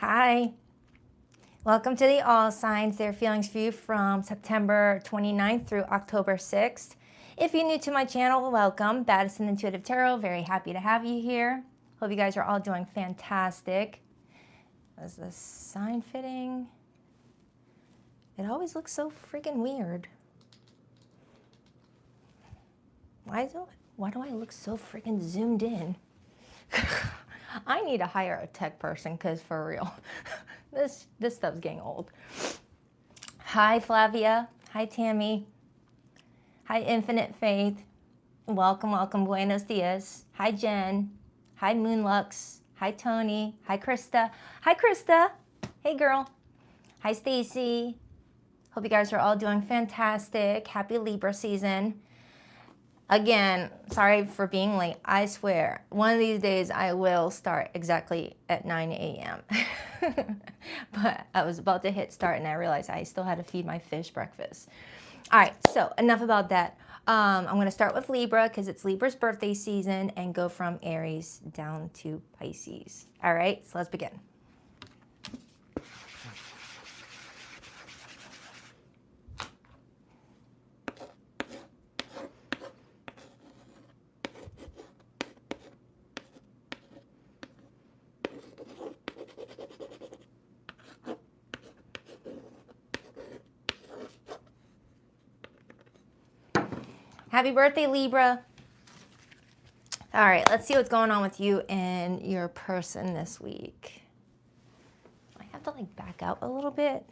Hi. Welcome to the All Signs. Their feelings for you from September 29th through October 6th. If you're new to my channel, welcome. Baddison Intuitive Tarot. Very happy to have you here. Hope you guys are all doing fantastic. Is this sign fitting? It always looks so freaking weird. Why do I look so freaking zoomed in? I need to hire a tech person because for real, this stuff's getting old. Hi, Flavia. Hi, Tammy. Hi, Infinite Faith. Welcome, welcome. Buenos dias. Hi, Jen. Hi, Moonlux. Hi, Tony. Hi, Krista. Hi, Krista. Hey, girl. Hi, Stacy. Hope you guys are all doing fantastic. Happy Libra season. Again, sorry for being late. I swear, one of these days I will start exactly at 9 a.m. But I was about to hit start and I realized I still had to feed my fish breakfast. All right, so enough about that. I'm going to start with Libra because it's Libra's birthday season and go from Aries down to Pisces. All right, so let's begin. Happy birthday, Libra. All right, let's see what's going on with you and your person this week. I have to like back out a little bit.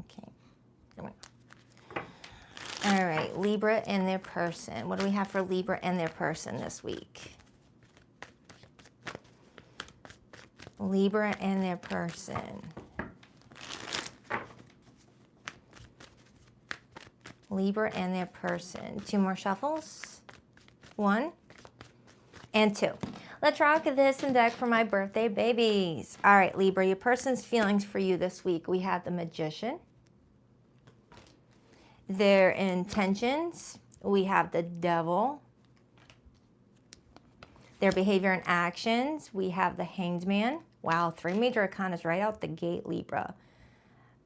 Okay. All right, Libra and their person. What do we have for Libra and their person this week? Libra and their person. Libra and their person. Two more shuffles. One and two. Let's rock this and deck for my birthday babies. All right, Libra, your person's feelings for you this week. We have the Magician. Their intentions. We have the Devil. Their behavior and actions. We have the Hanged Man. Wow, 3 major arcanas right out the gate, Libra.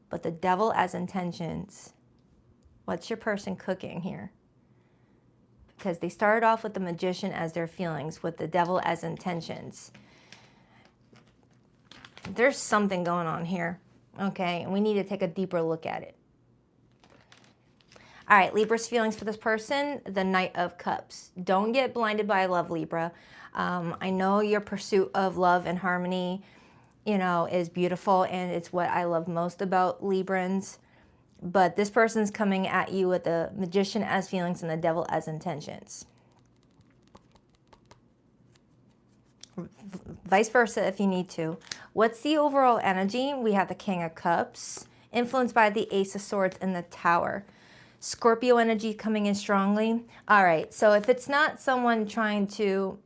But the Devil as intentions. What's your person cooking here? Because they started off with the Magician as their feelings, with the Devil as intentions. There's something going on here, okay? And we need to take a deeper look at it. All right, Libra's feelings for this person, the Knight of Cups. Don't get blinded by love, Libra. I know your pursuit of love and harmony, you know, is beautiful, and it's what I love most about Librans. But this person's coming at you with the Magician as feelings and the Devil as intentions. Vice versa if you need to. What's the overall energy? We have the King of Cups, influenced by the Ace of Swords and the Tower. Scorpio energy coming in strongly. All right, so if it's not someone trying to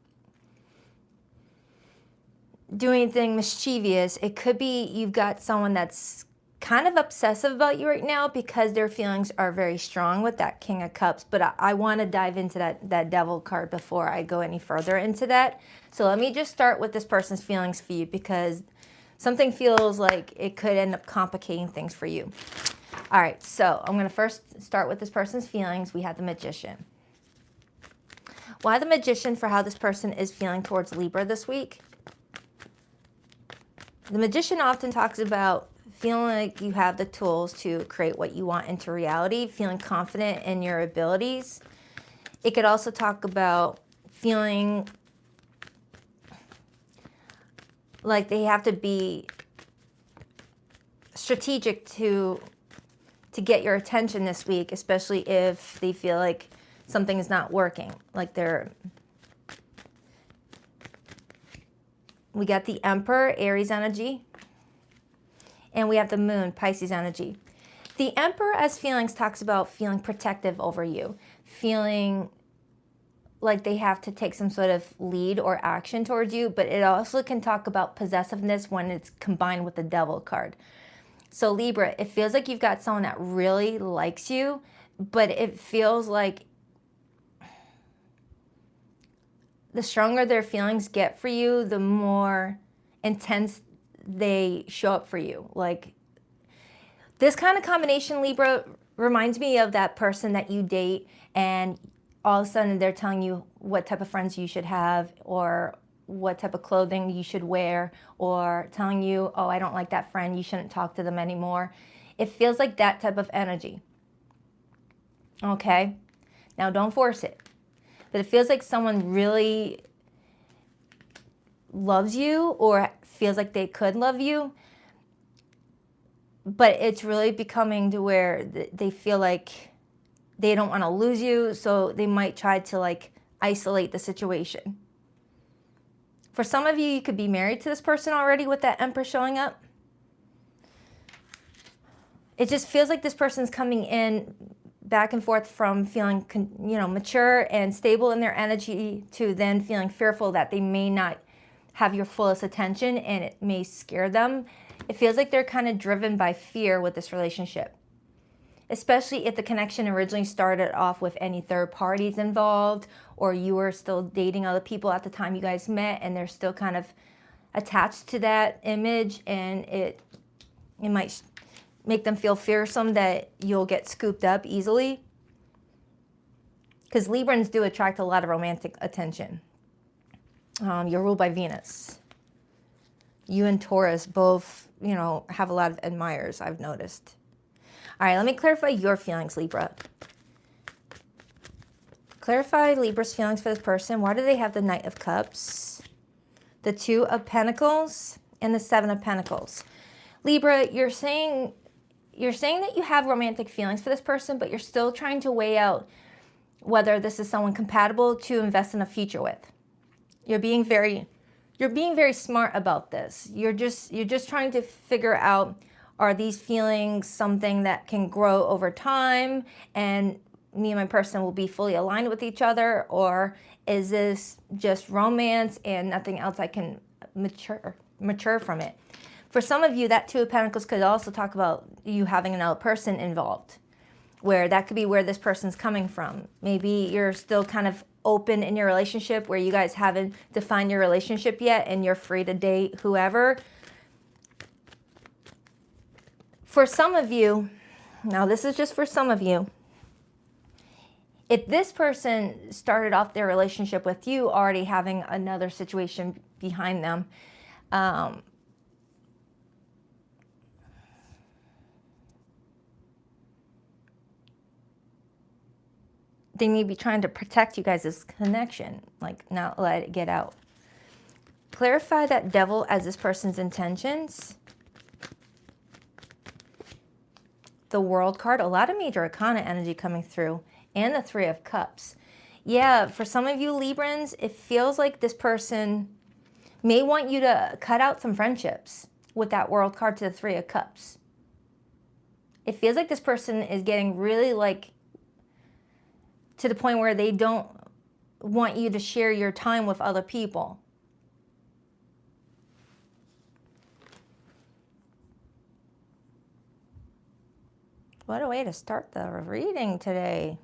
do anything mischievous, it could be you've got someone that's kind of obsessive about you right now because their feelings are very strong with that King of Cups. But I want to dive into that Devil card before I go any further into that. So let me just start with this person's feelings for you because something feels like it could end up complicating things for you. All right, so I'm going to first start with this person's feelings. We have the Magician. Why the Magician for how this person is feeling towards Libra this week? The Magician often talks about feeling like you have the tools to create what you want into reality, feeling confident in your abilities. It could also talk about feeling like they have to be strategic to get your attention this week, especially if they feel like something is not working. Like we got the Emperor, Aries energy. And we have the Moon, Pisces energy. The Emperor as feelings talks about feeling protective over you, feeling like they have to take some sort of lead or action towards you, but it also can talk about possessiveness when it's combined with the Devil card. So Libra, it feels like you've got someone that really likes you, but it feels like the stronger their feelings get for you, the more intense they show up for you. Like, this kind of combination, Libra, reminds me of that person that you date and all of a sudden they're telling you what type of friends you should have or what type of clothing you should wear, or telling you, oh, I don't like that friend, you shouldn't talk to them anymore. It feels like that type of energy. Okay? Now don't force it. But it feels like someone really loves you or feels like they could love you. But it's really becoming to where they feel like they don't want to lose you, so they might try to like isolate the situation. For some of you, you could be married to this person already with that Empress showing up. It just feels like this person's coming in back and forth from feeling, mature and stable in their energy to then feeling fearful that they may not have your fullest attention and it may scare them. It feels like they're kind of driven by fear with this relationship, especially if the connection originally started off with any third parties involved, or you were still dating other people at the time you guys met and they're still kind of attached to that image, and it might make them feel fearsome that you'll get scooped up easily. Because Librans do attract a lot of romantic attention. You're ruled by Venus. You and Taurus both, have a lot of admirers, I've noticed. All right, let me clarify your feelings, Libra. Clarify Libra's feelings for this person. Why do they have the Knight of Cups, the Two of Pentacles, and the Seven of Pentacles? Libra, you're saying that you have romantic feelings for this person, but you're still trying to weigh out whether this is someone compatible to invest in a future with. You're being very smart about this. You're just trying to figure out, are these feelings something that can grow over time and me and my person will be fully aligned with each other, or is this just romance and nothing else I can mature from it? For some of you, that Two of Pentacles could also talk about you having another person involved, where that could be where this person's coming from. Maybe you're still kind of open in your relationship where you guys haven't defined your relationship yet and you're free to date whoever. For some of you, now this is just for some of you, if this person started off their relationship with you already having another situation behind them, they may be trying to protect you guys' connection, like not let it get out. Clarify that Devil as this person's intentions. The World card, a lot of major arcana energy coming through, and the Three of Cups. Yeah, for some of you Librans, it feels like this person may want you to cut out some friendships with that World card to the Three of Cups. It feels like this person is getting really to the point where they don't want you to share your time with other people. What a way to start the reading today.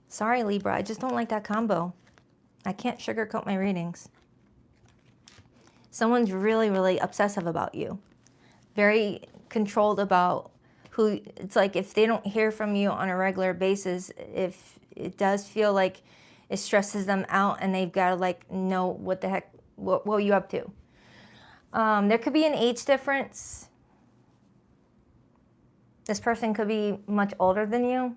Sorry, Libra, I just don't like that combo. I can't sugarcoat my readings. Someone's really, really obsessive about you. Very controlled about who, it's like if they don't hear from you on a regular basis, if it does feel like it stresses them out and they've got to know what the heck, what are you up to? There could be an age difference. This person could be much older than you.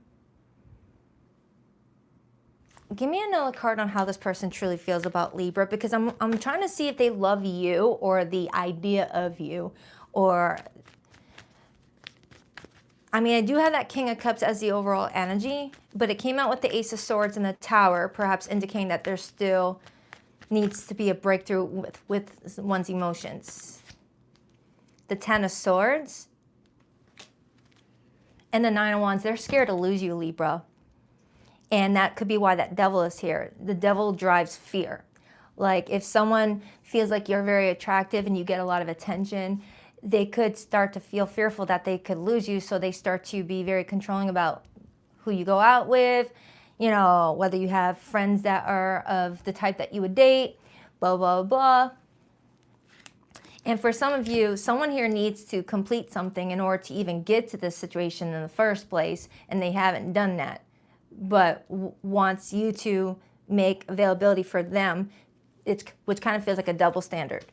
Give me another card on how this person truly feels about Libra, because I'm trying to see if they love you or the idea of you, or I do have that King of Cups as the overall energy, but it came out with the Ace of Swords and the Tower, perhaps indicating that there still needs to be a breakthrough with one's emotions. The Ten of Swords and the Nine of Wands, they're scared to lose you, Libra. And that could be why that Devil is here. The Devil drives fear. Like if someone feels like you're very attractive and you get a lot of attention, they could start to feel fearful that they could lose you. So they start to be very controlling about who you go out with, you know, whether you have friends that are of the type that you would date, blah, blah, blah. And for some of you, someone here needs to complete something in order to even get to this situation in the first place, and they haven't done that, but wants you to make availability for them, which kind of feels like a double standard.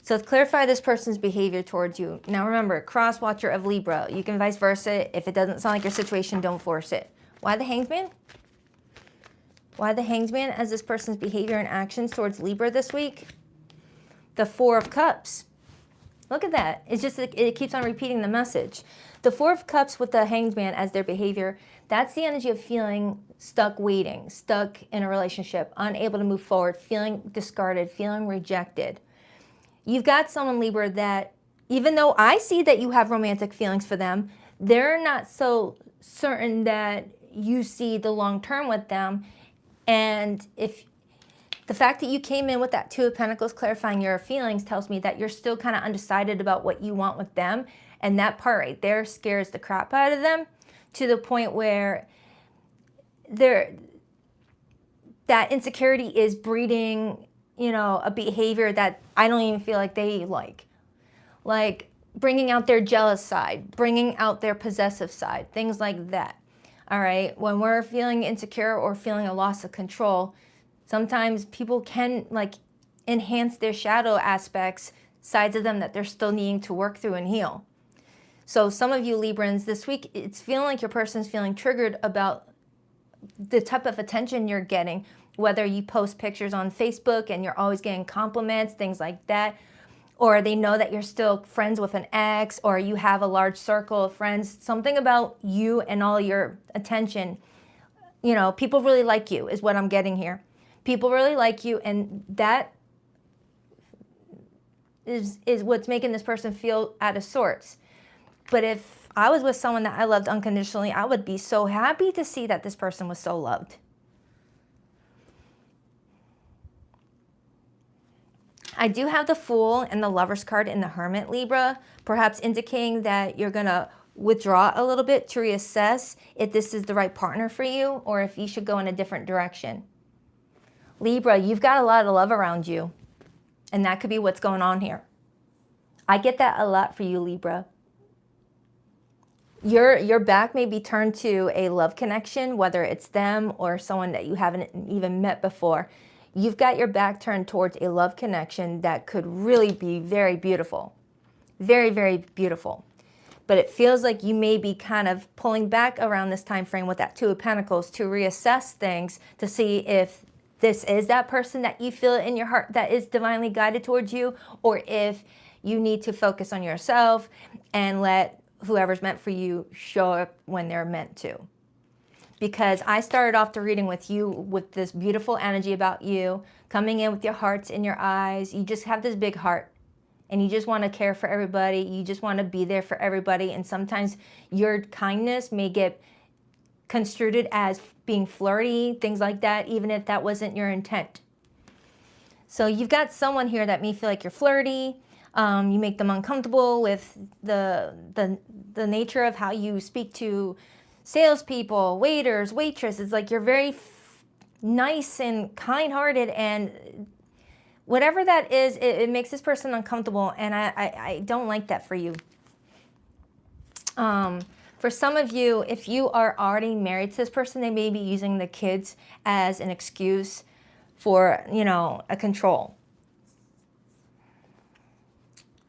So let's clarify this person's behavior towards you. Now remember, cross watcher of Libra. You can vice versa. If it doesn't sound like your situation, don't force it. Why the Hanged Man? Why the Hanged Man as this person's behavior and actions towards Libra this week? The Four of Cups. Look at that. It's just, it keeps on repeating the message. The Four of Cups with the Hanged Man as their behavior, that's the energy of feeling stuck waiting, stuck in a relationship, unable to move forward, feeling discarded, feeling rejected. You've got someone, Libra, that even though I see that you have romantic feelings for them, they're not so certain that you see the long term with them. And if the fact that you came in with that Two of Pentacles clarifying your feelings tells me that you're still kind of undecided about what you want with them. And that part right there scares the crap out of them to the point where that insecurity is breeding, you know, a behavior that I don't even feel like they like bringing out their jealous side, bringing out their possessive side, things like that. All right. When we're feeling insecure or feeling a loss of control, sometimes people can like enhance their shadow aspects, sides of them that they're still needing to work through and heal. So some of you Librans this week, it's feeling like your person's feeling triggered about the type of attention you're getting, whether you post pictures on Facebook and you're always getting compliments, things like that, or they know that you're still friends with an ex, or you have a large circle of friends, something about you and all your attention. You know, people really like you is what I'm getting here. People really like you, and that is what's making this person feel out of sorts. But if I was with someone that I loved unconditionally, I would be so happy to see that this person was so loved. I do have the Fool and the Lover's card in the Hermit, Libra, perhaps indicating that you're going to withdraw a little bit to reassess if this is the right partner for you or if you should go in a different direction. Libra, you've got a lot of love around you, and that could be what's going on here. I get that a lot for you, Libra. Your back may be turned to a love connection, whether it's them or someone that you haven't even met before. You've got your back turned towards a love connection that could really be very beautiful. Very, very beautiful. But it feels like you may be kind of pulling back around this time frame with that Two of Pentacles to reassess things to see if this is that person that you feel in your heart that is divinely guided towards you, or if you need to focus on yourself and let whoever's meant for you show up when they're meant to. Because I started off the reading with you with this beautiful energy about you, coming in with your hearts in your eyes. You just have this big heart, and you just want to care for everybody. You just want to be there for everybody. And sometimes your kindness may get construed as being flirty, things like that, even if that wasn't your intent. So you've got someone here that may feel like you're flirty. You make them uncomfortable with the nature of how you speak to salespeople, waiters, waitresses. Like you're very nice and kind-hearted, and whatever that is, it makes this person uncomfortable, and I don't like that for you. For some of you, if you are already married to this person, they may be using the kids as an excuse for, you know, a control.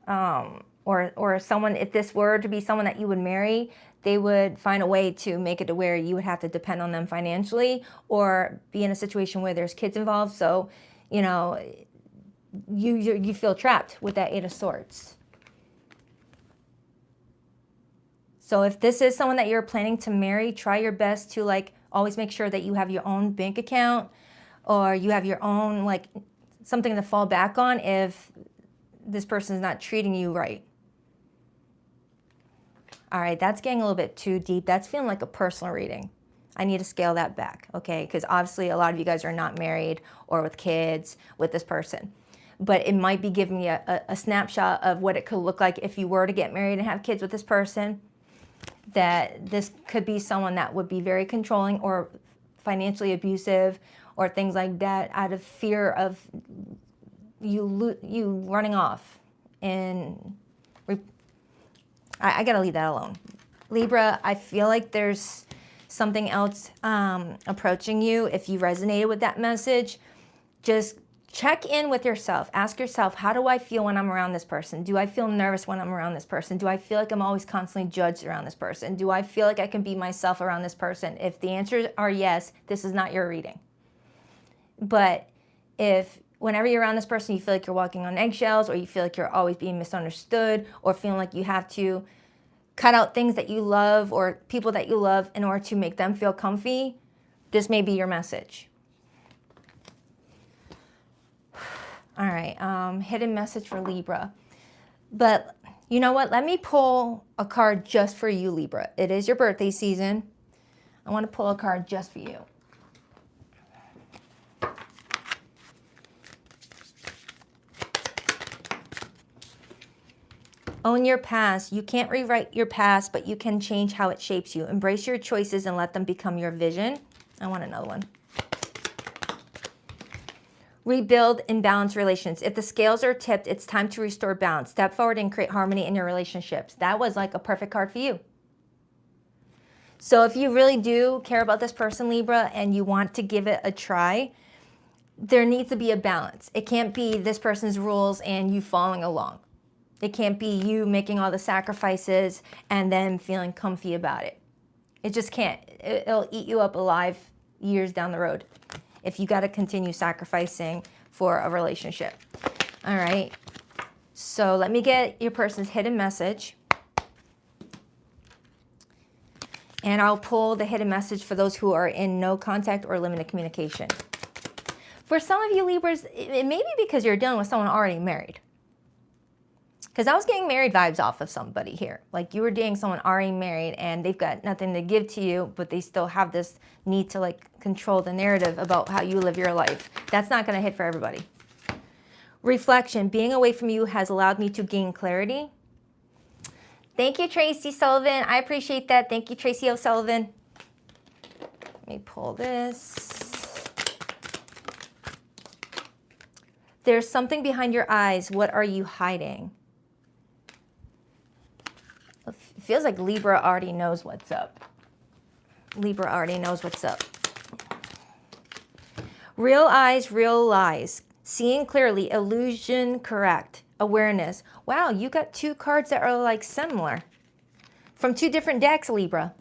Or someone, if this were to be someone that you would marry, they would find a way to make it to where you would have to depend on them financially or be in a situation where there's kids involved. So, you know, you feel trapped with that Eight of Swords. So if this is someone that you're planning to marry, try your best to like always make sure that you have your own bank account or you have your own like something to fall back on if this person's not treating you right. All right, that's getting a little bit too deep. That's feeling like a personal reading. I need to scale that back, okay? Because obviously a lot of you guys are not married or with kids with this person. but it might be giving you a snapshot of what it could look like if you were to get married and have kids with this person. That this could be someone that would be very controlling or financially abusive or things like that, out of fear of you running off. And I gotta leave that alone. Libra, I feel like there's something else approaching you. If you resonated with that message, just check in with yourself. Ask yourself, how do I feel when I'm around this person? Do I feel nervous when I'm around this person? Do I feel like I'm always constantly judged around this person? Do I feel like I can be myself around this person? If the answers are yes, this is not your reading. But if whenever you're around this person, you feel like you're walking on eggshells, or you feel like you're always being misunderstood, or feeling like you have to cut out things that you love or people that you love in order to make them feel comfy, this may be your message. All right, hidden message for Libra. But you know what? Let me pull a card just for you, Libra. It is your birthday season. I want to pull a card just for you. Own your past. You can't rewrite your past, but you can change how it shapes you. Embrace your choices and let them become your vision. I want another one. Rebuild and balance relations. If the scales are tipped, it's time to restore balance. Step forward and create harmony in your relationships. That was like a perfect card for you. So if you really do care about this person, Libra, and you want to give it a try, there needs to be a balance. It can't be this person's rules and you following along. It can't be you making all the sacrifices and then feeling comfy about it. It just can't. It'll eat you up alive years down the road if you got to continue sacrificing for a relationship. All right. So let me get your person's hidden message. And I'll pull the hidden message for those who are in no contact or limited communication. For some of you Libras, it may be because you're dealing with someone already married. Because I was getting married vibes off of somebody here. Like you were dating someone already married and they've got nothing to give to you, but they still have this need to like control the narrative about how you live your life. That's not going to hit for everybody. Reflection. Being away from you has allowed me to gain clarity. Thank you, Tracy Sullivan. I appreciate that. Thank you, Tracy O'Sullivan. Let me pull this. There's something behind your eyes. What are you hiding? It feels like Libra already knows what's up. Libra already knows what's up. Real eyes, real lies. Seeing clearly, illusion correct. Awareness. Wow, you got two cards that are like similar. From two different decks, Libra.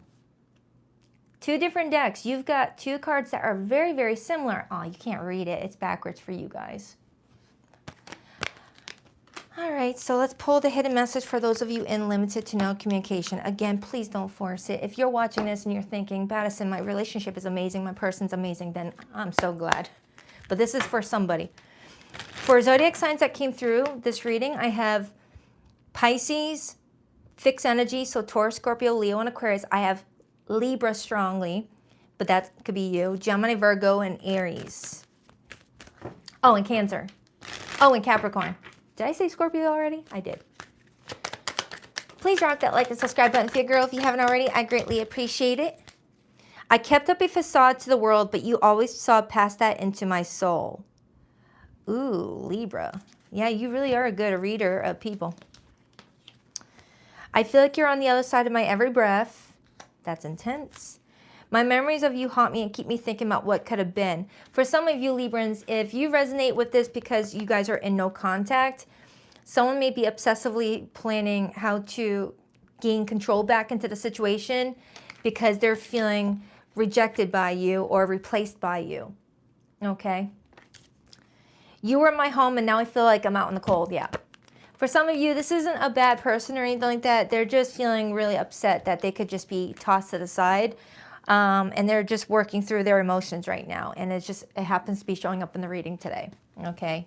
Two different decks. You've got two cards that are very, very similar. Oh, you can't read it. It's backwards for you guys. All right, so let's pull the hidden message for those of you in limited to no communication. Again, please don't force it. If you're watching this and you're thinking, Baddison, my relationship is amazing, my person's amazing, then I'm so glad. But this is for somebody. For zodiac signs that came through this reading, I have Pisces, fixed energy, so Taurus, Scorpio, Leo, and Aquarius. I have Libra strongly, but that could be you. Gemini, Virgo, and Aries. Oh, and Cancer. Oh, and Capricorn. Did I say Scorpio already? I did. Please rock that like and subscribe button for your girl if you haven't already. I greatly appreciate it. I kept up a facade to the world, but you always saw past that into my soul. Ooh, Libra. Yeah, you really are a good reader of people. I feel like you're on the other side of my every breath. That's intense. My memories of you haunt me and keep me thinking about what could have been. For some of you Librans, if you resonate with this because you guys are in no contact, someone may be obsessively planning how to gain control back into the situation because they're feeling rejected by you or replaced by you. Okay? You were in my home and now I feel like I'm out in the cold. Yeah. For some of you, this isn't a bad person or anything like that. They're just feeling really upset that they could just be tossed to the side. And they're just working through their emotions right now. And it happens to be showing up in the reading today. Okay.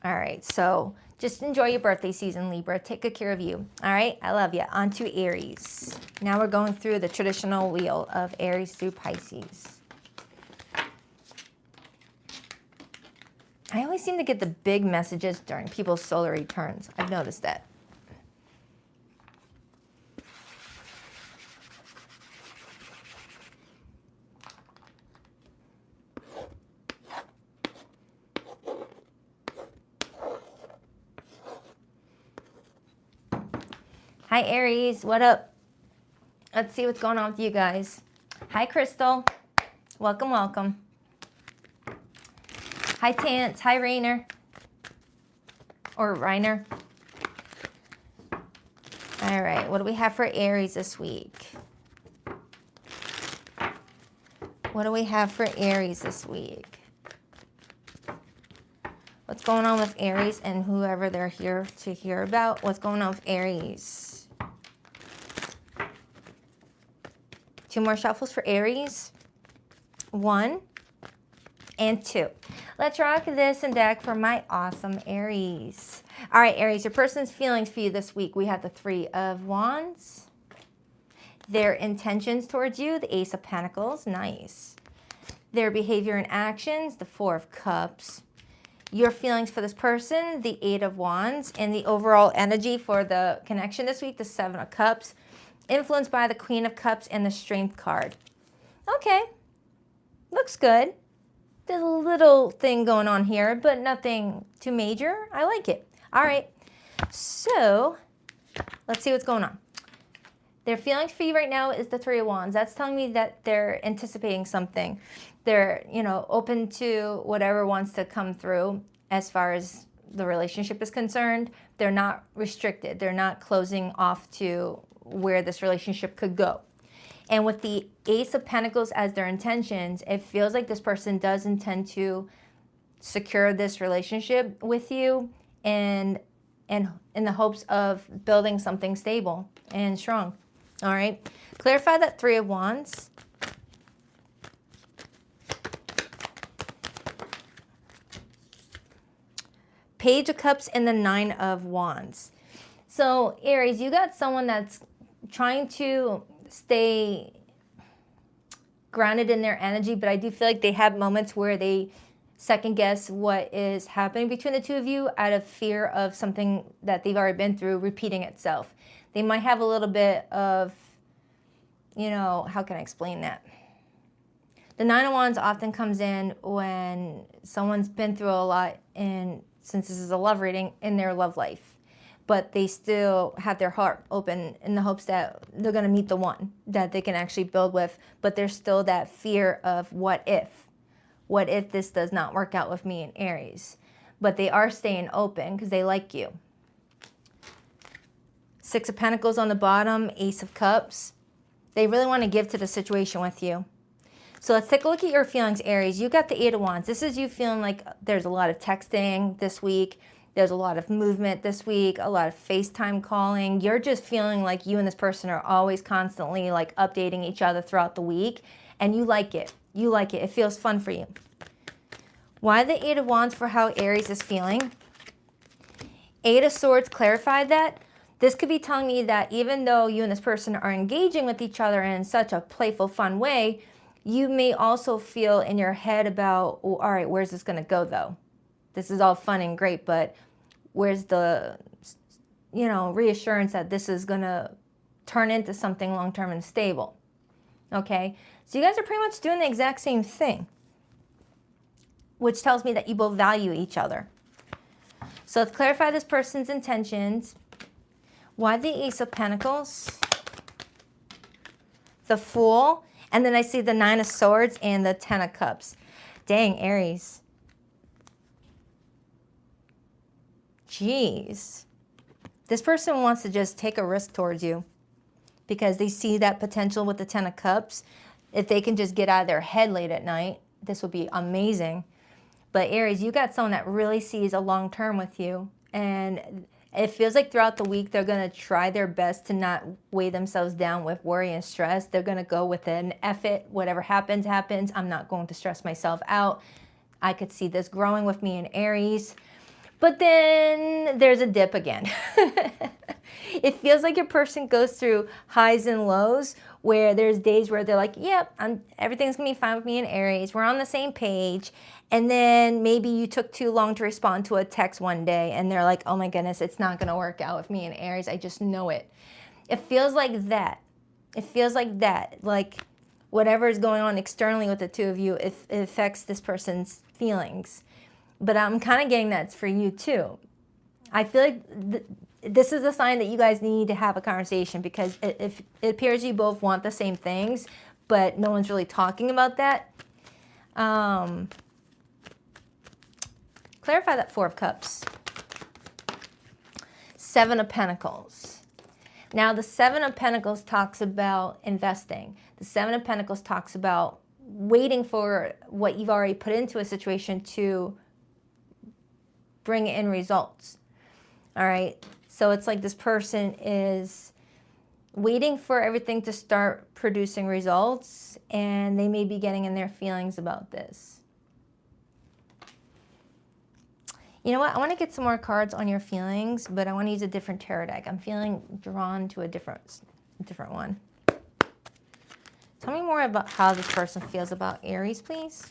All right. So just enjoy your birthday season, Libra. Take good care of you. All right. I love you. On to Aries. Now we're going through the traditional wheel of Aries through Pisces. I always seem to get the big messages during people's solar returns. I've noticed that. Hi, Aries. What up? Let's see what's going on with you guys. Hi, Crystal. Welcome, welcome. Hi, Tance. Hi, Rainer. Or Reiner. All right, what do we have for Aries this week? What do we have for Aries this week? What's going on with Aries and whoever they're here to hear about? What's going on with Aries? 2 more shuffles for Aries. 1 and 2. Let's rock this and deck for my awesome Aries. All right, Aries, your person's feelings for you this week. We have the 3 of Wands. Their intentions towards you, the Ace of Pentacles. Nice. Their behavior and actions, the 4 of Cups. Your feelings for this person, the 8 of Wands. And the overall energy for the connection this week, the 7 of Cups. Influenced by the Queen of Cups and the Strength card. Okay. Looks good. There's a little thing going on here, but nothing too major. I like it. All right. So let's see what's going on. Their feelings for you right now is the 3 of Wands. That's telling me that they're anticipating something. They're, open to whatever wants to come through as far as the relationship is concerned. They're not restricted. They're not closing off to where this relationship could go. And with the Ace of Pentacles as their intentions, it feels like this person does intend to secure this relationship with you and in the hopes of building something stable and strong. All right. Clarify that 3 of Wands. Page of Cups and the 9 of Wands. So Aries, you got someone that's trying to stay grounded in their energy, but I do feel like they have moments where they second guess what is happening between the two of you out of fear of something that they've already been through repeating itself. They might have a little bit of, how can I explain that? The 9 of Wands often comes in when someone's been through a lot, and since this is a love reading, in their love life. But they still have their heart open in the hopes that they're going to meet the one that they can actually build with. But there's still that fear of what if? What if this does not work out with me in Aries? But they are staying open because they like you. 6 of Pentacles on the bottom, Ace of Cups. They really want to give to the situation with you. So let's take a look at your feelings, Aries. You got the 8 of Wands. This is you feeling like there's a lot of texting this week. There's a lot of movement this week, a lot of FaceTime calling. You're just feeling like you and this person are always constantly like updating each other throughout the week, and you like it. You like it. It feels fun for you. Why the 8 of Wands for how Aries is feeling? 8 of Swords clarified that. This could be telling me that even though you and this person are engaging with each other in such a playful, fun way, you may also feel in your head about, well, all right, where's this going to go though? This is all fun and great, but where's the, reassurance that this is going to turn into something long-term and stable? Okay, so you guys are pretty much doing the exact same thing, which tells me that you both value each other. So let's clarify this person's intentions. Why the Ace of Pentacles? The Fool, and then I see the 9 of Swords and the 10 of Cups. Dang, Aries. Jeez. This person wants to just take a risk towards you because they see that potential with the 10 of Cups. If they can just get out of their head late at night, this would be amazing. But Aries, you got someone that really sees a long term with you, and it feels like throughout the week they're going to try their best to not weigh themselves down with worry and stress. They're going to go with an F it, whatever happens, happens. I'm not going to stress myself out. I could see this growing with me in Aries. But then there's a dip again. It feels like your person goes through highs and lows, where there's days where they're like, yep, everything's gonna be fine with me in Aries. We're on the same page. And then maybe you took too long to respond to a text one day and they're like, oh my goodness, it's not gonna work out with me in Aries. I just know it. It feels like that. It feels like that. Like whatever is going on externally with the two of you, it affects this person's feelings. But I'm kind of getting that's for you too. I feel like this is a sign that you guys need to have a conversation, because it appears you both want the same things, but no one's really talking about that. Clarify that Four of Cups. Seven of Pentacles. Now the Seven of Pentacles talks about investing. The Seven of Pentacles talks about waiting for what you've already put into a situation to bring in results. All right. So it's like this person is waiting for everything to start producing results, and they may be getting in their feelings about this. You know what? I want to get some more cards on your feelings, but I want to use a different tarot deck. I'm feeling drawn to a different one. Tell me more about how this person feels about Aries, please.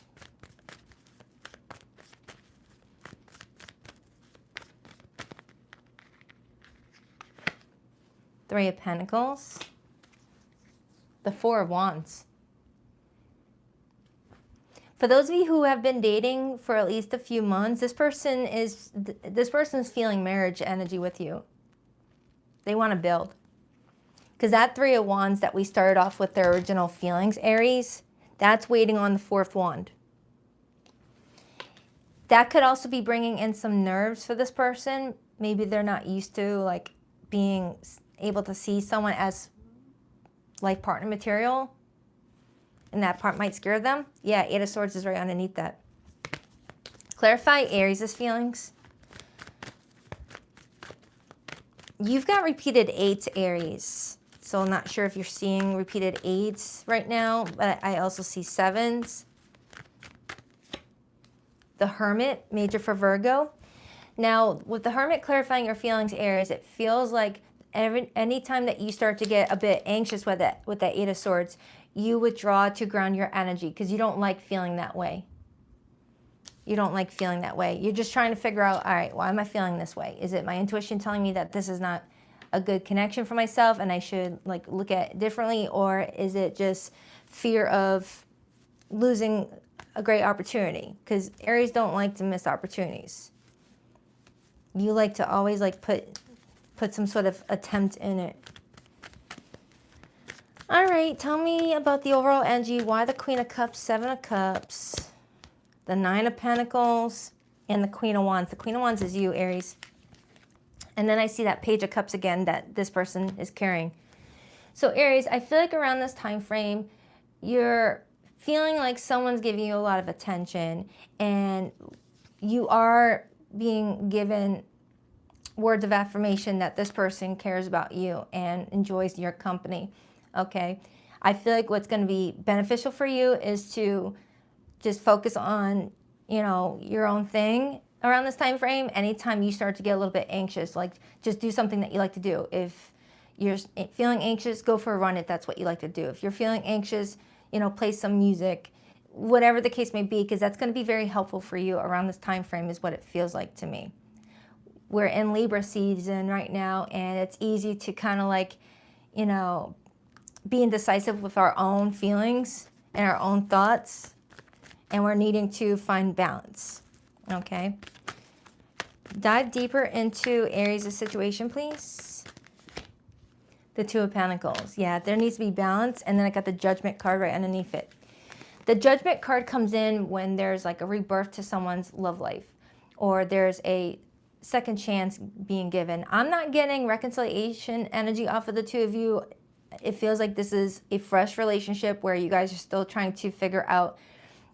Three of Pentacles. The Four of Wands. For those of you who have been dating for at least a few months, this person's feeling marriage energy with you. They want to build. Because that Three of Wands that we started off with, their original feelings, Aries, that's waiting on the fourth wand. That could also be bringing in some nerves for this person. Maybe they're not used to like being able to see someone as life partner material, and that part might scare them. Yeah, Eight of Swords is right underneath that. Clarify Aries' feelings. You've got repeated eights, Aries. So I'm not sure if you're seeing repeated eights right now, but I also see sevens. The Hermit, major for Virgo. Now, with the Hermit clarifying your feelings, Aries, it feels like any time that you start to get a bit anxious with that Eight of Swords, you withdraw to ground your energy because you don't like feeling that way. You don't like feeling that way. You're just trying to figure out, all right, why am I feeling this way? Is it my intuition telling me that this is not a good connection for myself and I should like look at it differently? Or is it just fear of losing a great opportunity? Because Aries don't like to miss opportunities. You like to always like put some sort of attempt in it. All right, tell me about the overall energy. Why the Queen of Cups, Seven of Cups, the Nine of Pentacles, and the Queen of Wands. The Queen of Wands is you, Aries. And then I see that Page of Cups again that this person is carrying. So Aries, I feel like around this time frame, you're feeling like someone's giving you a lot of attention, and you are being given words of affirmation that this person cares about you and enjoys your company. Okay, I feel like what's going to be beneficial for you is to just focus on, you know, your own thing around this time frame. Anytime you start to get a little bit anxious, like just do something that you like to do. If you're feeling anxious, go for a run if that's what you like to do. If you're feeling anxious, you know, play some music, whatever the case may be, because that's going to be very helpful for you around this time frame is what it feels like to me. We're in Libra season right now, and it's easy to kind of like, you know, be indecisive with our own feelings and our own thoughts, and we're needing to find balance. Okay, dive deeper into Aries' situation, please. The Two of Pentacles. Yeah, there needs to be balance, and then I got the Judgment card right underneath it. The Judgment card comes in when there's like a rebirth to someone's love life, or there's a second chance being given. I'm not getting reconciliation energy off of the two of you. It feels like this is a fresh relationship where you guys are still trying to figure out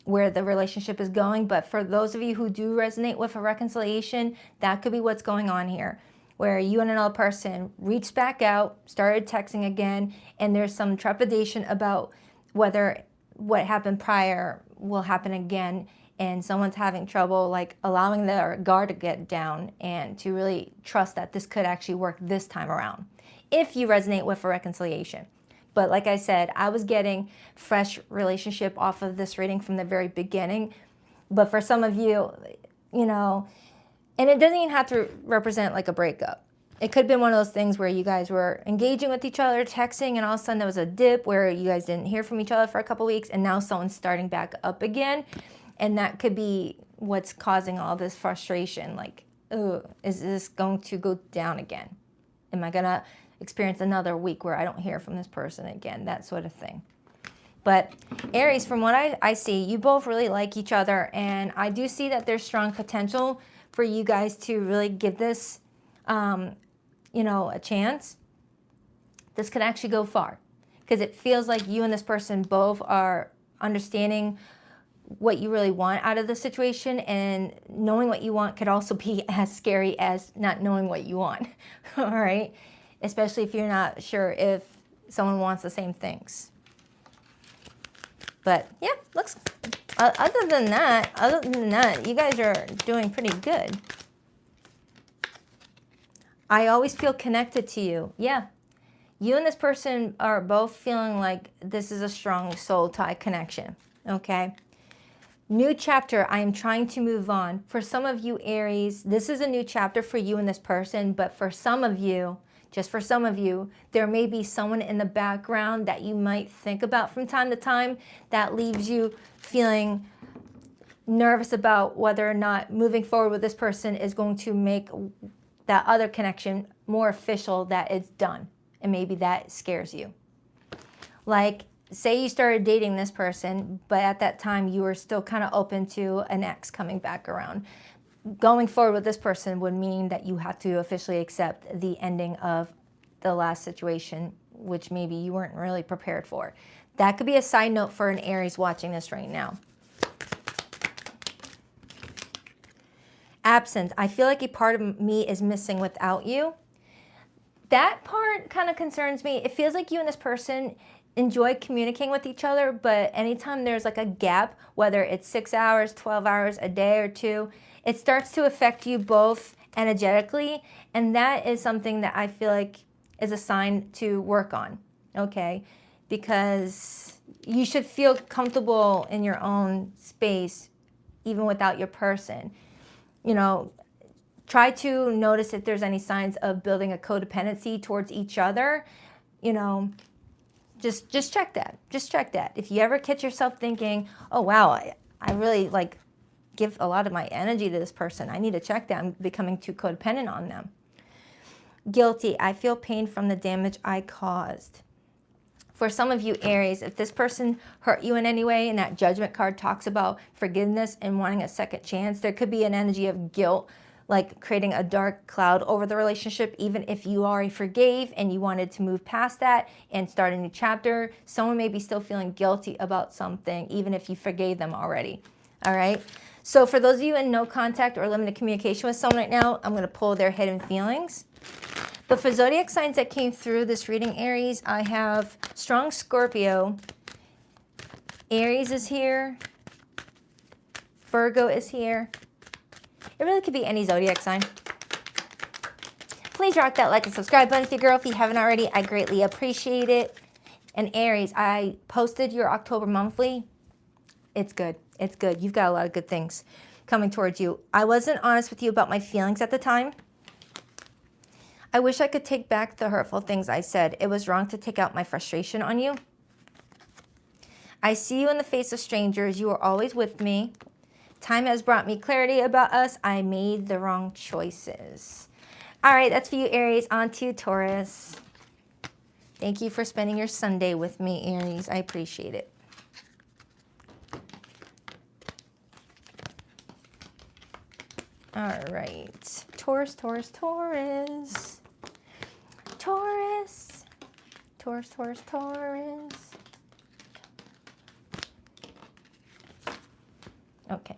where the relationship is going. But for those of you who do resonate with a reconciliation, that could be what's going on here, where you and another person reached back out, started texting again, and there's some trepidation about whether what happened prior will happen again. and someone's having trouble like allowing their guard to get down and to really trust that this could actually work this time around, if you resonate with a reconciliation. But like I said, I was getting fresh relationship off of this reading from the very beginning. But for some of you, you know, and it doesn't even have to represent like a breakup. It could have been one of those things where you guys were engaging with each other, texting, and all of a sudden there was a dip where you guys didn't hear from each other for a couple weeks, and now someone's starting back up again. And that could be what's causing all this frustration. Like, oh, is this going to go down again? Am I going to experience another week where I don't hear from this person again? That sort of thing. But Aries, from what I see, you both really like each other. And I do see that there's strong potential for you guys to really give this, you know, a chance. This could actually go far. Because it feels like you and this person both are understanding what you really want out of the situation, and knowing what you want could also be as scary as not knowing what you want. All right, especially if you're not sure if someone wants the same things. But yeah, looks other than that, you guys are doing pretty good. I always feel connected to you. Yeah, you and this person are both feeling like this is a strong soul tie connection. Okay. New chapter, I am trying to move on. For some of you, Aries, this is a new chapter for you and this person, but for some of you, just for some of you, there may be someone in the background that you might think about from time to time that leaves you feeling nervous about whether or not moving forward with this person is going to make that other connection more official, that it's done. And maybe that scares you. Like, say you started dating this person, but at that time you were still kind of open to an ex coming back around. Going forward with this person would mean that you have to officially accept the ending of the last situation, which maybe you weren't really prepared for. That could be a side note for an Aries watching this right now. Absence. I feel like a part of me is missing without you. That part kind of concerns me. It feels like you and this person enjoy communicating with each other, but anytime there's like a gap, whether it's 6 hours, 12 hours, a day or two, it starts to affect you both energetically, and that is something that I feel like is a sign to work on, okay? Because you should feel comfortable in your own space, even without your person. You know, try to notice if there's any signs of building a codependency towards each other. You know, just check that. Just check that. If you ever catch yourself thinking, oh, wow, I really like give a lot of my energy to this person. I need to check that. I'm becoming too codependent on them. Guilty. I feel pain from the damage I caused. For some of you, Aries, if this person hurt you in any way, and that judgment card talks about forgiveness and wanting a second chance, there could be an energy of guilt, like creating a dark cloud over the relationship. Even if you already forgave and you wanted to move past that and start a new chapter, someone may be still feeling guilty about something, even if you forgave them already. All right. So for those of you in no contact or limited communication with someone right now, I'm going to pull their hidden feelings. But for zodiac signs that came through this reading, Aries, I have strong Scorpio. Aries is here. Virgo is here. It really could be any zodiac sign. Please rock that like and subscribe button, girl, if you haven't already. I greatly appreciate it. And Aries, I posted your October monthly. It's good. It's good. You've got a lot of good things coming towards you. I wasn't honest with you about my feelings at the time. I wish I could take back the hurtful things I said. It was wrong to take out my frustration on you. I see you in the face of strangers. You are always with me. Time has brought me clarity about us. I made the wrong choices. All right, that's for you, Aries. On to Taurus. Thank you for spending your Sunday with me, Aries. I appreciate it. All right. Taurus, Taurus, Taurus. Taurus. Taurus, Taurus, Taurus. Okay.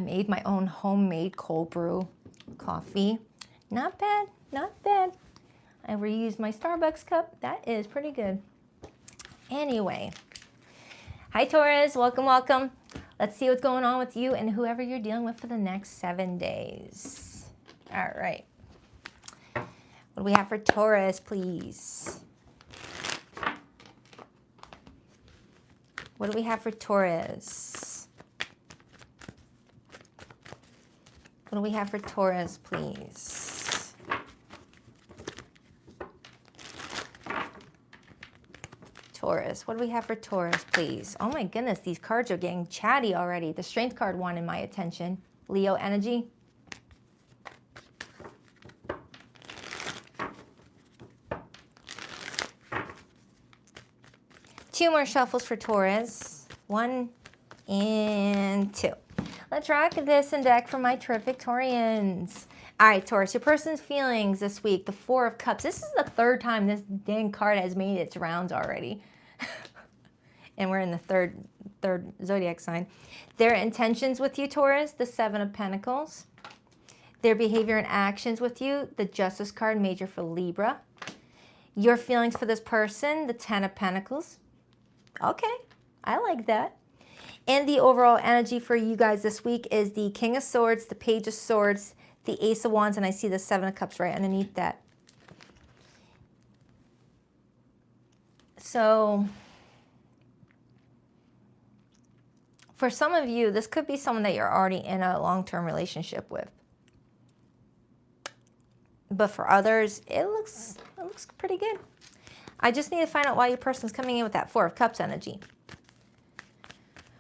made my own homemade cold brew coffee. Not bad, not bad. I reused my Starbucks cup. That is pretty good. Anyway, hi Taurus, welcome, welcome. Let's see what's going on with you and whoever you're dealing with for the next 7 days. All right. What do we have for Taurus, please? What do we have for Taurus? What do we have for Taurus, please? Taurus, what do we have for Taurus, please? Oh my goodness, these cards are getting chatty already. The Strength card wanted my attention. Leo energy. Two more shuffles for Taurus. 1 and 2. Let's rock this and deck for my terrific Taurians. All right, Taurus, your person's feelings this week, the Four of Cups. This is the 3rd time this dang card has made its rounds already. And we're in the third zodiac sign. Their intentions with you, Taurus, the Seven of Pentacles. Their behavior and actions with you, the Justice card, major for Libra. Your feelings for this person, the Ten of Pentacles. Okay, I like that. And the overall energy for you guys this week is the King of Swords, the Page of Swords, the Ace of Wands, and I see the Seven of Cups right underneath that. So, for some of you, this could be someone that you're already in a long-term relationship with. But for others, it looks pretty good. I just need to find out why your person's coming in with that Four of Cups energy.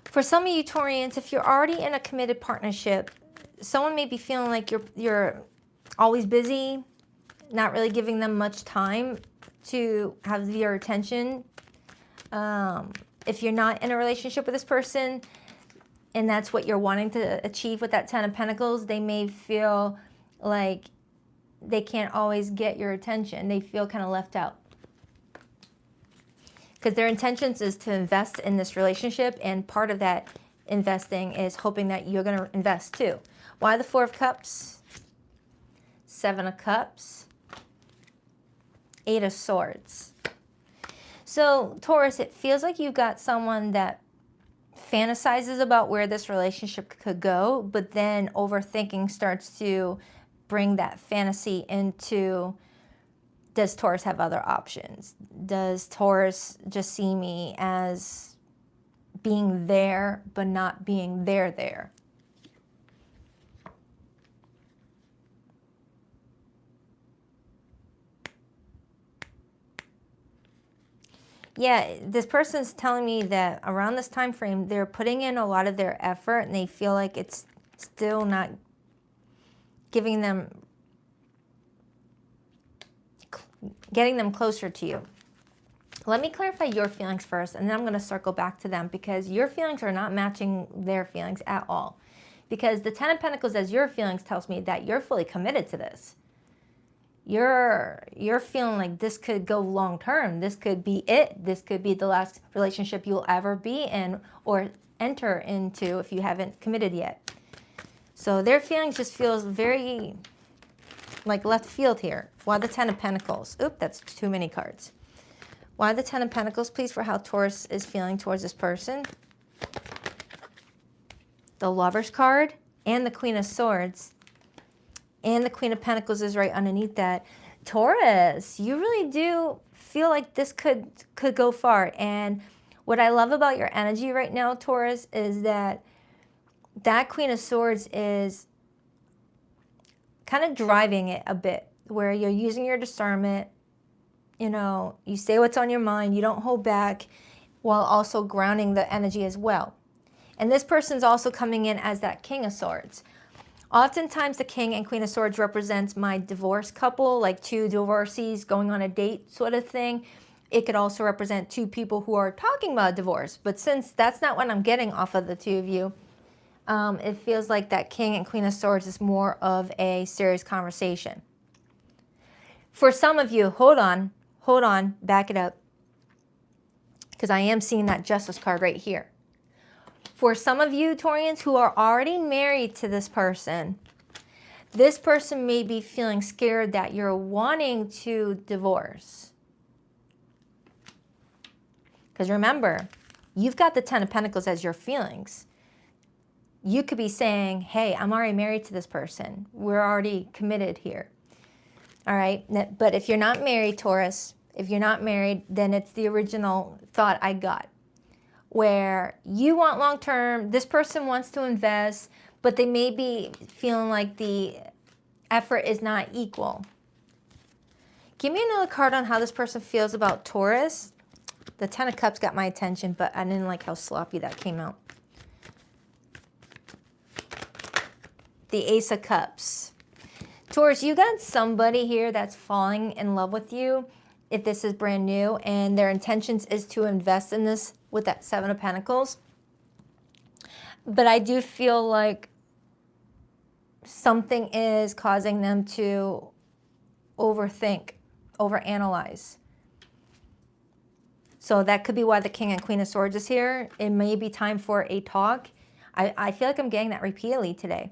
For some of you Taurians, if you're already in a committed partnership, someone may be feeling like you're always busy, not really giving them much time to have your attention. If you're not in a relationship with this person, and that's what you're wanting to achieve with that Ten of Pentacles, they may feel like they can't always get your attention. They feel kind of left out. Because their intentions is to invest in this relationship, and part of that investing is hoping that you're going to invest too. Why the Four of Cups? Seven of Cups. Eight of Swords. So, Taurus, it feels like you've got someone that fantasizes about where this relationship could go, but then overthinking starts to bring that fantasy into, does Taurus have other options? Does Taurus just see me as being there, but not being there? Yeah, this person's telling me that around this time frame, they're putting in a lot of their effort and they feel like it's still not giving them, getting them closer to you. Let me clarify your feelings first, and then I'm going to circle back to them, because your feelings are not matching their feelings at all. Because the Ten of Pentacles as your feelings tells me that you're fully committed to this. You're feeling like this could go long term. This could be it. This could be the last relationship you'll ever be in or enter into if you haven't committed yet. So their feelings just feels very like left field here. Why the Ten of Pentacles? Oop, that's too many cards. Why the Ten of Pentacles, please, for how Taurus is feeling towards this person? The Lover's card and the Queen of Swords. And the Queen of Pentacles is right underneath that. Taurus, you really do feel like this could go far. And what I love about your energy right now, Taurus, is that Queen of Swords is kind of driving it a bit, where you're using your discernment. You know, you say what's on your mind, you don't hold back, while also grounding the energy as well. And this person's also coming in as that King of Swords. Oftentimes the King and Queen of Swords represents my divorced couple, like two divorcees going on a date sort of thing. It could also represent two people who are talking about divorce. But since that's not what I'm getting off of the two of you, it feels like that King and Queen of Swords is more of a serious conversation. For some of you, hold on, back it up. Because I am seeing that Justice card right here. For some of you Taurians who are already married to this person may be feeling scared that you're wanting to divorce. Because remember, you've got the Ten of Pentacles as your feelings. You could be saying, hey, I'm already married to this person. We're already committed here. All right. But if you're not married, Taurus, if you're not married, then it's the original thought I got, where you want long-term, this person wants to invest, but they may be feeling like the effort is not equal. Give me another card on how this person feels about Taurus. The Ten of Cups got my attention, but I didn't like how sloppy that came out. The Ace of Cups. Taurus, you got somebody here that's falling in love with you, if this is brand new, and their intentions is to invest in this with that Seven of Pentacles. But I do feel like something is causing them to overthink, overanalyze. So that could be why the King and Queen of Swords is here. It may be time for a talk. I feel like I'm getting that repeatedly today.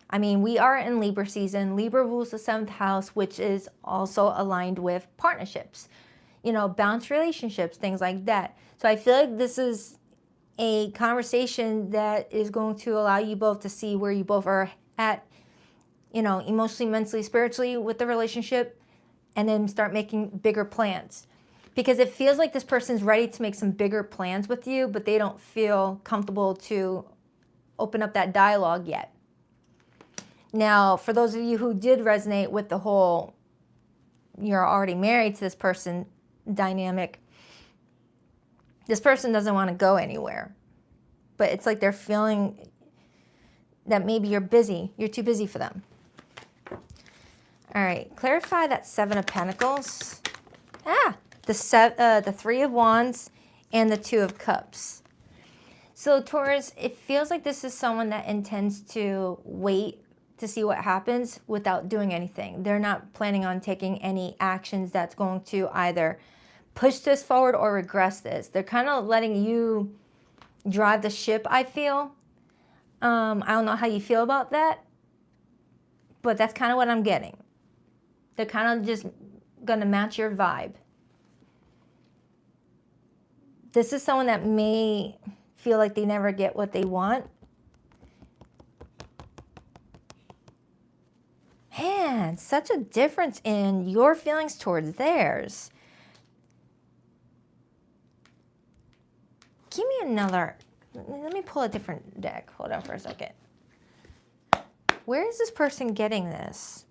I mean, we are in Libra season. Libra rules the 7th house, which is also aligned with partnerships, you know, balanced relationships, things like that. So I feel like this is a conversation that is going to allow you both to see where you both are at, you know, emotionally, mentally, spiritually with the relationship, and then start making bigger plans. Because it feels like this person's ready to make some bigger plans with you, but they don't feel comfortable to open up that dialogue yet. Now, for those of you who did resonate with the whole you're already married to this person dynamic, this person doesn't want to go anywhere. But it's like they're feeling that maybe you're busy. You're too busy for them. All right, clarify that Seven of Pentacles. The Three of Wands and the Two of Cups. So Taurus, it feels like this is someone that intends to wait to see what happens without doing anything. They're not planning on taking any actions that's going to either push this forward or regress this. They're kind of letting you drive the ship, I feel. I don't know how you feel about that, but that's kind of what I'm getting. They're kind of just going to match your vibe. This is someone that may feel like they never get what they want. Man, such a difference in your feelings towards theirs. Give me another. Let me pull a different deck. Hold on for a second. Where is this person getting this?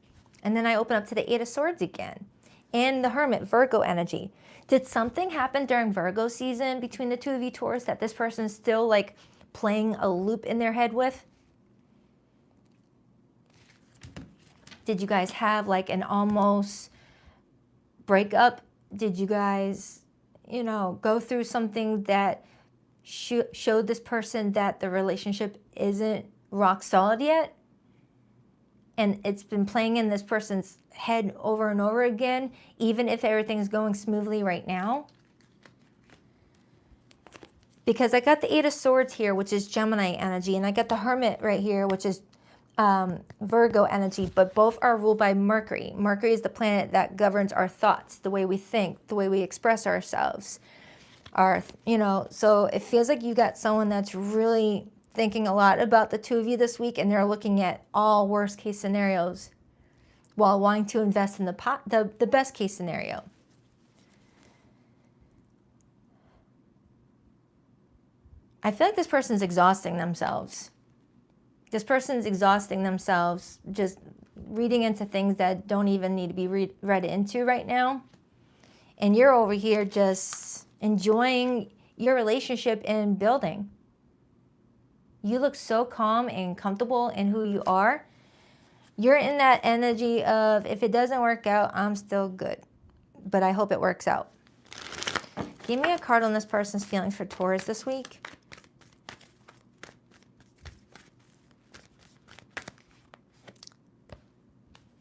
And then I open up to the Eight of Swords again. And the Hermit, Virgo energy. Did something happen during Virgo season between the two of you, Taurus, that this person is still like playing a loop in their head with? Did you guys have like an almost breakup? Did you guys, you know, go through something that showed this person that the relationship isn't rock solid yet? And it's been playing in this person's head over and over again, even if everything's going smoothly right now? Because I got the Eight of Swords here, which is Gemini energy, and I got the Hermit right here, which is Virgo energy, but both are ruled by Mercury. Mercury is the planet that governs our thoughts, the way we think, the way we express ourselves. So it feels like you got someone that's really thinking a lot about the two of you this week, and they're looking at all worst case scenarios while wanting to invest in the best case scenario. I feel like this person's exhausting themselves. This person's exhausting themselves just reading into things that don't even need to be read into right now. And you're over here just enjoying your relationship and building. You look so calm and comfortable in who you are. You're in that energy of, if it doesn't work out, I'm still good. But I hope it works out. Give me a card on this person's feelings for Taurus this week.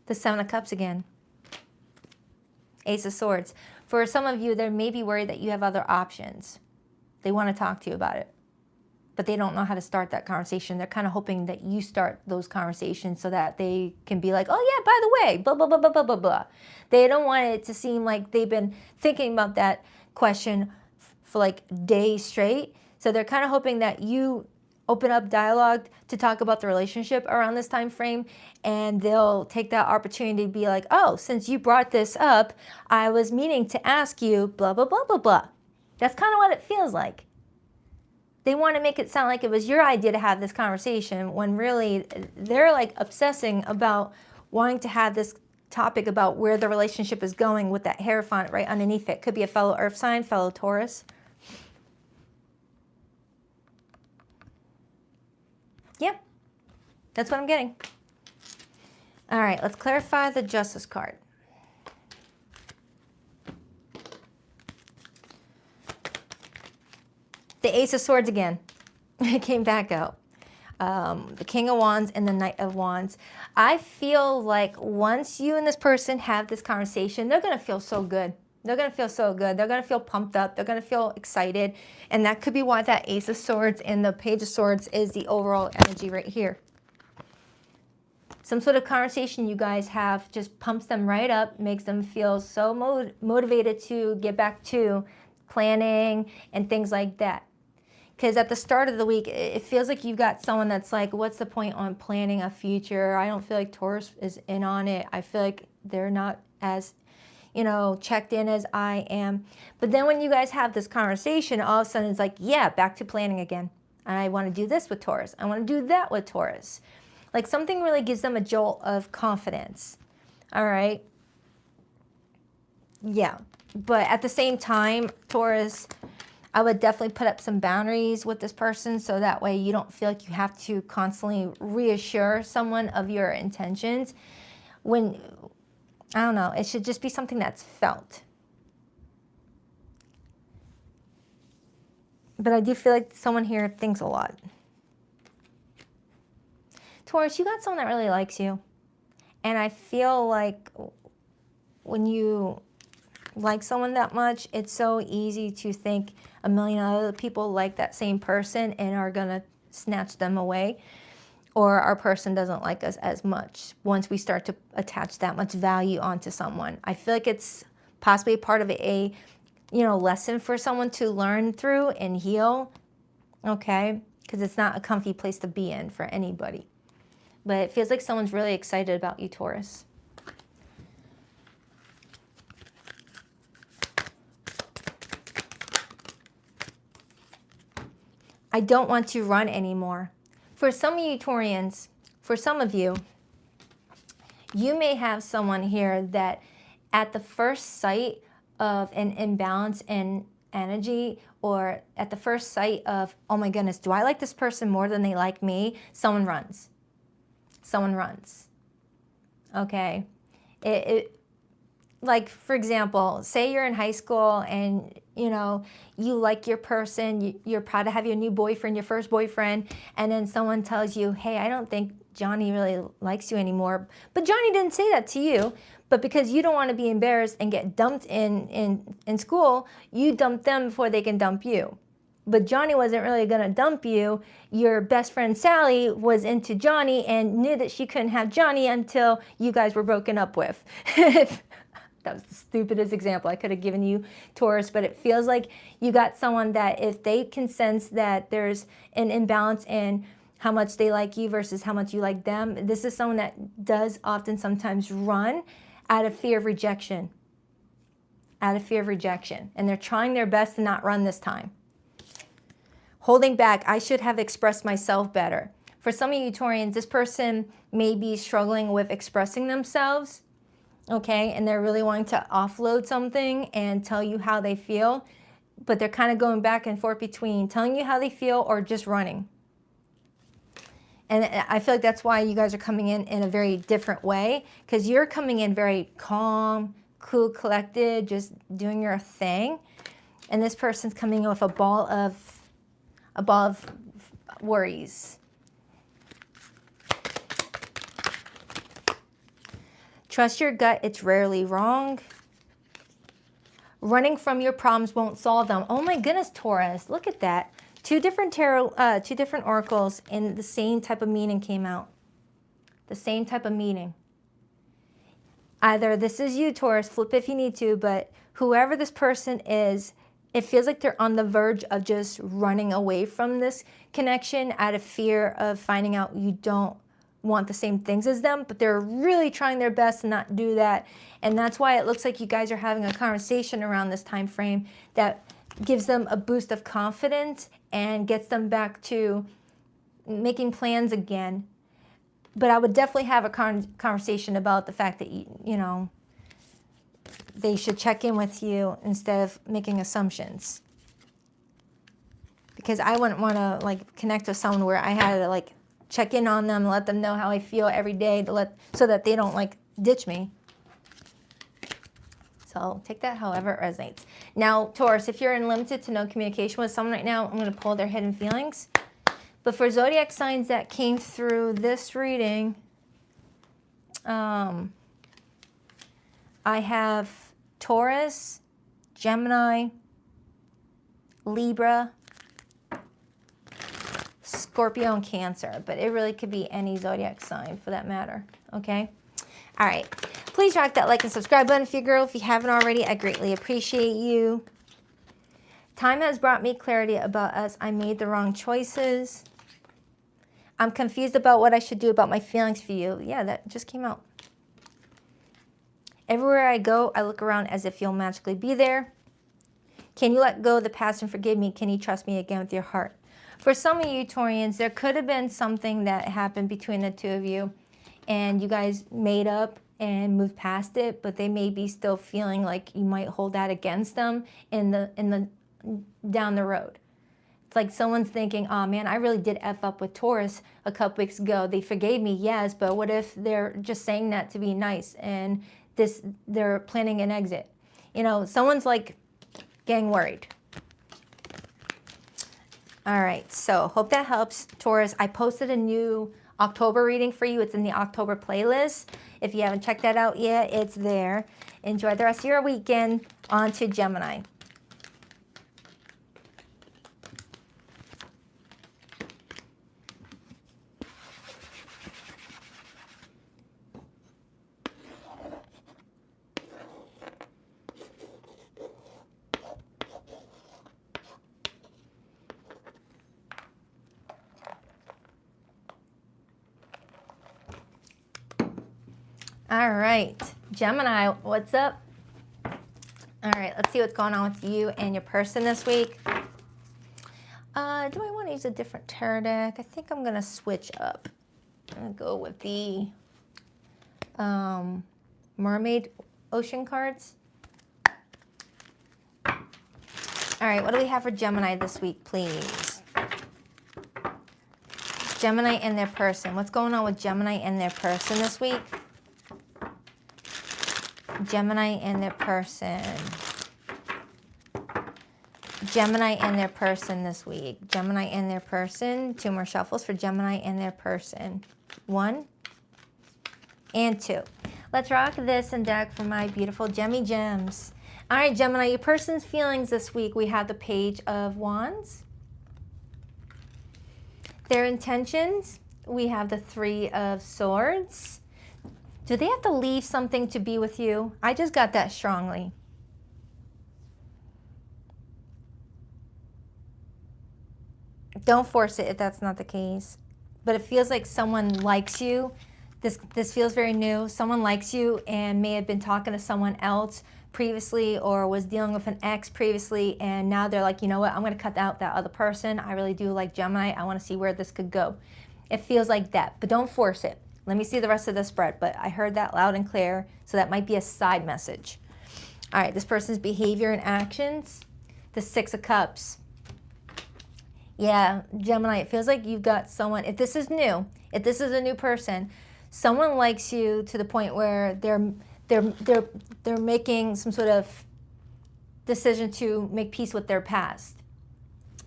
The Seven of Cups again. Ace of Swords. For some of you, they may be worried that you have other options. They want to talk to you about it. but they don't know how to start that conversation. They're kind of hoping that you start those conversations so that they can be like, oh yeah, by the way, blah, blah, blah, blah, blah, blah, blah. They don't want it to seem like they've been thinking about that question for like days straight. So they're kind of hoping that you open up dialogue to talk about the relationship around this time frame, and they'll take that opportunity to be like, oh, since you brought this up, I was meaning to ask you blah, blah, blah, blah, blah. That's kind of what it feels like. They want to make it sound like it was your idea to have this conversation when really they're like obsessing about wanting to have this topic about where the relationship is going with that Hierophant right underneath it. Could be a fellow Earth sign, fellow Taurus. Yep, that's what I'm getting. All right, let's clarify the Justice card. The Ace of Swords again. It came back out. The King of Wands and the Knight of Wands. I feel like once you and this person have this conversation, they're going to feel so good. They're going to feel so good. They're going to feel pumped up. They're going to feel excited. And that could be why that Ace of Swords and the Page of Swords is the overall energy right here. Some sort of conversation you guys have just pumps them right up, makes them feel so motivated to get back to planning and things like that. Because at the start of the week, it feels like you've got someone that's like, what's the point on planning a future? I don't feel like Taurus is in on it. I feel like they're not as, you know, checked in as I am. But then when you guys have this conversation, all of a sudden it's like, yeah, back to planning again. And I want to do this with Taurus. I want to do that with Taurus. Like something really gives them a jolt of confidence. All right. Yeah. But at the same time, Taurus, I would definitely put up some boundaries with this person so that way you don't feel like you have to constantly reassure someone of your intentions. When, I don't know, it should just be something that's felt. But I do feel like someone here thinks a lot. Taurus, you got someone that really likes you. And I feel like when you like someone that much, it's so easy to think a million other people like that same person and are gonna snatch them away, or our person doesn't like us as much once we start to attach that much value onto someone. I feel like it's possibly part of a lesson for someone to learn through and heal, okay? Because it's not a comfy place to be in for anybody. But it feels like someone's really excited about you, Taurus. I don't want to run anymore. For some of you Taurians, for some of you, you may have someone here that at the first sight of an imbalance in energy, or at the first sight of, oh my goodness, do I like this person more than they like me? Someone runs. Someone runs. Okay. Like, for example, say you're in high school and, you like your person, you're proud to have your new boyfriend, your first boyfriend, and then someone tells you, hey, I don't think Johnny really likes you anymore. But Johnny didn't say that to you. But because you don't want to be embarrassed and get dumped in school, you dump them before they can dump you. But Johnny wasn't really going to dump you. Your best friend Sally was into Johnny and knew that she couldn't have Johnny until you guys were broken up with. That was the stupidest example I could have given you, Taurus, but it feels like you got someone that if they can sense that there's an imbalance in how much they like you versus how much you like them, this is someone that does often sometimes run out of fear of rejection. Out of fear of rejection. And they're trying their best to not run this time. Holding back, I should have expressed myself better. For some of you Taurians, this person may be struggling with expressing themselves. Okay, and they're really wanting to offload something and tell you how they feel, but they're kind of going back and forth between telling you how they feel or just running. And I feel like that's why you guys are coming in a very different way, because you're coming in very calm, cool, collected, just doing your thing. And this person's coming in with a ball of worries. Trust your gut, it's rarely wrong. Running from your problems won't solve them. Oh my goodness, Taurus, look at that. Two different tarot, two different oracles, and the same type of meaning came out. The same type of meaning. Either this is you, Taurus, flip if you need to, but whoever this person is, it feels like they're on the verge of just running away from this connection out of fear of finding out you don't want the same things as them, but they're really trying their best to not do that. And that's why it looks like you guys are having a conversation around this time frame that gives them a boost of confidence and gets them back to making plans again. But I would definitely have a conversation about the fact that, you know, they should check in with you instead of making assumptions. Because I wouldn't want to, like, connect with someone where I had to, like, check in on them, let them know how I feel every day so that they don't, like, ditch me. So take that however it resonates. Now, Taurus, if you're in limited to no communication with someone right now, I'm going to pull their hidden feelings. But for zodiac signs that came through this reading, I have Taurus, Gemini, Libra, Scorpio, and Cancer. But it really could be any zodiac sign for that matter. Okay? All right. Please rock that like and subscribe button if you're a girl. If you haven't already, I greatly appreciate you. Time has brought me clarity about us. I made the wrong choices. I'm confused about what I should do about my feelings for you. Yeah, that just came out. Everywhere I go, I look around as if you'll magically be there. Can you let go of the past and forgive me? Can you trust me again with your heart? For some of you Taurians, there could have been something that happened between the two of you, and you guys made up and moved past it, but they may be still feeling like you might hold that against them in the down the road. It's like someone's thinking, oh man, I really did F up with Taurus a couple weeks ago. They forgave me, yes, but what if they're just saying that to be nice and they're planning an exit? You know, someone's like getting worried. All right, so hope that helps, Taurus. I posted a new October reading for you. It's in the October playlist. If you haven't checked that out yet, it's there. Enjoy the rest of your weekend. On to Gemini. All right, Gemini, what's up? All right, let's see what's going on with you and your person this week. Do I want to use a different tarot deck? I think I'm going to switch up. I'm going to go with the Mermaid Ocean cards. All right, what do we have for Gemini this week, please? Gemini and their person. What's going on with Gemini and their person this week? Gemini and their person. Gemini and their person this week. Gemini and their person. 2 more shuffles for Gemini and their person. 1 and 2. Let's rock this and deck for my beautiful Gemmy gems. All right, Gemini, your person's feelings this week. We have the Page of Wands. Their intentions. We have the 3 of Swords. Do they have to leave something to be with you? I just got that strongly. Don't force it if that's not the case. But it feels like someone likes you. This feels very new. Someone likes you and may have been talking to someone else previously or was dealing with an ex previously, and now they're like, you know what, I'm going to cut out that other person. I really do like Gemini. I want to see where this could go. It feels like that, but don't force it. Let me see the rest of the spread, but I heard that loud and clear, so that might be a side message. All right, this person's behavior and actions. The 6 of Cups. Yeah, Gemini, it feels like you've got someone, if this is new, if this is a new person, someone likes you to the point where they're making some sort of decision to make peace with their past.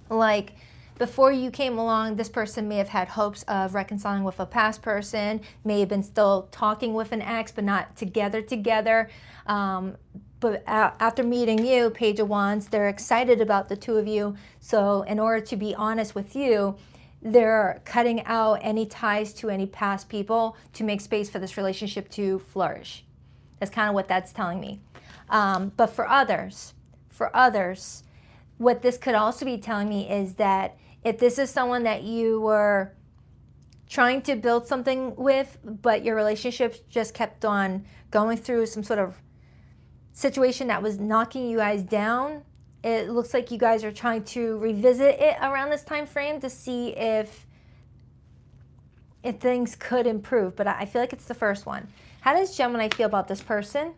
Like, before you came along, this person may have had hopes of reconciling with a past person, may have been still talking with an ex, but not together. But after meeting you, Page of Wands, they're excited about the two of you. So in order to be honest with you, they're cutting out any ties to any past people to make space for this relationship to flourish. That's kind of what that's telling me. But for others, what this could also be telling me is that if this is someone that you were trying to build something with, but your relationship just kept on going through some sort of situation that was knocking you guys down, it looks like you guys are trying to revisit it around this time frame to see if things could improve. But I feel like it's the first one. How does Gemini feel about this person?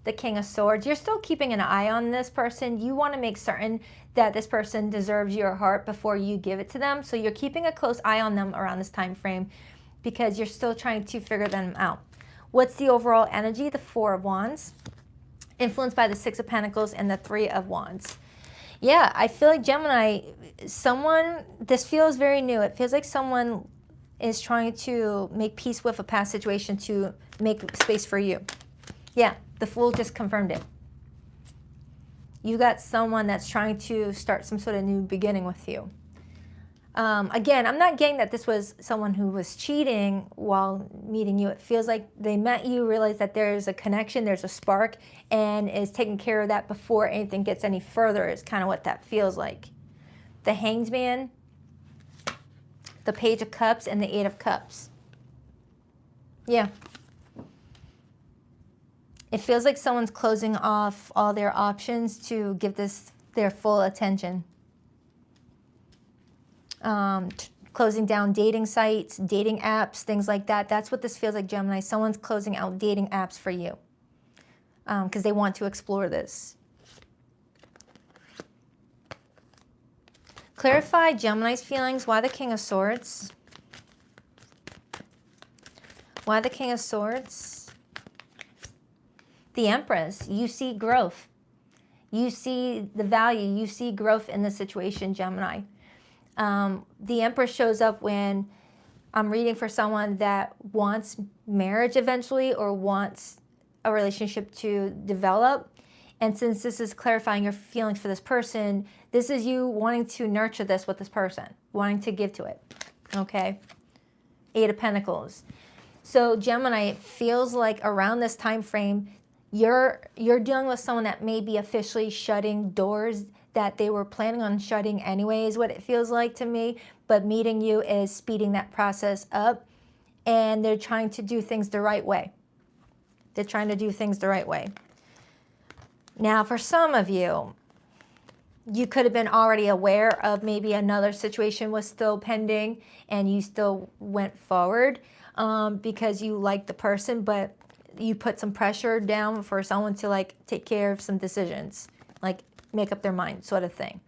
The King of Swords. You're still keeping an eye on this person. You want to make certain that this person deserves your heart before you give it to them. So you're keeping a close eye on them around this time frame because you're still trying to figure them out. What's the overall energy? The Four of Wands. Influenced by the Six of Pentacles and the Three of Wands. Yeah, I feel like Gemini, this feels very new. It feels like someone is trying to make peace with a past situation to make space for you. Yeah, the Fool just confirmed it. You got someone that's trying to start some sort of new beginning with you. Again, I'm not getting that this was someone who was cheating while meeting you. It feels like they met you, realized that there's a connection, there's a spark, and is taking care of that before anything gets any further is kind of what that feels like. The Hanged Man, the Page of Cups, and the Eight of Cups. Yeah. It feels like someone's closing off all their options to give this their full attention. Closing down dating sites, dating apps, things like that. That's what this feels like, Gemini. Someone's closing out dating apps for you because they want to explore this. Clarify Gemini's feelings. Why the King of Swords? Why the King of Swords? The Empress. You see growth. You see the value. You see growth in the situation, Gemini. The Empress shows up when I'm reading for someone that wants marriage eventually or wants a relationship to develop. And since this is clarifying your feelings for this person, this is you wanting to nurture this with this person, wanting to give to it. Okay? Eight of Pentacles. So Gemini, it feels like around this time frame, you're dealing with someone that may be officially shutting doors that they were planning on shutting anyway, is what it feels like to me. But meeting you is speeding that process up, and they're trying to do things the right way. They're trying to do things the right way. Now, for some of you, you could have been already aware of maybe another situation was still pending, and you still went forward because you liked the person, but you put some pressure down for someone to like take care of some decisions, like make up their mind sort of thing.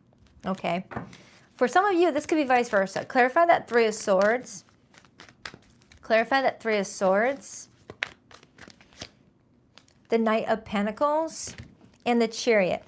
Okay. For some of you, this could be vice versa. Clarify that Three of Swords. Clarify that Three of Swords. The Knight of Pentacles and the Chariot.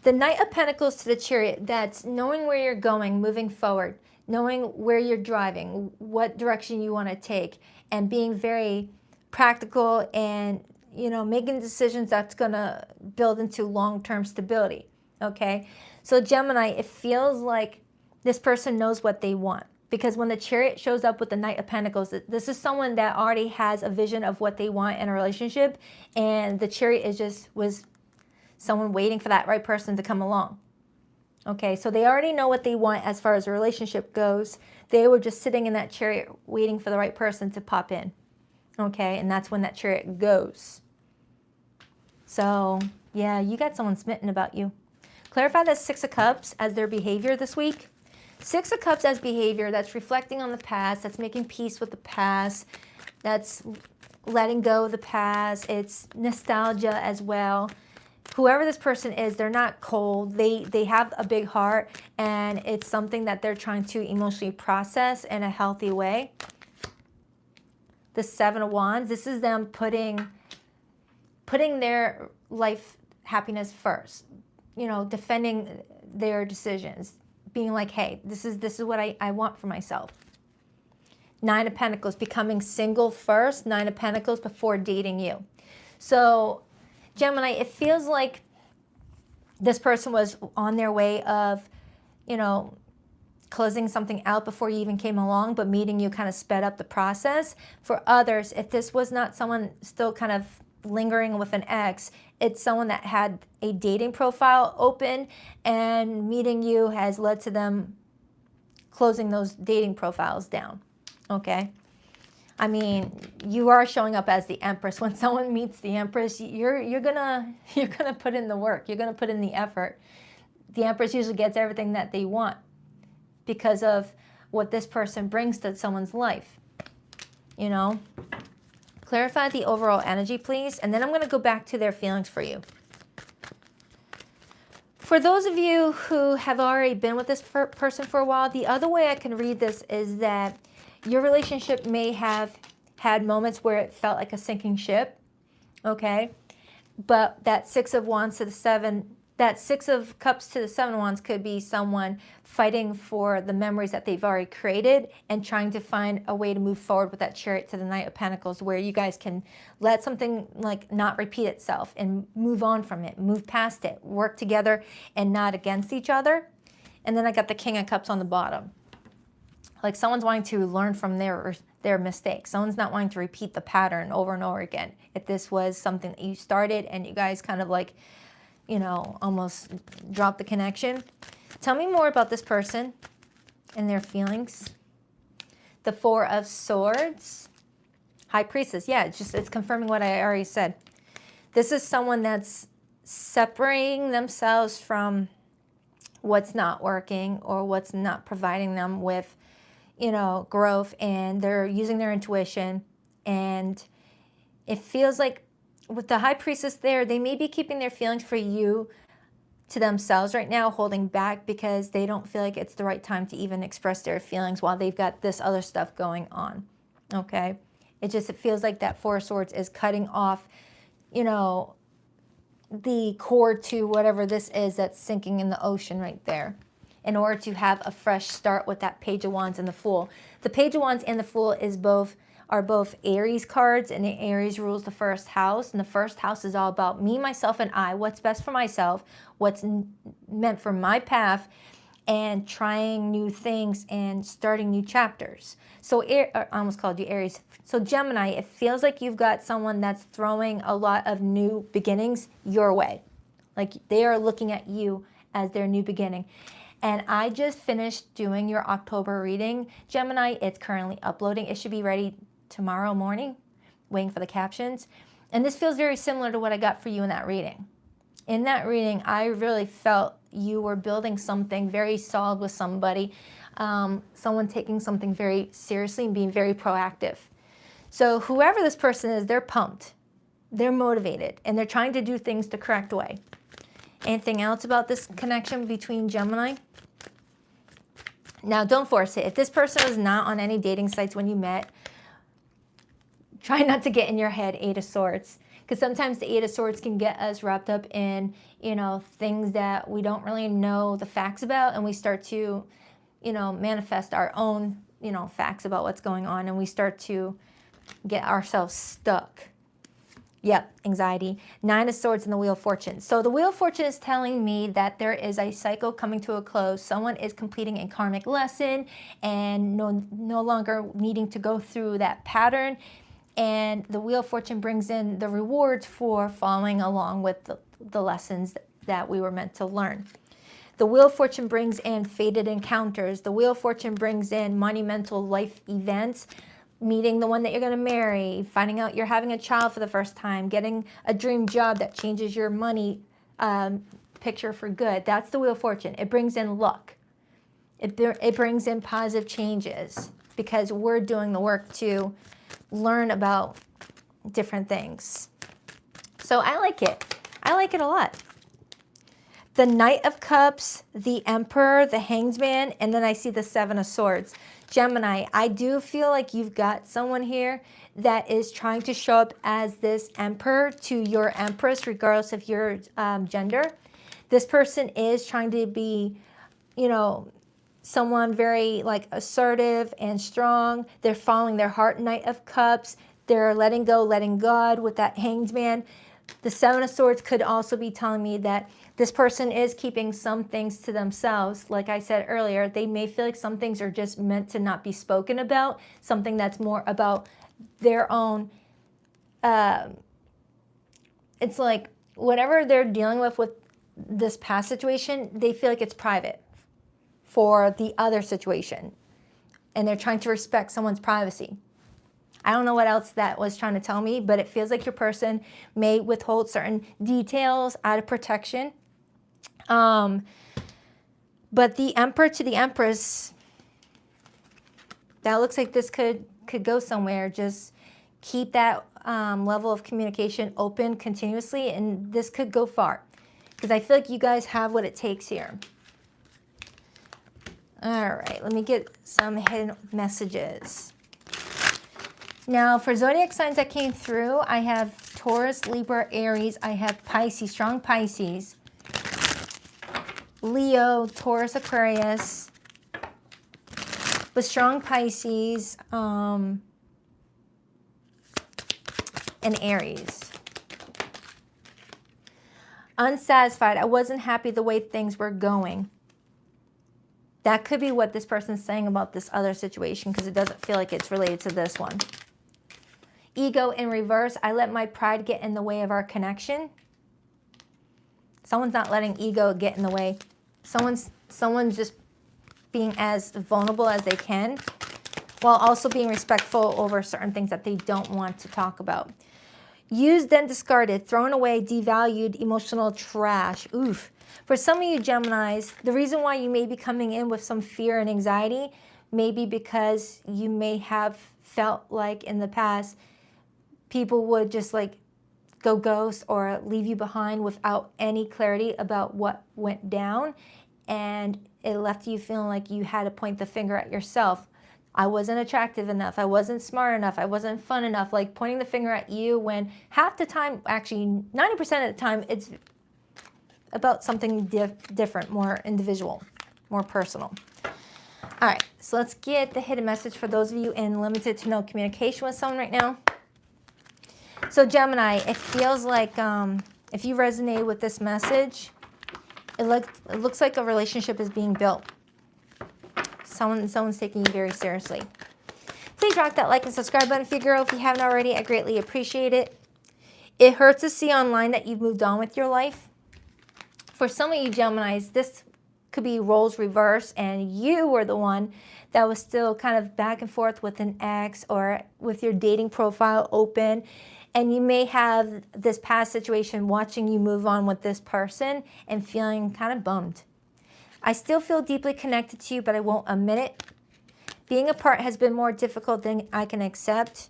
The Knight of Pentacles to the Chariot, that's knowing where you're going, moving forward, knowing where you're driving, what direction you want to take, and being very practical and, you know, making decisions that's going to build into long-term stability. Okay, so Gemini, it feels like this person knows what they want, because when the Chariot shows up with the Knight of Pentacles, this is someone that already has a vision of what they want in a relationship, and the Chariot was someone waiting for that right person to come along. Okay, so they already know what they want as far as a relationship goes. They were just sitting in that Chariot waiting for the right person to pop in. Okay, and that's when that Chariot goes. So, yeah, you got someone smitten about you. Clarify the Six of Cups as their behavior this week. Six of Cups as behavior, that's reflecting on the past, that's making peace with the past, that's letting go of the past, it's nostalgia as well. Whoever this person is, they're not cold, they have a big heart, and it's something that they're trying to emotionally process in a healthy way. The Seven of Wands, this is them putting their life happiness first. You know, defending their decisions, being like, hey, this is what I want for myself. Nine of Pentacles, becoming single first. Nine of Pentacles before dating you. So Gemini, it feels like this person was on their way of, you know, closing something out before you even came along, but meeting you kind of sped up the process. For others, if this was not someone still kind of lingering with an ex, it's someone that had a dating profile open, and meeting you has led to them closing those dating profiles down, okay? I mean, you are showing up as the Empress. When someone meets the Empress, you're gonna put in the work. You're gonna put in the effort. The Empress usually gets everything that they want because of what this person brings to someone's life, you know? Clarify the overall energy, please, and then I'm going to go back to their feelings for you. For those of you who have already been with this person for a while, the other way I can read this is that your relationship may have had moments where it felt like a sinking ship, okay? But that Six of Wands to the Seven, that Six of Cups to the Seven of Wands could be someone fighting for the memories that they've already created and trying to find a way to move forward with that Chariot to the Knight of Pentacles, where you guys can let something like not repeat itself and move on from it, move past it, work together and not against each other. And then I got the King of Cups on the bottom. Like someone's wanting to learn from their mistakes. Someone's not wanting to repeat the pattern over and over again. If this was something that you started and you guys kind of like, you know, almost dropped the connection. Tell me more about this person and their feelings. The Four of Swords. High Priestess. Yeah, it's confirming what I already said. This is someone that's separating themselves from what's not working or what's not providing them with, you know, growth, and they're using their intuition. And it feels like with the High Priestess there, they may be keeping their feelings for you to themselves right now, holding back because they don't feel like it's the right time to even express their feelings while they've got this other stuff going on, okay? It feels like that Four of Swords is cutting off, you know, the cord to whatever this is that's sinking in the ocean right there, in order to have a fresh start with that Page of Wands and the Fool. The Page of Wands and the Fool are both Aries cards, and the Aries rules the first house, and the first house is all about me, myself, and I, what's best for myself, what's meant for my path, and trying new things and starting new chapters. So I almost called you Aries. So Gemini, it feels like you've got someone that's throwing a lot of new beginnings your way. Like they are looking at you as their new beginning. And I just finished doing your October reading, Gemini. It's currently uploading. It should be ready tomorrow morning, waiting for the captions. And this feels very similar to what I got for you in that reading. In that reading, I really felt you were building something very solid with somebody, someone taking something very seriously and being very proactive. So whoever this person is, they're pumped, they're motivated, and they're trying to do things the correct way. Anything else about this connection between Gemini? Now, don't force it. If this person was not on any dating sites when you met, try not to get in your head, Eight of Swords. Because sometimes the Eight of Swords can get us wrapped up in, you know, things that we don't really know the facts about, and we start to, you know, manifest our own, you know, facts about what's going on, and we start to get ourselves stuck. Yep, anxiety. Nine of Swords and the Wheel of Fortune. So the Wheel of Fortune is telling me that there is a cycle coming to a close. Someone is completing a karmic lesson and no longer needing to go through that pattern. And the Wheel of Fortune brings in the rewards for following along with the lessons that we were meant to learn. The Wheel of Fortune brings in fated encounters. The Wheel of Fortune brings in monumental life events, meeting the one that you're going to marry, finding out you're having a child for the first time, getting a dream job that changes your money picture for good. That's the Wheel of Fortune. It brings in luck. It brings in positive changes because we're doing the work to learn about different things. So I like it. I like it a lot. The Knight of Cups, the Emperor, the Hanged Man, and then I see the Seven of Swords. Gemini, I do feel like you've got someone here that is trying to show up as this Emperor to your Empress, regardless of your gender. This person is trying to be, you know, someone very like assertive and strong. They're following their heart, Knight of Cups. They're letting go, letting God with that Hanged Man. The Seven of Swords could also be telling me that this person is keeping some things to themselves. Like I said earlier, they may feel like some things are just meant to not be spoken about, something that's more about their own. It's like whatever they're dealing with this past situation, they feel like it's private for the other situation. And they're trying to respect someone's privacy. I don't know what else that was trying to tell me, but it feels like your person may withhold certain details out of protection. But the Emperor to the Empress, that looks like this could go somewhere. Just keep that level of communication open continuously, and this could go far. Because I feel like you guys have what it takes here. All right, let me get some hidden messages. Now, for zodiac signs that came through, I have Taurus, Libra, Aries. I have Pisces, strong Pisces. Leo, Taurus, Aquarius. With strong Pisces and Aries. Unsatisfied. I wasn't happy the way things were going. That could be what this person's saying about this other situation, because it doesn't feel like it's related to this one. Ego in reverse. I let my pride get in the way of our connection. Someone's not letting ego get in the way. Someone's just being as vulnerable as they can, while also being respectful over certain things that they don't want to talk about. Used, then discarded, thrown away, devalued, emotional trash. Oof. For some of you Geminis, the reason why you may be coming in with some fear and anxiety may be because you may have felt like in the past people would just like go ghost or leave you behind without any clarity about what went down, and it left you feeling like you had to point the finger at yourself. I wasn't attractive enough. I wasn't smart enough. I wasn't fun enough. Like pointing the finger at you when half the time, actually 90% of the time, it's about something different, more individual, more personal. All right, so let's get the hidden message for those of you in limited to no communication with someone right now. So Gemini, it feels like if you resonate with this message, it looks like a relationship is being built. Someone's taking you very seriously. Please rock that like and subscribe button if you're a girl. If you haven't already, I greatly appreciate it. It hurts to see online that you've moved on with your life. For some of you Geminis, this could be roles reversed, and you were the one that was still kind of back and forth with an ex or with your dating profile open. And you may have this past situation watching you move on with this person and feeling kind of bummed. I still feel deeply connected to you, but I won't admit it. Being apart has been more difficult than I can accept.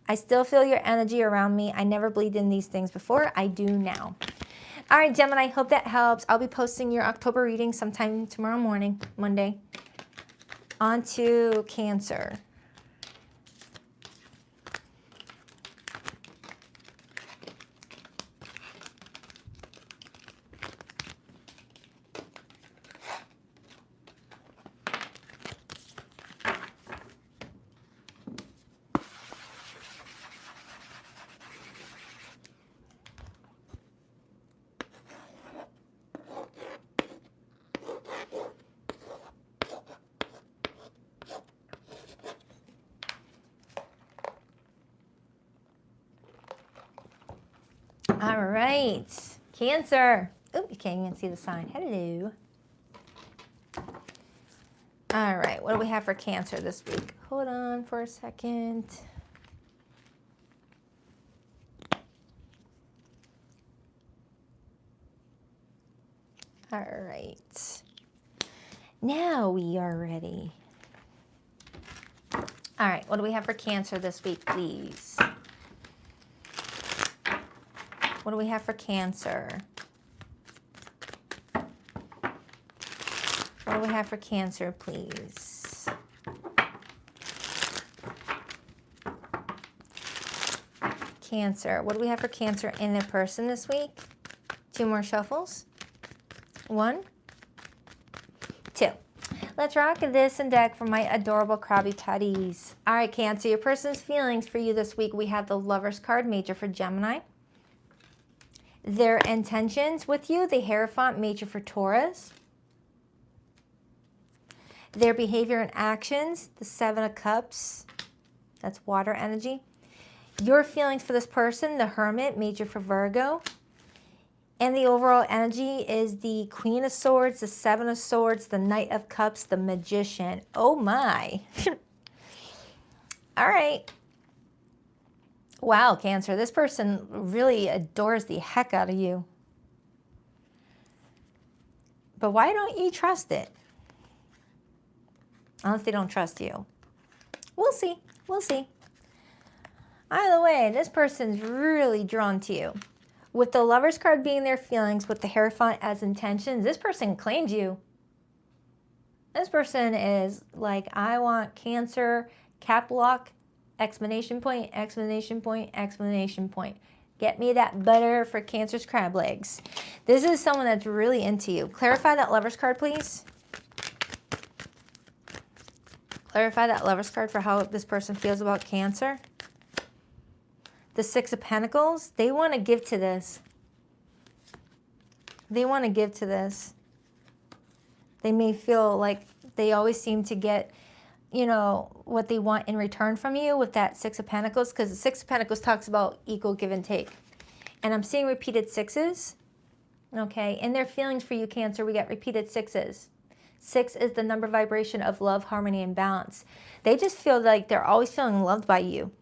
I still feel your energy around me. I never believed in these things before. I do now. All right, Gemini, hope that helps. I'll be posting your October reading sometime tomorrow morning, Monday. On to Cancer. All right, Cancer. Oh, you can't even see the sign. Hello. All right, what do we have for Cancer this week? Hold on for a second. All right. Now we are ready. All right, what do we have for Cancer this week, please? What do we have for Cancer? What do we have for Cancer, please? Cancer. What do we have for Cancer in a person this week? 2 more shuffles. 1, 2. Let's rock this and deck for my adorable Krabby Patties. All right, Cancer, your person's feelings for you this week. We have the Lover's card, major for Gemini. Their intentions with you, the Hierophant, major for Taurus. Their behavior and actions, the Seven of Cups, that's water energy. Your feelings for this person, the Hermit, major for Virgo. And the overall energy is the Queen of Swords, the Seven of Swords, the Knight of Cups, the Magician. Oh my. All right. Wow, Cancer, this person really adores the heck out of you. But why don't you trust it? Unless they don't trust you. We'll see. We'll see. Either way, this person's really drawn to you. With the Lover's card being their feelings, with the Hierophant as intentions, this person claims you. This person is like, I want Cancer, cap lock, exclamation point, exclamation point, exclamation point. Get me that butter for Cancer's crab legs. This is someone that's really into you. Clarify that Lover's card, please. Clarify that Lover's card for how this person feels about Cancer. The Six of Pentacles, they want to give to this. They want to give to this. They may feel like they always seem to get, you know, what they want in return from you with that Six of Pentacles, because the Six of Pentacles talks about equal give and take. And I'm seeing repeated sixes, okay? In their feelings for you, Cancer, we get repeated sixes. 6 is the number vibration of love, harmony, and balance. They just feel like they're always feeling loved by you.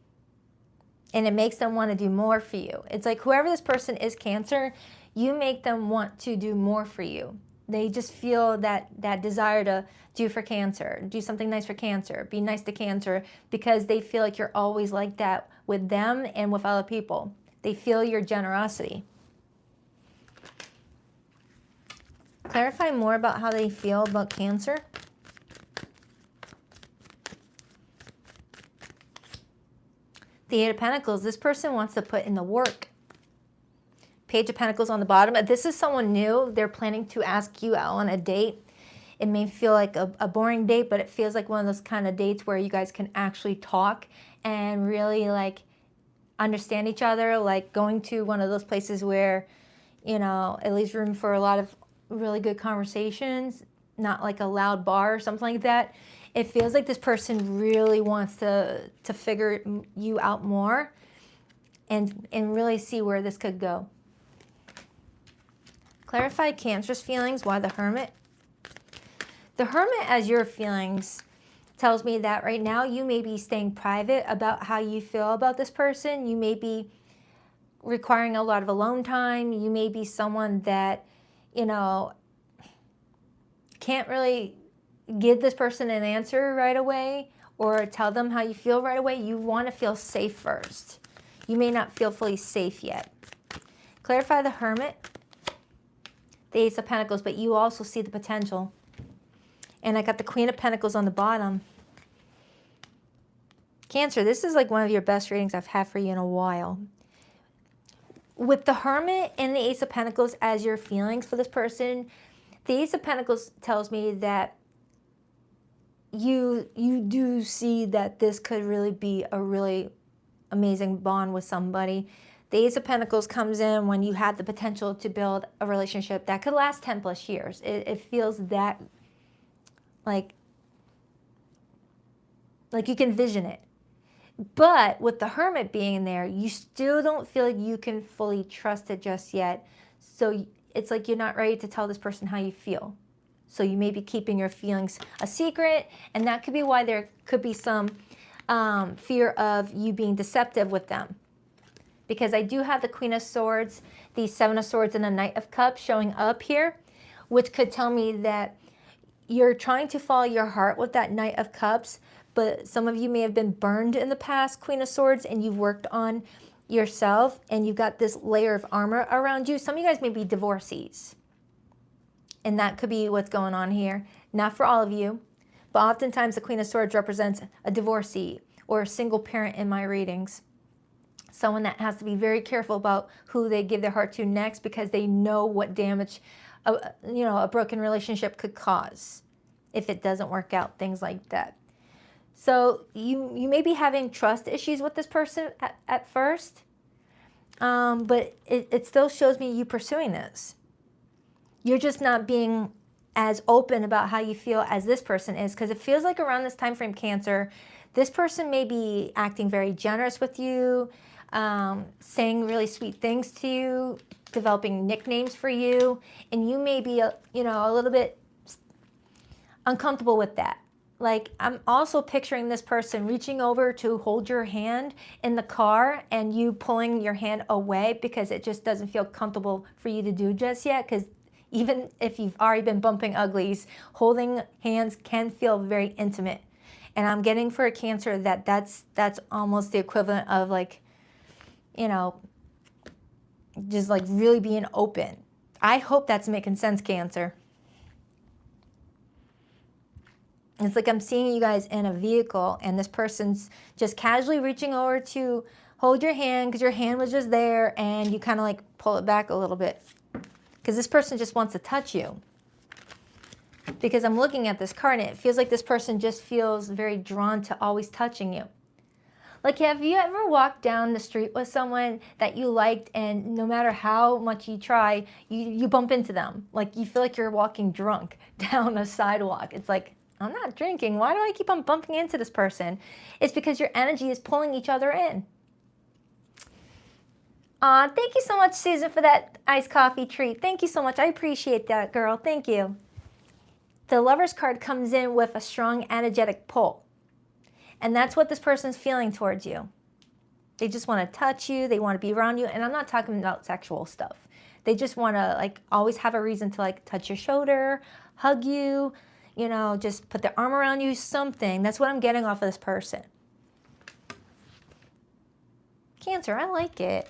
And it makes them want to do more for you. It's like whoever this person is, Cancer, you make them want to do more for you. They just feel that desire to do for Cancer, do something nice for Cancer, be nice to Cancer, because they feel like you're always like that with them and with other people. They feel your generosity. Clarify more about how they feel about Cancer. The Eight of Pentacles, this person wants to put in the work. Page of Pentacles on the bottom. If this is someone new, they're planning to ask you out on a date. It may feel like a boring date, but it feels like one of those kind of dates where you guys can actually talk and really like understand each other, like going to one of those places where, you know, it leaves room for a lot of really good conversations, not like a loud bar or something like that. It feels like this person really wants to figure you out more and really see where this could go. Clarify Cancer's feelings. Why the Hermit? The Hermit, as your feelings, tells me that right now you may be staying private about how you feel about this person. You may be requiring a lot of alone time. You may be someone that, you know, can't really give this person an answer right away or tell them how you feel right away. You want to feel safe first. You may not feel fully safe yet. Clarify the Hermit, the Ace of Pentacles, but you also see the potential. And I got the Queen of Pentacles on the bottom. Cancer, this is like one of your best readings I've had for you in a while. With the Hermit and the Ace of Pentacles as your feelings for this person, the Ace of Pentacles tells me that you do see that this could really be a really amazing bond with somebody. The Ace of Pentacles comes in when you have the potential to build a relationship that could last 10 plus years. It feels that like you can vision it. But with the Hermit being there, you still don't feel like you can fully trust it just yet. So it's like you're not ready to tell this person how you feel. So you may be keeping your feelings a secret, and that could be why there could be some fear of you being deceptive with them. Because I do have the Queen of Swords, the Seven of Swords, and the Knight of Cups showing up here, which could tell me that you're trying to follow your heart with that Knight of Cups, but some of you may have been burned in the past, Queen of Swords, and you've worked on yourself, and you've got this layer of armor around you. Some of you guys may be divorcees. And that could be what's going on here. Not for all of you, but oftentimes the Queen of Swords represents a divorcee or a single parent in my readings. Someone that has to be very careful about who they give their heart to next, because they know what damage a broken relationship could cause if it doesn't work out, things like that. So you may be having trust issues with this person at first. But it still shows me you pursuing this. You're just not being as open about how you feel as this person is, because it feels like around this time frame, Cancer, this person may be acting very generous with you, saying really sweet things to you, developing nicknames for you, and you may be, a little bit uncomfortable with that. Like, I'm also picturing this person reaching over to hold your hand in the car and you pulling your hand away because it just doesn't feel comfortable for you to do just yet. Because even if you've already been bumping uglies, holding hands can feel very intimate. And I'm getting for a Cancer that's almost the equivalent of like, just like really being open. I hope that's making sense, Cancer. It's like I'm seeing you guys in a vehicle and this person's just casually reaching over to hold your hand because your hand was just there, and you kind of like pull it back a little bit because this person just wants to touch you. Because I'm looking at this card and it feels like this person just feels very drawn to always touching you. Like, have you ever walked down the street with someone that you liked, and no matter how much you try, you bump into them? Like, you feel like you're walking drunk down a sidewalk. It's like, I'm not drinking. Why do I keep on bumping into this person? It's because your energy is pulling each other in. Thank you so much, Susan, for that iced coffee treat. Thank you so much. I appreciate that, girl. Thank you. The Lover's card comes in with a strong energetic pull. And that's what this person's feeling towards you. They just want to touch you. They want to be around you. And I'm not talking about sexual stuff. They just want to like always have a reason to like touch your shoulder, hug you, just put their arm around you, something. That's what I'm getting off of this person. Cancer, I like it.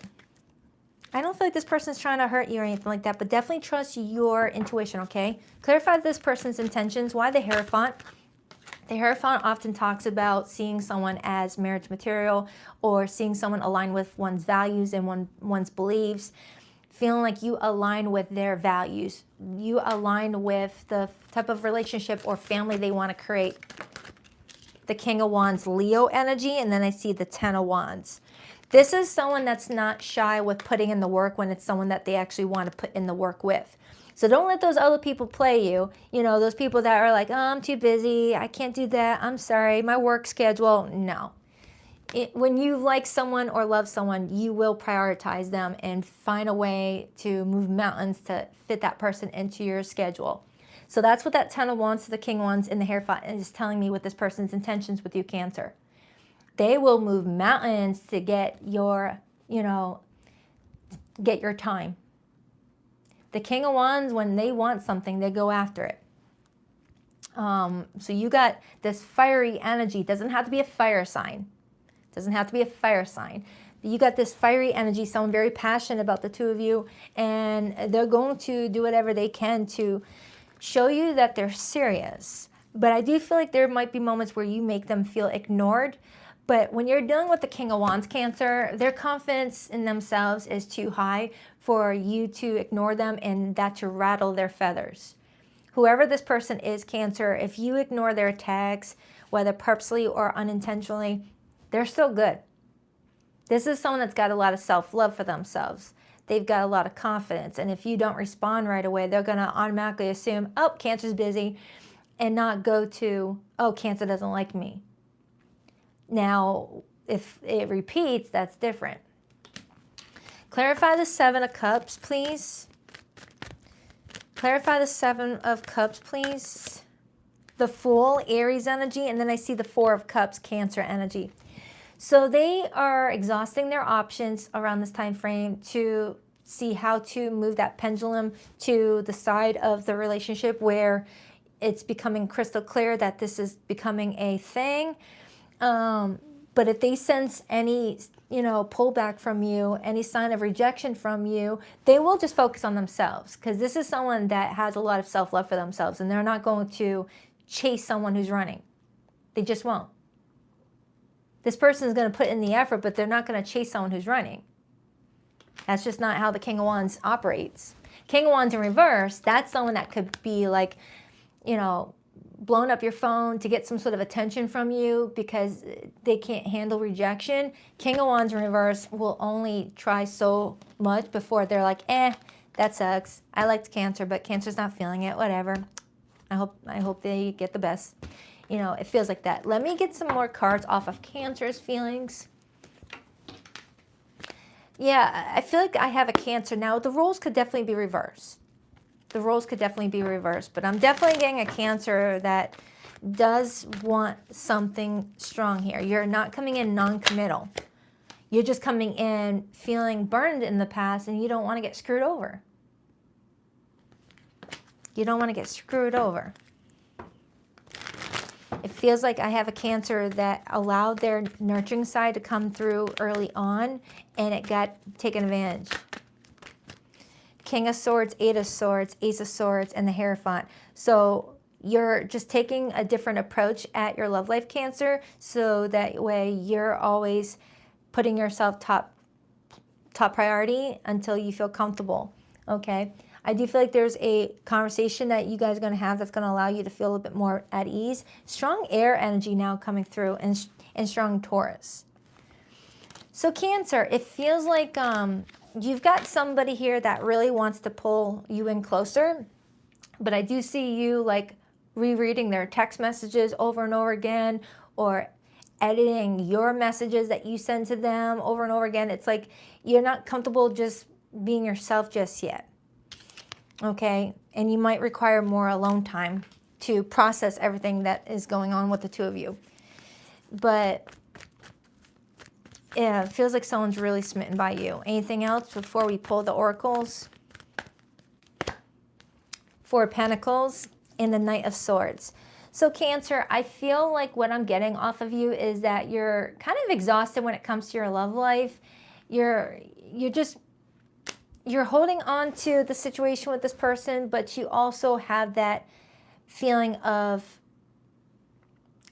I don't feel like this person's trying to hurt you or anything like that, but definitely trust your intuition, okay? Clarify this person's intentions. Why the Hierophant? The Hierophant often talks about seeing someone as marriage material or seeing someone align with one's values and one's beliefs, feeling like you align with their values. You align with the type of relationship or family they want to create. The King of Wands, Leo energy, and then I see the Ten of Wands. This is someone that's not shy with putting in the work when it's someone that they actually want to put in the work with. So don't let those other people play you. Those people that are like, oh, I'm too busy. I can't do that. I'm sorry. My work schedule. No. When you like someone or love someone, you will prioritize them and find a way to move mountains to fit that person into your schedule. So that's what that Ten of Wands to the King of Wands in the Hierophant is telling me with this person's intentions with you, Cancer. They will move mountains to get your, get your time. The King of Wands, when they want something, they go after it. So you got this fiery energy. Doesn't have to be a fire sign. Doesn't have to be a fire sign. You got this fiery energy, someone very passionate about the two of you, and they're going to do whatever they can to show you that they're serious. But I do feel like there might be moments where you make them feel ignored. But when you're dealing with the King of Wands, Cancer, their confidence in themselves is too high for you to ignore them and that to rattle their feathers. Whoever this person is, Cancer, if you ignore their attacks, whether purposely or unintentionally, they're still good. This is someone that's got a lot of self-love for themselves. They've got a lot of confidence. And if you don't respond right away, they're going to automatically assume, oh, Cancer's busy, and not go to, oh, Cancer doesn't like me. Now, if it repeats, that's different. Clarify the Seven of Cups, please. Clarify the Seven of Cups, please. The Fool, Aries energy, and then I see the Four of Cups, Cancer energy. So they are exhausting their options around this time frame to see how to move that pendulum to the side of the relationship where it's becoming crystal clear that this is becoming a thing. But if they sense any, pullback from you, any sign of rejection from you, they will just focus on themselves, because this is someone that has a lot of self-love for themselves, and they're not going to chase someone who's running. They just won't. This person is going to put in the effort, but they're not going to chase someone who's running. That's just not how the King of Wands operates. King of Wands in reverse, that's someone that could be like, blown up your phone to get some sort of attention from you because they can't handle rejection. King of Wands in reverse will only try so much before they're like, that sucks. I liked Cancer, but Cancer's not feeling it. Whatever. I hope they get the best. You know, it feels like that. Let me get some more cards off of Cancer's feelings. Yeah, I feel like I have a Cancer. Now, the roles could definitely be reversed. The roles could definitely be reversed, but I'm definitely getting a Cancer that does want something strong here. You're not coming in non-committal. You're just coming in feeling burned in the past and you don't want to get screwed over. You don't want to get screwed over. It feels like I have a Cancer that allowed their nurturing side to come through early on and it got taken advantage. King of Swords, Eight of Swords, Ace of Swords, and the Hierophant. So you're just taking a different approach at your love life, Cancer, so that way you're always putting yourself top priority until you feel comfortable, okay? I do feel like there's a conversation that you guys are going to have that's going to allow you to feel a little bit more at ease. Strong air energy now coming through and strong Taurus. So Cancer, it feels like you've got somebody here that really wants to pull you in closer, but I do see you like rereading their text messages over and over again, or editing your messages that you send to them over and over again. It's like you're not comfortable just being yourself just yet, okay? And you might require more alone time to process everything that is going on with the two of you. But yeah, it feels like someone's really smitten by you. Anything else before we pull the oracles? Four of Pentacles and the Knight of Swords. So Cancer, I feel like what I'm getting off of you is that you're kind of exhausted when it comes to your love life. You're holding on to the situation with this person, but you also have that feeling of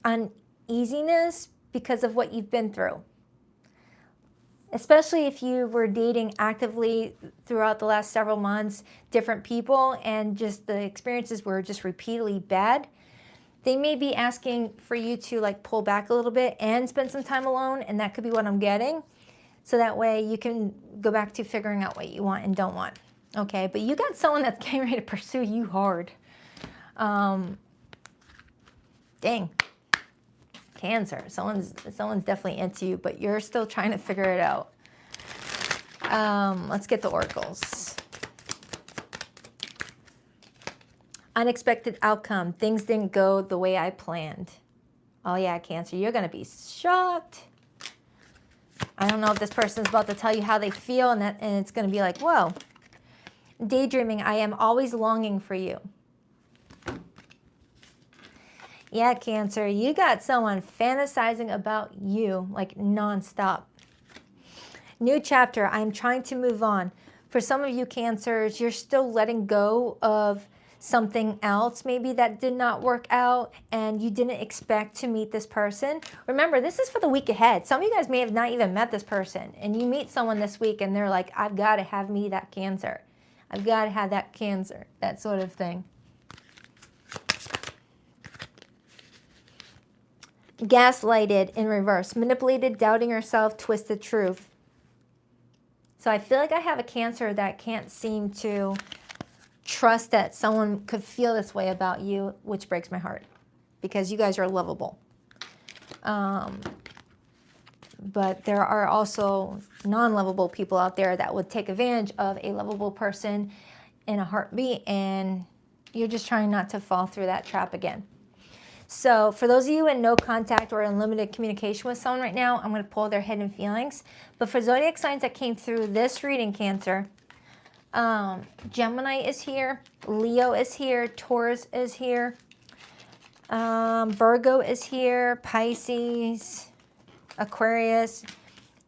uneasiness because of what you've been through. Especially if you were dating actively throughout the last several months, different people, and just the experiences were just repeatedly bad. They may be asking for you to like pull back a little bit and spend some time alone, and that could be what I'm getting. So that way you can go back to figuring out what you want and don't want. Okay, but you got someone that's getting ready to pursue you hard. Dang. Cancer, someone's definitely into you, but you're still trying to figure it out. Let's get the oracles. Unexpected outcome. Things didn't go the way I planned. Oh yeah, Cancer, you're gonna be shocked. I don't know if this person's about to tell you how they feel, and it's gonna be like, whoa. Daydreaming. I am always longing for you. Yeah, Cancer, you got someone fantasizing about you like nonstop. New chapter, I'm trying to move on. For some of you Cancers, you're still letting go of something else maybe that did not work out and you didn't expect to meet this person. Remember, this is for the week ahead. Some of you guys may have not even met this person, and you meet someone this week and they're like, I've got to have me that Cancer. I've got to have that Cancer, that sort of thing. Gaslighted in reverse. Manipulated, doubting yourself, twisted truth. So I feel like I have a Cancer that can't seem to trust that someone could feel this way about you, which breaks my heart because you guys are lovable. But there are also non-lovable people out there that would take advantage of a lovable person in a heartbeat, and you're just trying not to fall through that trap again. So for those of you in no contact or in limited communication with someone right now, I'm going to pull their hidden feelings. But for zodiac signs that came through this reading, Cancer, Gemini is here, Leo is here, Taurus is here, Virgo is here, Pisces, Aquarius,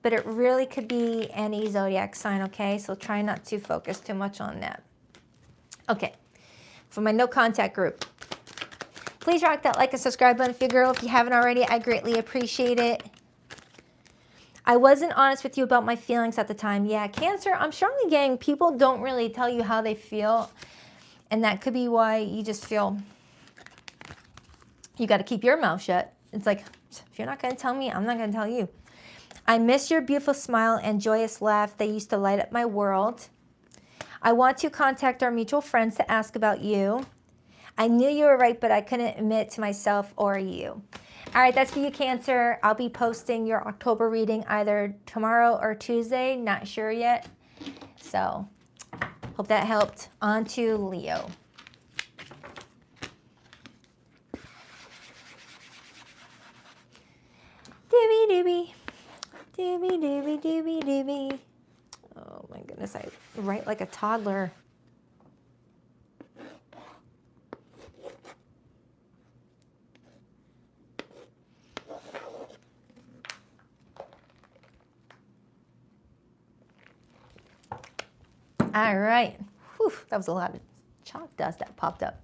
but it really could be any zodiac sign, okay? So try not to focus too much on that. Okay, for my no contact group, please rock that like and subscribe button if you're a girl. If you haven't already, I greatly appreciate it. I wasn't honest with you about my feelings at the time. Yeah, Cancer, I'm strongly getting people don't really tell you how they feel. And that could be why you just feel You got to keep your mouth shut. It's like, if you're not going to tell me, I'm not going to tell you. I miss your beautiful smile and joyous laugh. They used to light up my world. I want to contact our mutual friends to ask about you. I knew you were right, but I couldn't admit to myself or you. All right, that's for you, Cancer. I'll be posting your October reading either tomorrow or Tuesday. Not sure yet. So, hope that helped. On to Leo. Doobie doobie. Doobie doobie doobie doobie. Oh my goodness, I write like a toddler. All right. Whew, that was a lot of chalk dust that popped up.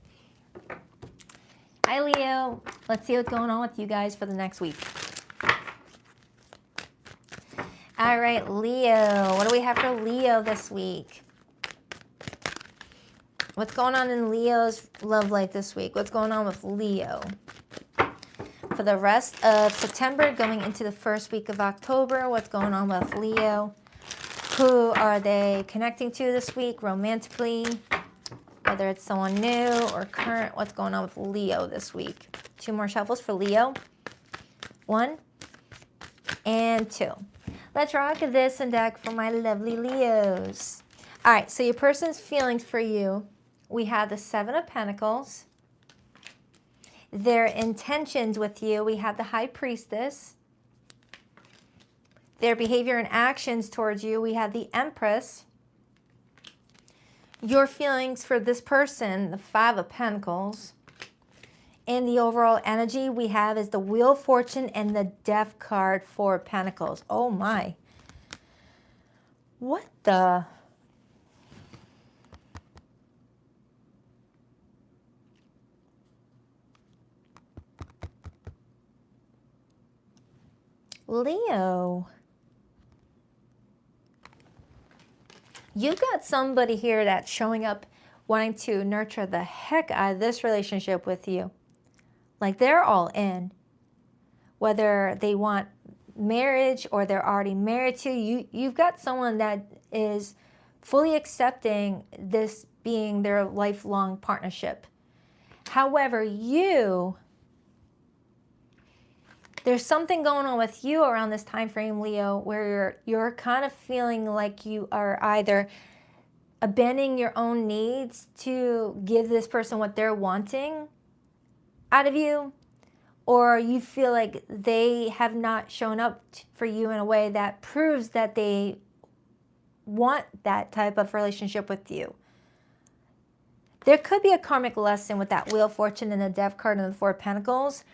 Hi, Leo. Let's see what's going on with you guys for the next week. All right, Leo. What do we have for Leo this week? What's going on in Leo's love life this week? What's going on with Leo? For the rest of September, going into the first week of October, what's going on with Leo? Who are they connecting to this week romantically? Whether it's someone new or current, what's going on with Leo this week? 2 more shuffles for Leo. 1 and 2. Let's rock this and deck for my lovely Leos. All right, so your person's feelings for you. We have the 7 of Pentacles. Their intentions with you, we have the High Priestess. Their behavior and actions towards you, we have the Empress. Your feelings for this person, the 5 of Pentacles. And the overall energy we have is the Wheel of Fortune and the Death card for Pentacles. Oh my. What the? Leo. You got somebody here that's showing up wanting to nurture the heck out of this relationship with you. Like they're all in. Whether they want marriage or they're already married to you, you've got someone that is fully accepting this being their lifelong partnership. However, there's something going on with you around this time frame, Leo, where you're kind of feeling like you are either abandoning your own needs to give this person what they're wanting out of you, or you feel like they have not shown up for you in a way that proves that they want that type of relationship with you. There could be a karmic lesson with that Wheel of Fortune and the Death card and the 4 of Pentacles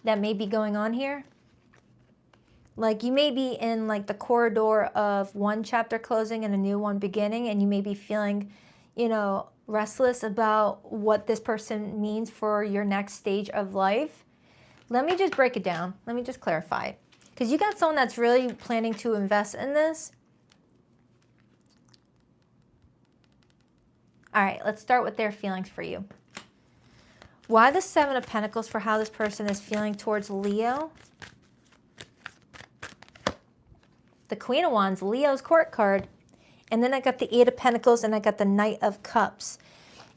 that may be going on here. Like you may be in like the corridor of one chapter closing and a new one beginning, and you may be feeling, you know, restless about what this person means for your next stage of life. Let me just break it down. Let me just clarify. Because you got someone that's really planning to invest in this. All right, let's start with their feelings for you. Why the 7 of Pentacles for how this person is feeling towards Leo? The Queen of Wands, Leo's court card. And then I got the 8 of Pentacles and I got the Knight of Cups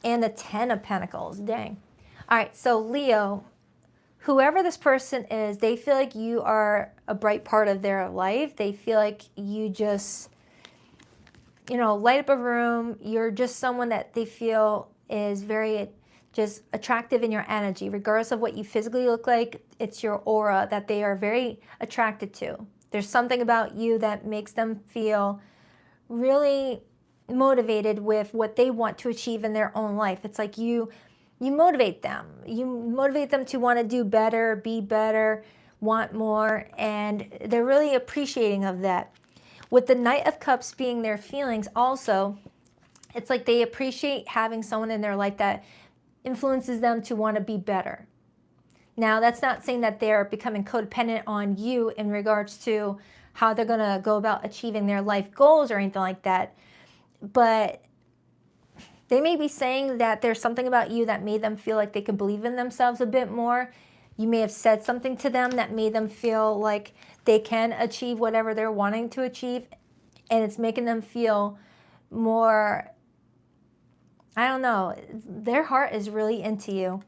and the 10 of Pentacles. Dang. All right, so Leo, whoever this person is, they feel like you are a bright part of their life. They feel like you just, you know, light up a room. You're just someone that they feel is very just attractive in your energy. Regardless of what you physically look like, it's your aura that they are very attracted to. There's something about you that makes them feel really motivated with what they want to achieve in their own life. It's like you motivate them. You motivate them to want to do better, be better, want more, and they're really appreciating of that. With the Knight of Cups being their feelings also, it's like they appreciate having someone in their life that influences them to want to be better. Now, that's not saying that they're becoming codependent on you in regards to how they're going to go about achieving their life goals or anything like that. But they may be saying that there's something about you that made them feel like they could believe in themselves a bit more. You may have said something to them that made them feel like they can achieve whatever they're wanting to achieve, and it's making them feel more, I don't know, their heart is really into you.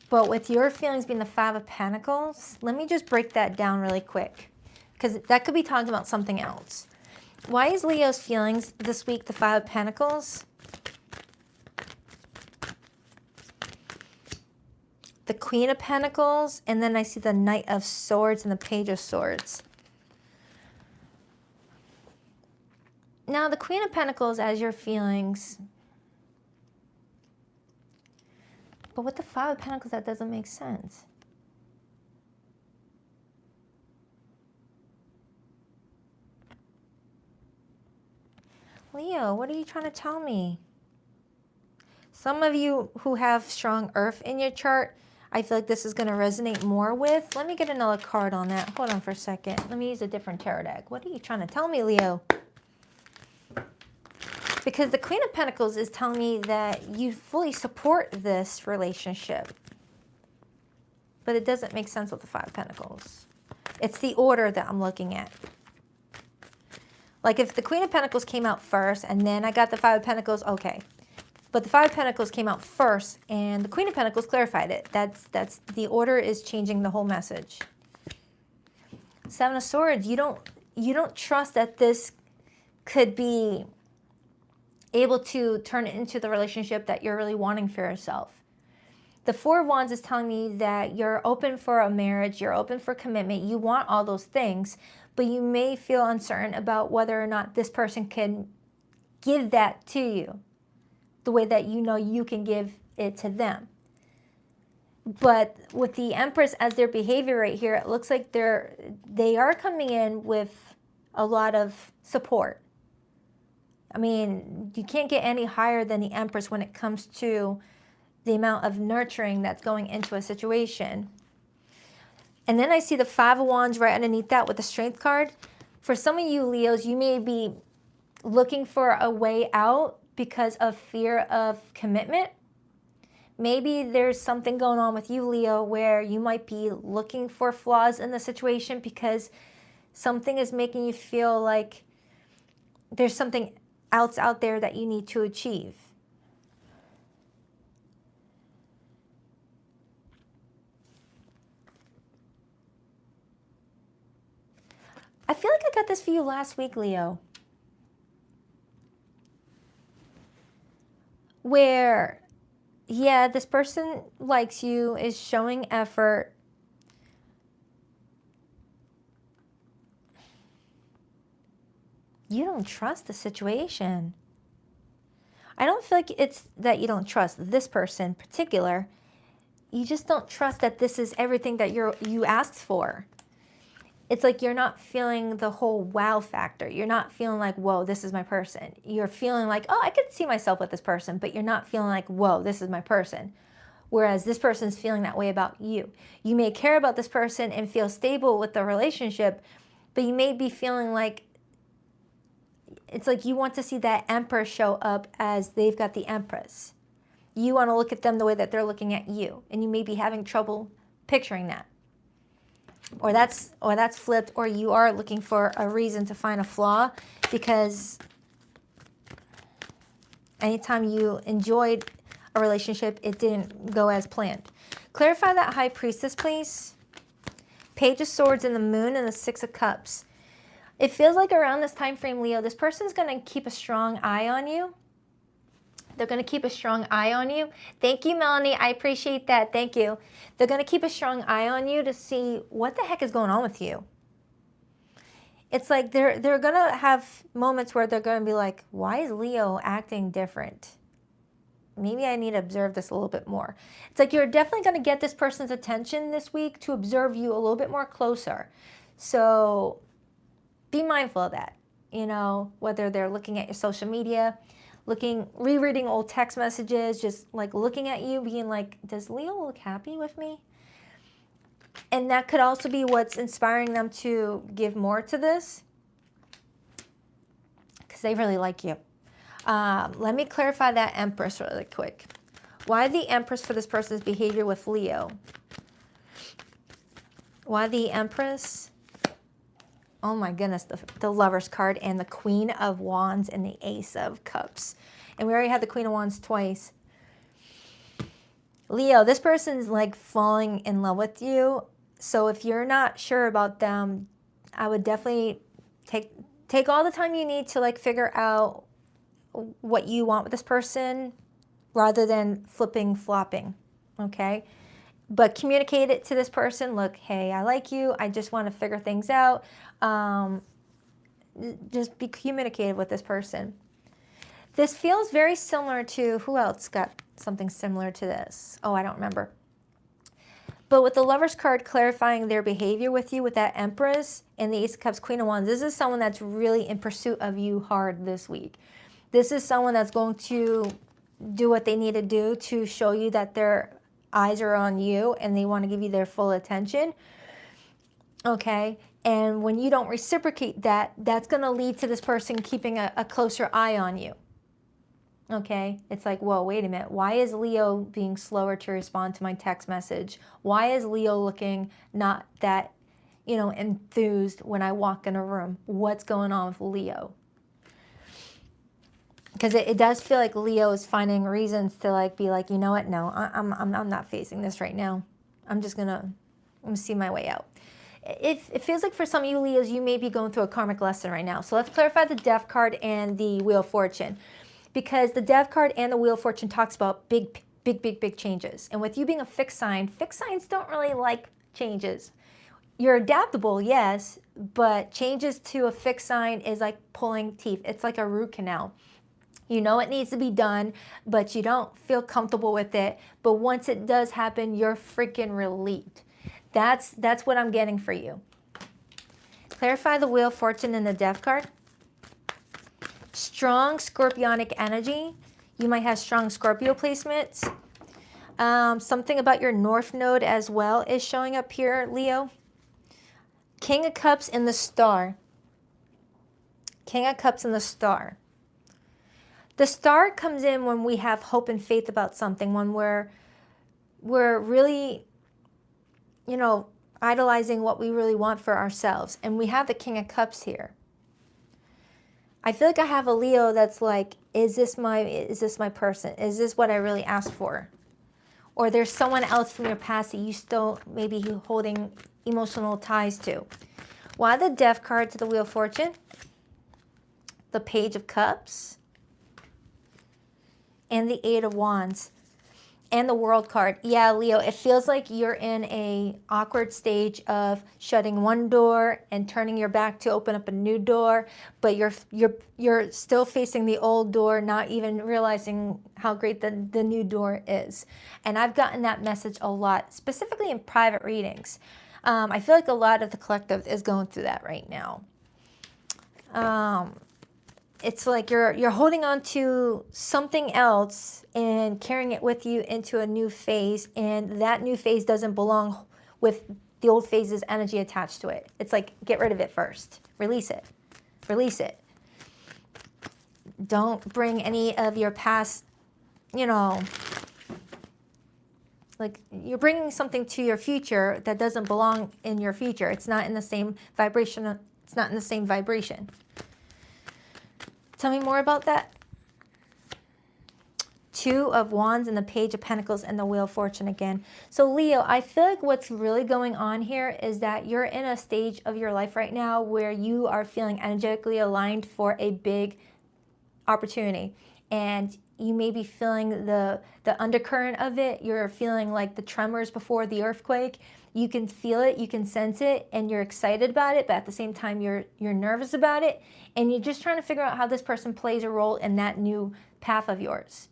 But with your feelings being the Five of Pentacles, let me just break that down really quick, because that could be talking about something else. Why is Leo's feelings this week the Five of Pentacles? The Queen of Pentacles, and then I see the Knight of Swords and the Page of Swords. Now, the Queen of Pentacles as your feelings. But with the Five of Pentacles, that doesn't make sense. Leo, what are you trying to tell me? Some of you who have strong earth in your chart, I feel like this is going to resonate more with. Let me get another card on that. Hold on for a second. Let me use a different tarot deck. What are you trying to tell me, Leo? Because the Queen of Pentacles is telling me that you fully support this relationship. But it doesn't make sense with the Five of Pentacles. It's the order that I'm looking at. Like if the Queen of Pentacles came out first and then I got the Five of Pentacles, okay. But the Five of Pentacles came out first and the Queen of Pentacles clarified it. That's the order is changing the whole message. Seven of Swords, you don't trust that this could be able to turn it into the relationship that you're really wanting for yourself. The Four of Wands is telling me that you're open for a marriage, you're open for commitment, you want all those things, but you may feel uncertain about whether or not this person can give that to you the way that you know you can give it to them. But with the Empress as their behavior right here, it looks like they are coming in with a lot of support. I mean, you can't get any higher than the Empress when it comes to the amount of nurturing that's going into a situation. And then I see the Five of Wands right underneath that with the Strength card. For some of you Leos, you may be looking for a way out because of fear of commitment. Maybe there's something going on with you, Leo, where you might be looking for flaws in the situation because something is making you feel like there's something else out there that you need to achieve. I feel like I got this for you last week, Leo. Where, yeah, this person likes you, is showing effort. You don't trust the situation. I don't feel like it's that you don't trust this person in particular. You just don't trust that this is everything that you asked for. It's like you're not feeling the whole wow factor. You're not feeling like, whoa, this is my person. You're feeling like, oh, I could see myself with this person, but you're not feeling like, whoa, this is my person. Whereas this person's feeling that way about you. You may care about this person and feel stable with the relationship, but you may be feeling like, it's like you want to see that Emperor show up as they've got the Empress. You want to look at them the way that they're looking at you, and you may be having trouble picturing that. Or that's flipped, or you are looking for a reason to find a flaw because anytime you enjoyed a relationship, it didn't go as planned. Clarify that High Priestess, please. Page of Swords and the Moon and the Six of Cups. It feels like around this time frame, Leo, this person's going to keep a strong eye on you. They're going to keep a strong eye on you. Thank you, Melanie. I appreciate that. Thank you. They're going to keep a strong eye on you to see what the heck is going on with you. It's like they're going to have moments where they're going to be like, why is Leo acting different? Maybe I need to observe this a little bit more. It's like you're definitely going to get this person's attention this week to observe you a little bit more closer. So be mindful of that. You know, whether they're looking at your social media, rereading old text messages, just like looking at you, being like, does Leo look happy with me? And that could also be what's inspiring them to give more to this, because they really like you. Let me clarify that Empress really quick. Why the Empress for this person's behavior with Leo? Why the Empress? Oh my goodness, the Lover's card and the Queen of Wands and the Ace of Cups. And we already had the Queen of Wands twice. Leo, this person's like falling in love with you. So if you're not sure about them, I would definitely take all the time you need to like figure out what you want with this person rather than flipping, flopping, okay? But communicate it to this person. Look, hey, I like you. I just want to figure things out. Just be communicative with this person. This feels very similar to, who else got something similar to this? Oh, I don't remember. But with the Lover's card clarifying their behavior with you with that Empress and the Ace of Cups, Queen of Wands, this is someone that's really in pursuit of you hard this week. This is someone that's going to do what they need to do to show you that their eyes are on you and they want to give you their full attention. Okay? And when you don't reciprocate that, that's going to lead to this person keeping a closer eye on you. Okay, it's like, whoa, wait a minute. Why is Leo being slower to respond to my text message? Why is Leo looking not that, you know, enthused when I walk in a room? What's going on with Leo? Because it does feel like Leo is finding reasons to like be like, you know what? No, I'm not facing this right now. I'm gonna see my way out. It feels like for some of you Leos, you may be going through a karmic lesson right now. So let's clarify the Death card and the Wheel of Fortune. Because the Death card and the Wheel of Fortune talks about big changes. And with you being a fixed signs don't really like changes. You're adaptable, yes, but changes to a fixed sign is like pulling teeth. It's like a root canal. You know it needs to be done, but you don't feel comfortable with it. But once it does happen, you're freaking relieved. That's what I'm getting for you. Clarify the Wheel of Fortune and the Death card. Strong scorpionic energy. You might have strong Scorpio placements. Something about your North Node as well is showing up here, Leo. King of Cups in the Star. King of Cups in the Star. The Star comes in when we have hope and faith about something, when we're really, you know, idolizing what we really want for ourselves. And we have the King of Cups here. I feel like I have a Leo that's like, is this my person? Is this what I really asked for? Or there's someone else from your past that you still maybe holding emotional ties to. Why the Death card to the Wheel of Fortune? The Page of Cups. And the Eight of Wands. And the World card. Yeah, Leo, it feels like you're in a awkward stage of shutting one door and turning your back to open up a new door, but you're still facing the old door, not even realizing how great the new door is. And I've gotten that message a lot, specifically in private readings. I feel like a lot of the collective is going through that right now. It's like you're holding on to something else and carrying it with you into a new phase, and that new phase doesn't belong with the old phase's energy attached to it. It's like, get rid of it first. Release it. Release it. Don't bring any of your past, you know, like you're bringing something to your future that doesn't belong in your future. It's not in the same vibration. It's not in the same vibration. Tell me more about that. Two of Wands and the Page of Pentacles and the Wheel of Fortune again. So Leo, I feel like what's really going on here is that you're in a stage of your life right now where you are feeling energetically aligned for a big opportunity. And you may be feeling the undercurrent of it. You're feeling like the tremors before the earthquake. You can feel it, you can sense it, and you're excited about it, but at the same time you're nervous about it, and you're just trying to figure out how this person plays a role in that new path of yours.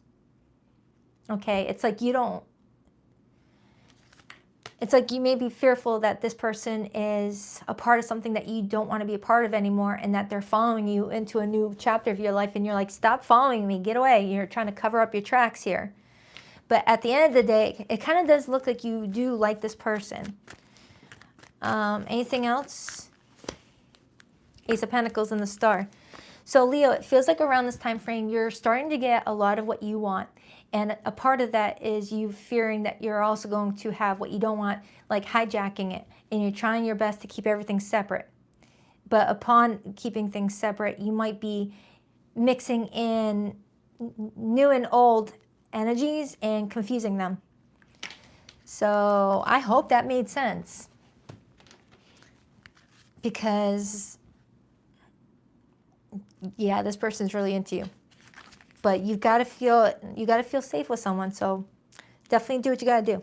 Okay, it's like you may be fearful that this person is a part of something that you don't want to be a part of anymore, and that they're following you into a new chapter of your life, and you're like, stop following me, get away. You're trying to cover up your tracks here. But at the end of the day, it kind of does look like you do like this person. Anything else? Ace of Pentacles and the Star. So Leo, it feels like around this time frame, you're starting to get a lot of what you want. And a part of that is you fearing that you're also going to have what you don't want, like hijacking it. And you're trying your best to keep everything separate. But upon keeping things separate, you might be mixing in new and old energies and confusing them. So I hope that made sense. Because, yeah, this person's really into you. But you gotta feel safe with someone, so definitely do what you gotta do.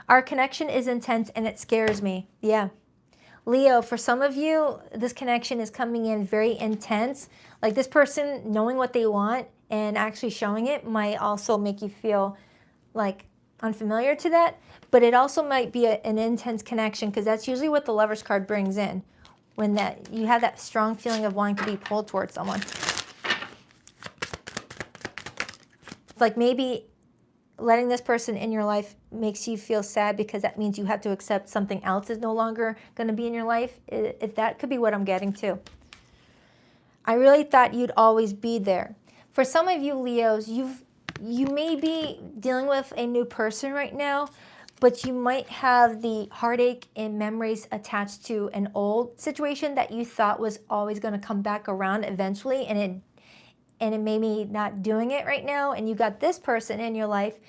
Our connection is intense and it scares me. Yeah. Leo, for some of you, this connection is coming in very intense. Like this person knowing what they want and actually showing it might also make you feel like unfamiliar to that. But it also might be an intense connection, because that's usually what the Lover's card brings in. When that you have that strong feeling of wanting to be pulled towards someone. Like maybe letting this person in your life makes you feel sad because that means you have to accept something else is no longer going to be in your life. If that could be what I'm getting to. I really thought you'd always be there. For some of you Leos, you may be dealing with a new person right now, but you might have the heartache and memories attached to an old situation that you thought was always going to come back around eventually, and it may be not doing it right now, and you got this person in your life,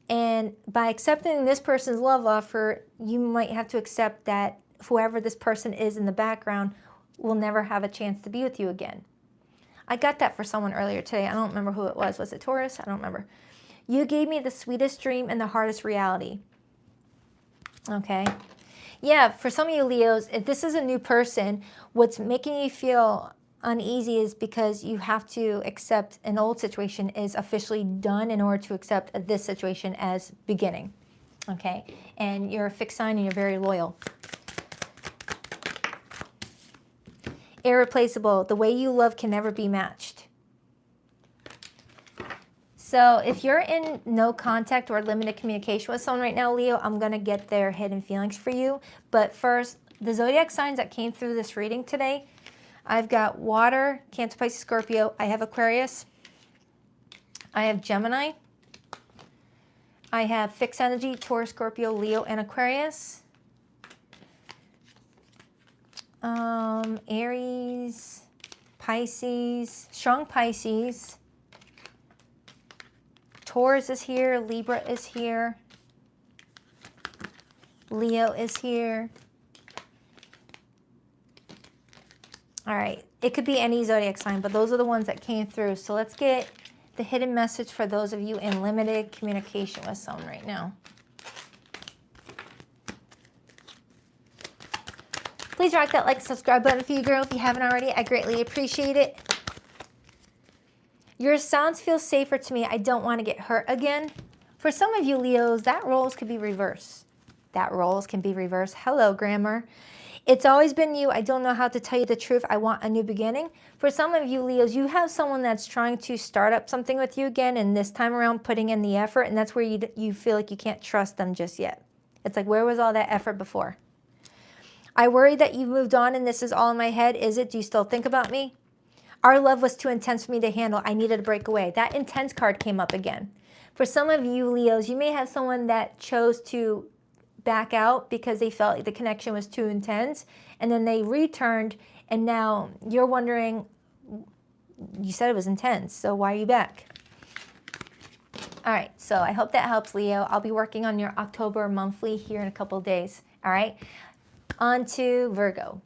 and by accepting this person's love offer, you might have to accept that whoever this person is in the background will never have a chance to be with you again. I got that for someone earlier today. I don't remember who it was. Was it Taurus? I don't remember. You gave me the sweetest dream and the hardest reality. Okay. Yeah, for some of you Leos, if this is a new person, what's making you feel uneasy is because you have to accept an old situation is officially done in order to accept this situation as beginning. Okay. And you're a fixed sign and you're very loyal. Irreplaceable. The way you love can never be matched. So if you're in no contact or limited communication with someone right now, Leo, I'm going to get their hidden feelings for you. But first, the zodiac signs that came through this reading today, I've got water, Cancer, Pisces, Scorpio. I have Aquarius. I have Gemini. I have fixed energy, Taurus, Scorpio, Leo, and Aquarius. Aries, Pisces, strong Pisces. Taurus is here, Libra is here, Leo is here. All right, it could be any zodiac sign, but those are the ones that came through. So let's get the hidden message for those of you in limited communication with someone right now. Please rock that like and subscribe button for you, girl, if you haven't already. I greatly appreciate it. Your sounds feel safer to me. I don't want to get hurt again. For some of you Leos, that roles could be reversed. That roles can be reversed. Hello, grammar. It's always been you. I don't know how to tell you the truth. I want a new beginning. For some of you Leos, you have someone that's trying to start up something with you again, and this time around putting in the effort, and that's where you feel like you can't trust them just yet. It's like, where was all that effort before? I worry that you moved on and this is all in my head. Is it? Do you still think about me? Our love was too intense for me to handle. I needed to break away. That intense card came up again. For some of you Leos, you may have someone that chose to back out because they felt like the connection was too intense, and then they returned, and now you're wondering, you said it was intense, so why are you back? All right, so I hope that helps, Leo. I'll be working on your October monthly here in a couple of days. All right, on to Virgo.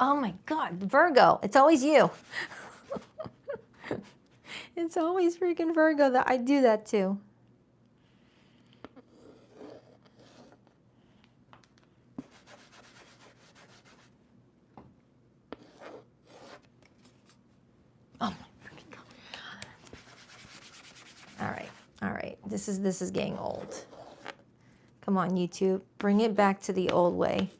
Oh my God, Virgo, it's always you. It's always freaking Virgo that I do that to. Oh my freaking God. All right, this is getting old. Come on, YouTube, bring it back to the old way.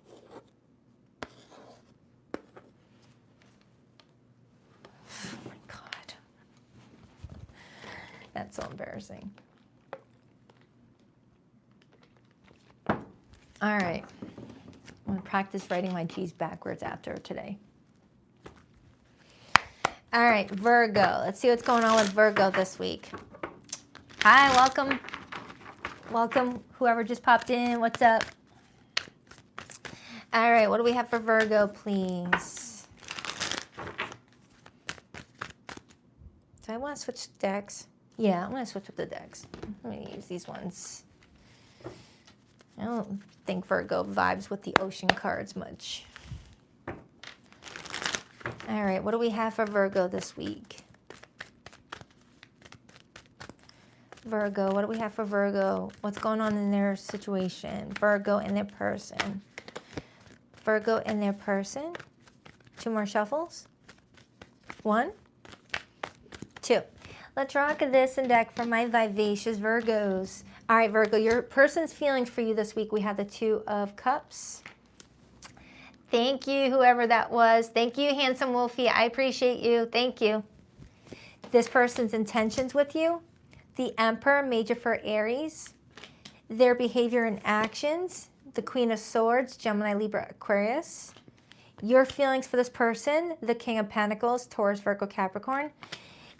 That's so embarrassing. All right. I'm going to practice writing my G's backwards after today. All right, Virgo. Let's see what's going on with Virgo this week. Hi, welcome. Welcome, whoever just popped in. What's up? All right, what do we have for Virgo, please? Do I want to switch decks? Yeah, I'm going to switch up the decks. I'm going to use these ones. I don't think Virgo vibes with the ocean cards much. All right, what do we have for Virgo this week? Virgo, what do we have for Virgo? What's going on in their situation? Virgo and their person. Virgo and their person. 2 more shuffles. 1, 2. Let's rock this and deck for my vivacious Virgos. All right, Virgo, your person's feelings for you this week. We have the 2 of Cups. Thank you, whoever that was. Thank you, handsome Wolfie. I appreciate you. Thank you. This person's intentions with you. The Emperor, major for Aries. Their behavior and actions. The Queen of Swords, Gemini, Libra, Aquarius. Your feelings for this person. The King of Pentacles, Taurus, Virgo, Capricorn.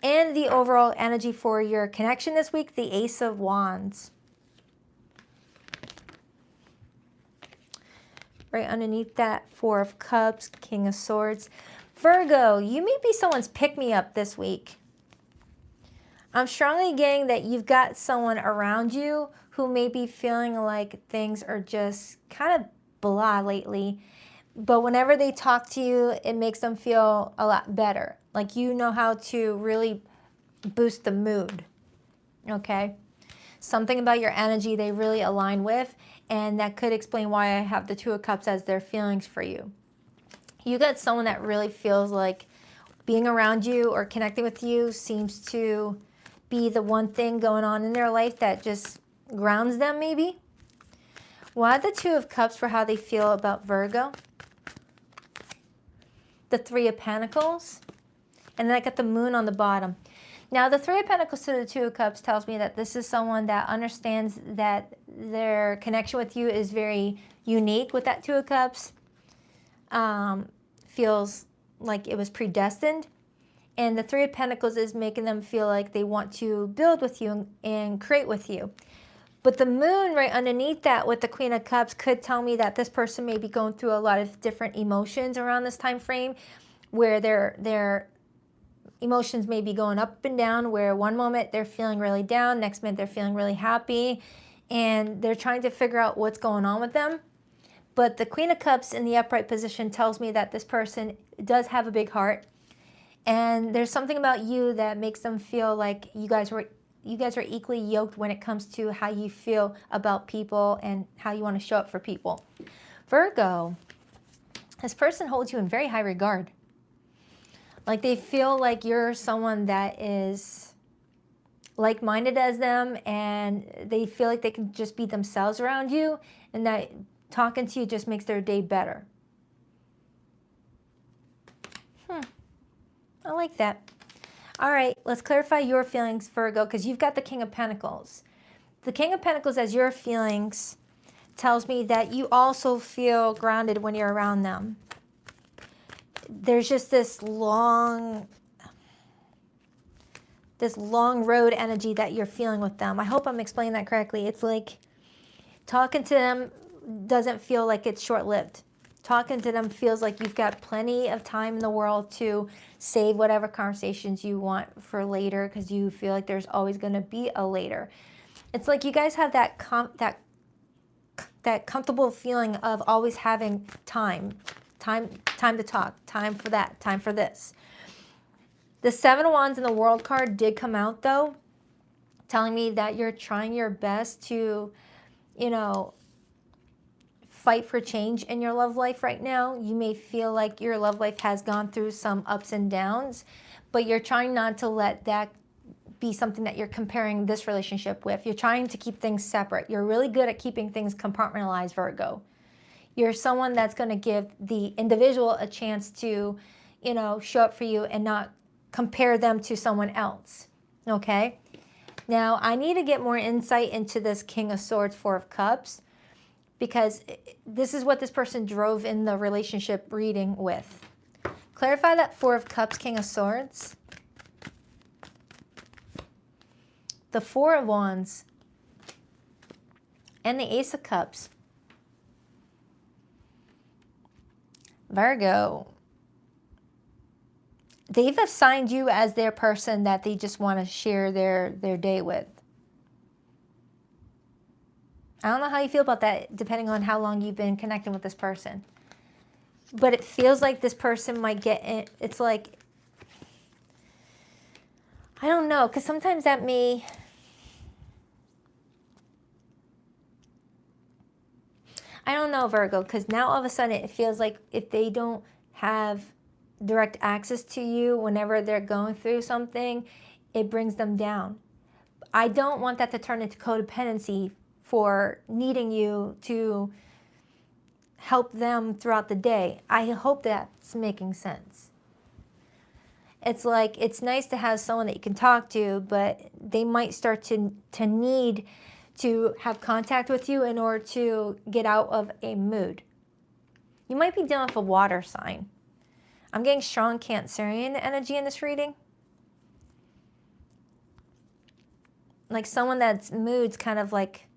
And the overall energy for your connection this week. The Ace of Wands. Right underneath that, 4 of Cups, King of Swords. Virgo, you may be someone's pick-me-up this week. I'm strongly getting that you've got someone around you who may be feeling like things are just kind of blah lately. But whenever they talk to you, it makes them feel a lot better. Like you know how to really boost the mood, okay? Something about your energy they really align with. And that could explain why I have the 2 of Cups as their feelings for you. You got someone that really feels like being around you or connecting with you seems to be the one thing going on in their life that just grounds them maybe. Why the 2 of Cups for how they feel about Virgo? The 3 of Pentacles. And then I got the Moon on the bottom. Now, the 3 of Pentacles to the 2 of Cups tells me that this is someone that understands that their connection with you is very unique with that 2 of Cups. Feels like it was predestined. And the 3 of Pentacles is making them feel like they want to build with you and create with you. But the Moon right underneath that with the Queen of Cups could tell me that this person may be going through a lot of different emotions around this time frame where their emotions may be going up and down, where one moment they're feeling really down, next minute they're feeling really happy, and they're trying to figure out what's going on with them. But the Queen of Cups in the upright position tells me that this person does have a big heart, and there's something about you that makes them feel like you guys are equally yoked when it comes to how you feel about people and how you want to show up for people. Virgo, this person holds you in very high regard. Like they feel like you're someone that is like-minded as them, and they feel like they can just be themselves around you, and that talking to you just makes their day better. I like that. All right, let's clarify your feelings, Virgo, because you've got the King of Pentacles. The King of Pentacles as your feelings tells me that you also feel grounded when you're around them. There's just this long road energy that you're feeling with them. I hope I'm explaining that correctly. It's like talking to them doesn't feel like it's short-lived. Talking to them feels like you've got plenty of time in the world to save whatever conversations you want for later, because you feel like there's always going to be a later. It's like you guys have that comfortable feeling of always having time to talk, time for that, time for this. The 7 of Wands in the World card did come out, though, telling me that you're trying your best to, fight for change in your love life right now. You may feel like your love life has gone through some ups and downs, but you're trying not to let that be something that you're comparing this relationship with. You're trying to keep things separate. You're really good at keeping things compartmentalized, Virgo. You're someone that's going to give the individual a chance to, show up for you and not compare them to someone else, okay? Now, I need to get more insight into this King of Swords, 4 of Cups, because this is what this person drove in the relationship reading with. Clarify that Four of Cups, King of Swords. The Four of Wands. And the Ace of Cups. Virgo. They've assigned you as their person that they just want to share their day with. I don't know how you feel about that, depending on how long you've been connecting with this person. But it feels like this person might get in. It's like, I don't know, because sometimes that may... I don't know, Virgo, because now all of a sudden it feels like if they don't have direct access to you whenever they're going through something, it brings them down. I don't want that to turn into codependency for needing you to help them throughout the day. I hope that's making sense. It's like, it's nice to have someone that you can talk to, but they might start to need to have contact with you in order to get out of a mood. You might be dealing with a water sign. I'm getting strong Cancerian energy in this reading. Like someone that's moods kind of like,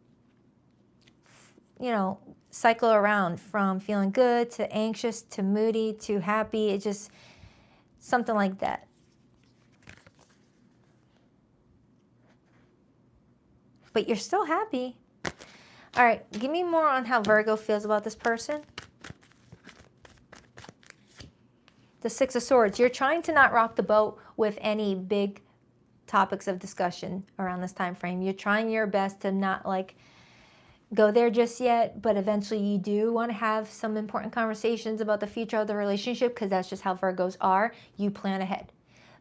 you know, cycle around from feeling good to anxious to moody to happy. It's just something like that. But you're still happy. All right, give me more on how Virgo feels about this person. The Six of Swords. You're trying to not rock the boat with any big topics of discussion around this time frame. You're trying your best to not like go there just yet, but eventually you do want to have some important conversations about the future of the relationship, because that's just how Virgos are. You plan ahead.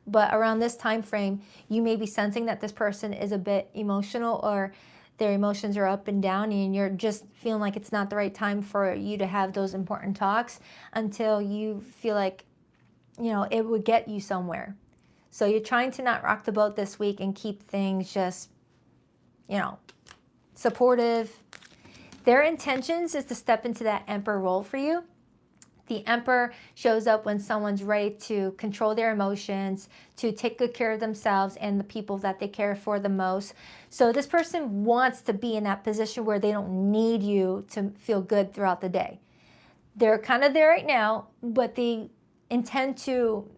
But around this time frame, you may be sensing that this person is a bit emotional, or their emotions are up and down, and you're just feeling like it's not the right time for you to have those important talks until you feel like, you know, it would get you somewhere. So you're trying to not rock the boat this week and keep things just, you know, supportive. Their intentions is to step into that Emperor role for you. The Emperor shows up when someone's ready to control their emotions, to take good care of themselves and the people that they care for the most. So this person wants to be in that position where they don't need you to feel good throughout the day. They're kind of there right now, but they intend to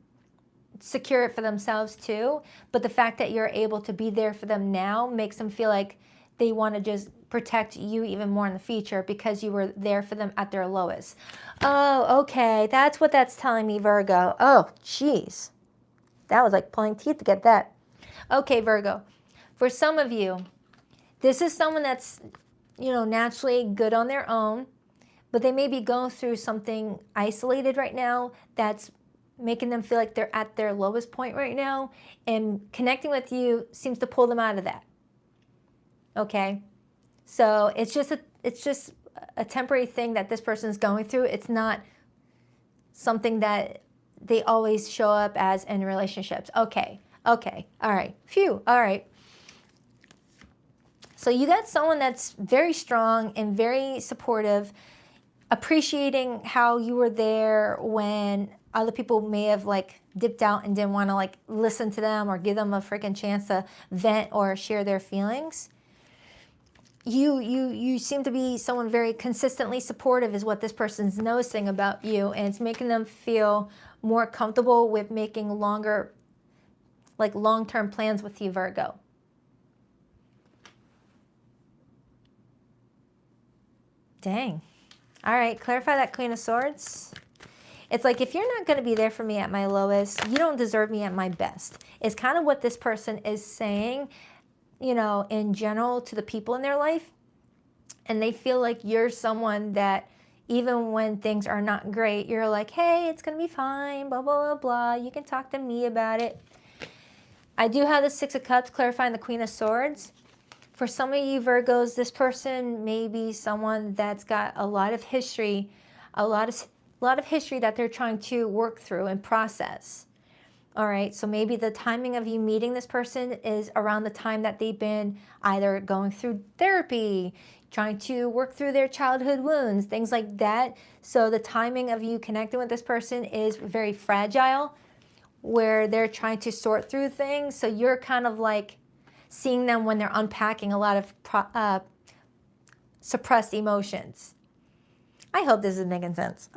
secure it for themselves too. But the fact that you're able to be there for them now makes them feel like they want to just protect you even more in the future because you were there for them at their lowest. Oh, okay. That's what that's telling me, Virgo. Oh, jeez. That was like pulling teeth to get that. Okay, Virgo. For some of you, this is someone that's, you know, naturally good on their own, but they may be going through something isolated right now that's making them feel like they're at their lowest point right now, and connecting with you seems to pull them out of that. Okay? So it's just a temporary thing that this person is going through. It's not something that they always show up as in relationships. Okay, all right, phew, all right. So you got someone that's very strong and very supportive, appreciating how you were there when other people may have like dipped out and didn't want to like listen to them or give them a freaking chance to vent or share their feelings. You seem to be someone very consistently supportive is what this person's noticing about you, and it's making them feel more comfortable with making longer, like long-term plans with you, Virgo. Dang. All right, clarify that Queen of Swords. It's like, if you're not going to be there for me at my lowest, you don't deserve me at my best. It's kind of what this person is saying, you know, in general to the people in their life. And they feel like you're someone that even when things are not great, you're like, hey, it's going to be fine, blah, blah, blah, blah. You can talk to me about it. I do have the Six of Cups clarifying the Queen of Swords. For some of you Virgos, this person may be someone that's got a lot of history, a lot of history that they're trying to work through and process. All right, so maybe the timing of you meeting this person is around the time that they've been either going through therapy, trying to work through their childhood wounds, things like that. So the timing of you connecting with this person is very fragile, where they're trying to sort through things. So you're kind of like seeing them when they're unpacking a lot of suppressed emotions. I hope this is making sense.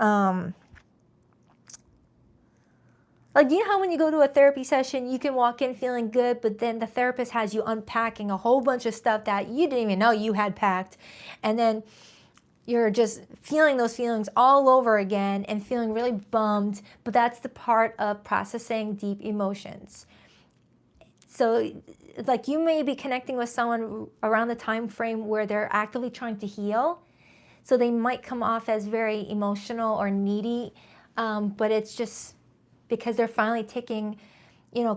Like, you know how when you go to a therapy session, you can walk in feeling good, but then the therapist has you unpacking a whole bunch of stuff that you didn't even know you had packed. And then you're just feeling those feelings all over again and feeling really bummed. But that's the part of processing deep emotions. So like, you may be connecting with someone around the time frame where they're actively trying to heal. So they might come off as very emotional or needy, but it's just because they're finally taking,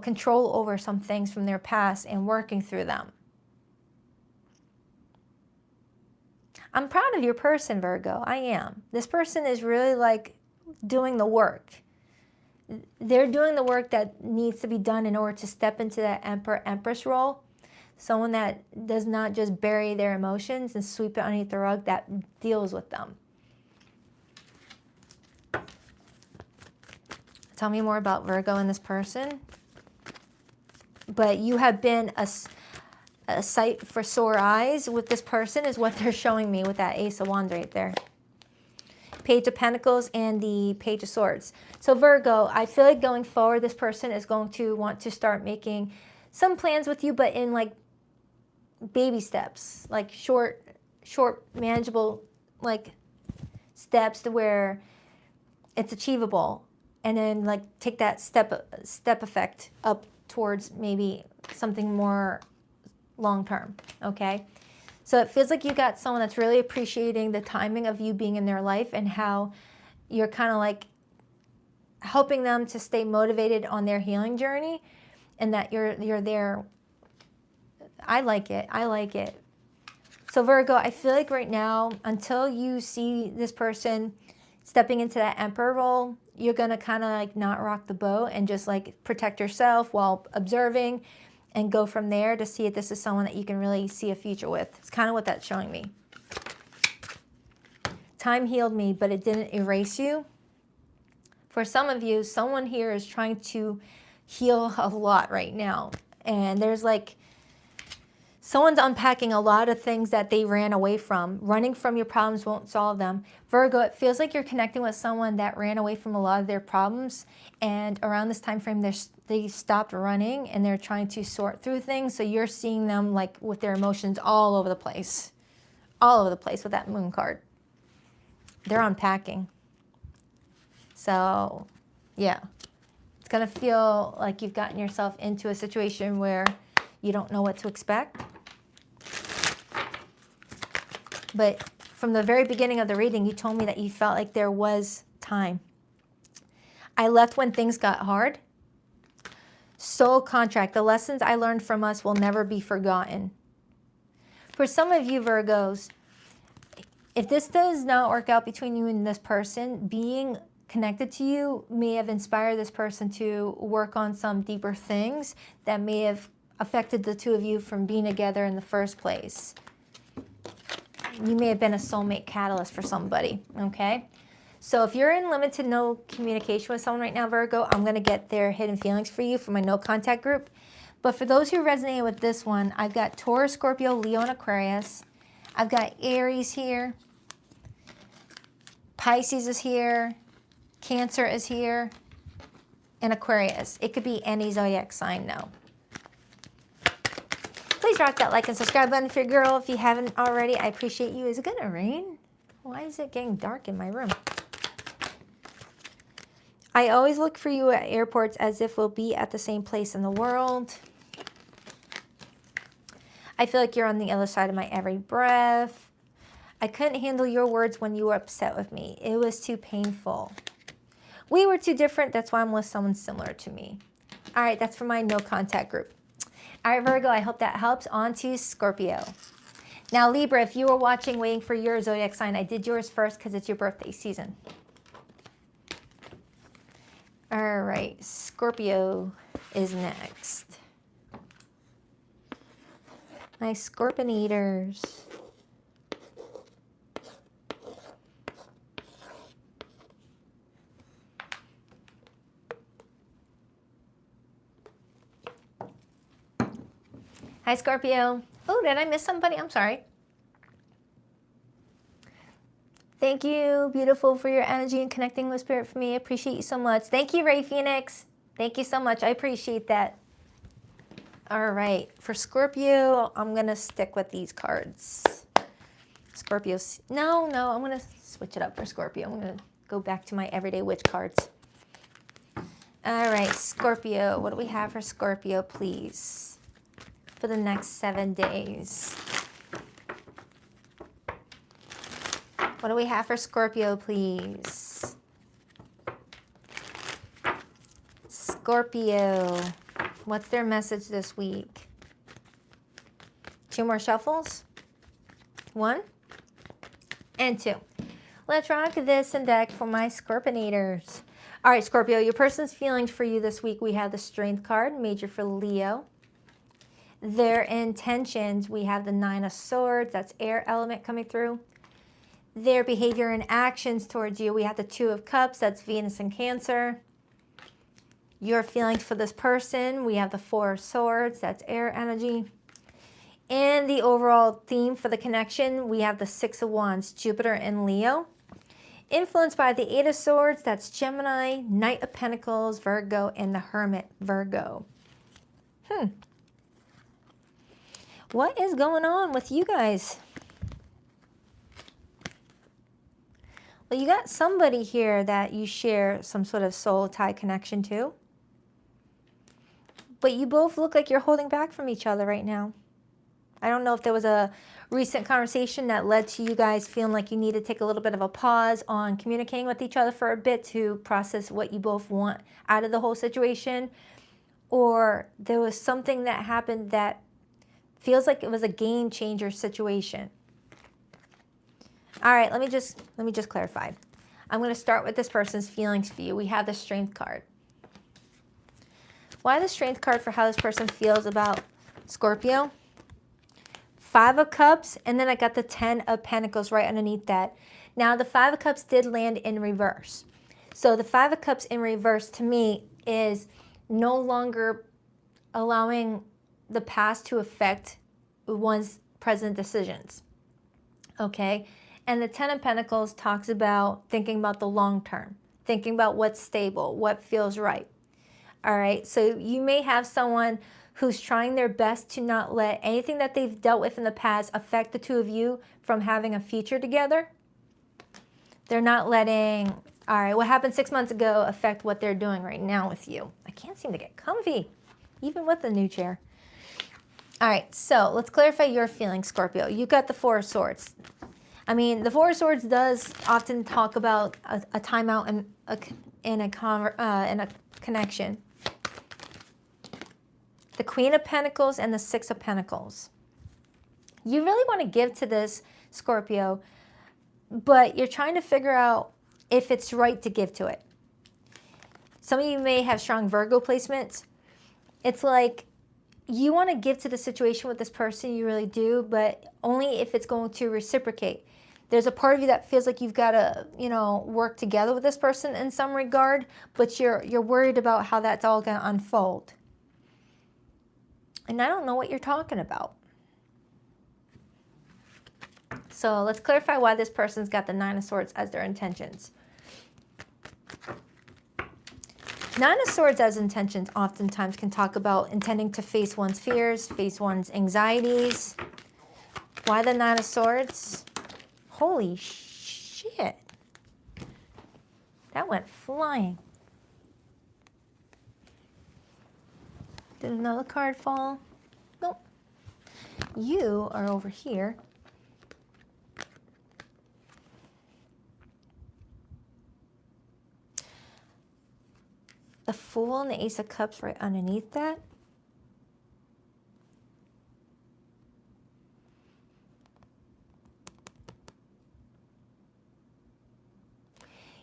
control over some things from their past and working through them. I'm proud of your person, Virgo. I am. This person is really like doing the work. They're doing the work that needs to be done in order to step into that Emperor-Empress role. Someone that does not just bury their emotions and sweep it underneath the rug, that deals with them. Tell me more about Virgo and this person. But you have been a sight for sore eyes with this person, is what they're showing me with that Ace of Wands right there. Page of Pentacles and the Page of Swords. So Virgo, I feel like going forward, this person is going to want to start making some plans with you, but in like baby steps, like short, manageable, like steps to where it's achievable. And then like take that step effect up towards maybe something more long-term, okay? So it feels like you got someone that's really appreciating the timing of you being in their life and how you're kind of like helping them to stay motivated on their healing journey, and that you're there. I like it. I like it. So Virgo, I feel like right now, until you see this person stepping into that Emperor role, you're going to kind of like not rock the boat and just like protect yourself while observing and go from there to see if this is someone that you can really see a future with. It's kind of what that's showing me. Time healed me, but it didn't erase you. For some of you, someone here is trying to heal a lot right now. And there's like, someone's unpacking a lot of things that they ran away from. Running from your problems won't solve them. Virgo, it feels like you're connecting with someone that ran away from a lot of their problems. And around this time frame, they stopped running and they're trying to sort through things. So you're seeing them like with their emotions all over the place. All over the place with that Moon card. They're unpacking. So, yeah. It's going to feel like you've gotten yourself into a situation where you don't know what to expect. But from the very beginning of the reading, you told me that you felt like there was time. I left when things got hard. Soul contract. The lessons I learned from us will never be forgotten. For some of you Virgos, if this does not work out between you and this person, being connected to you may have inspired this person to work on some deeper things that may have affected the two of you from being together in the first place. You may have been a soulmate catalyst for somebody, okay? So if you're in limited no communication with someone right now, Virgo, I'm going to get their hidden feelings for you for my no contact group. But for those who resonate with this one, I've got Taurus, Scorpio, Leo, and Aquarius. I've got Aries here. Pisces is here. Cancer is here. And Aquarius. It could be any zodiac sign, no. Please rock that like and subscribe button for your girl if you haven't already. I appreciate you. Is it going to rain? Why is it getting dark in my room? I always look for you at airports as if we'll be at the same place in the world. I feel like you're on the other side of my every breath. I couldn't handle your words when you were upset with me. It was too painful. We were too different. That's why I'm with someone similar to me. All right, that's for my no contact group. All right, Virgo, I hope that helps. On to Scorpio. Now, Libra, if you were watching, waiting for your zodiac sign, I did yours first because it's your birthday season. All right, Scorpio is next. My Scorpionators. Hi, Scorpio. Oh, did I miss somebody? I'm sorry. Thank you, beautiful, for your energy and connecting with Spirit for me. I appreciate you so much. Thank you, Ray Phoenix. Thank you so much. I appreciate that. All right, for Scorpio, I'm going to stick with these cards. Scorpios. No, I'm going to switch it up for Scorpio. I'm going to go back to my Everyday Witch cards. All right, Scorpio. What do we have for Scorpio, please, for the next 7 days? What do we have for Scorpio, please? Scorpio, what's their message this week? 2 more shuffles. 1 and 2. Let's rock this and deck for my Scorpionators. All right, Scorpio, your person's feelings for you this week. We have the Strength card, major for Leo. Their intentions, we have the 9 of Swords. That's air element coming through. Their behavior and actions towards you, we have the 2 of Cups. That's Venus and Cancer. Your feelings for this person, we have the 4 of Swords. That's air energy. And the overall theme for the connection, we have the 6 of Wands, Jupiter and Leo. Influenced by the 8 of Swords, that's Gemini, Knight of Pentacles, Virgo, and the Hermit, Virgo. What is going on with you guys? Well, you got somebody here that you share some sort of soul tie connection to. But you both look like you're holding back from each other right now. I don't know if there was a recent conversation that led to you guys feeling like you need to take a little bit of a pause on communicating with each other for a bit to process what you both want out of the whole situation. Or there was something that happened that feels like it was a game changer situation. All right, let me just clarify. I'm going to start with this person's feelings for you. We have the Strength card. Why the Strength card for how this person feels about Scorpio? 5 of Cups, and then I got the 10 of Pentacles right underneath that. Now, the 5 of Cups did land in reverse. So the 5 of Cups in reverse to me is no longer allowing the past to affect one's present decisions. Okay? And the 10 of Pentacles talks about thinking about the long term, thinking about what's stable, what feels right. All right, so you may have someone who's trying their best to not let anything that they've dealt with in the past affect the 2 of you from having a future together. They're not letting, all right, what happened 6 months ago affect what they're doing right now with you. I can't seem to get comfy, even with the new chair. All right, so let's clarify your feelings, Scorpio. You got the 4 of Swords. I mean, the 4 of Swords does often talk about a timeout and a connection. The Queen of Pentacles and the 6 of Pentacles. You really want to give to this, Scorpio, but you're trying to figure out if it's right to give to it. Some of you may have strong Virgo placements. It's like you want to give to the situation with this person, you really do, but only if it's going to reciprocate. There's a part of you that feels like you've got to, work together with this person in some regard, but you're worried about how that's all going to unfold. And I don't know what you're talking about. So let's clarify why this person's got the 9 of Swords as their intentions. 9 of Swords as intentions oftentimes can talk about intending to face one's fears, face one's anxieties. Why the 9 of Swords? Holy shit. That went flying. Did another card fall? Nope. You are over here. The Fool and the Ace of Cups right underneath that.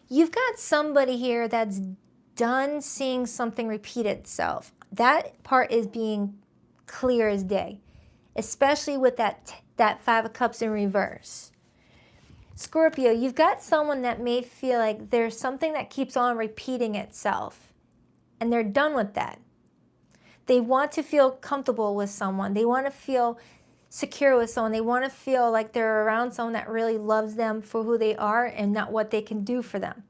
You've got somebody here that's done seeing something repeat itself. That part is being clear as day, especially with that 5 of Cups in reverse. Scorpio, you've got someone that may feel like there's something that keeps on repeating itself, and they're done with that. They want to feel comfortable with someone. They want to feel secure with someone. They want to feel like they're around someone that really loves them for who they are and not what they can do for them.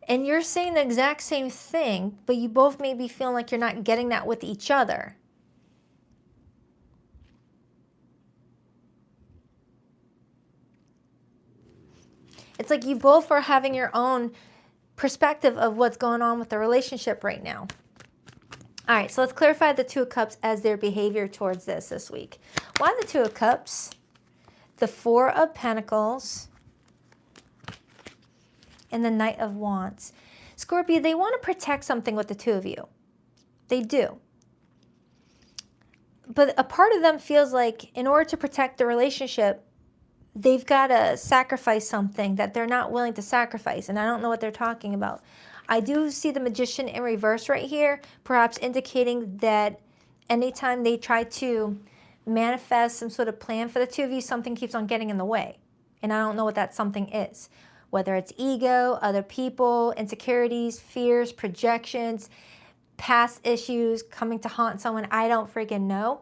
And you're saying the exact same thing, but you both may be feeling like you're not getting that with each other. It's like you both are having your own perspective of what's going on with the relationship right now. All right, so let's clarify the 2 of Cups as their behavior towards this week. Why the 2 of Cups? The 4 of Pentacles and the Knight of Wands. Scorpio, they want to protect something with the 2 of you. They do. But a part of them feels like in order to protect the relationship, they've got to sacrifice something that they're not willing to sacrifice. And I don't know what they're talking about. I do see the Magician in reverse right here, perhaps indicating that anytime they try to manifest some sort of plan for the 2 of you, something keeps on getting in the way. And I don't know what that something is. Whether it's ego, other people, insecurities, fears, projections, past issues coming to haunt someone, I don't freaking know.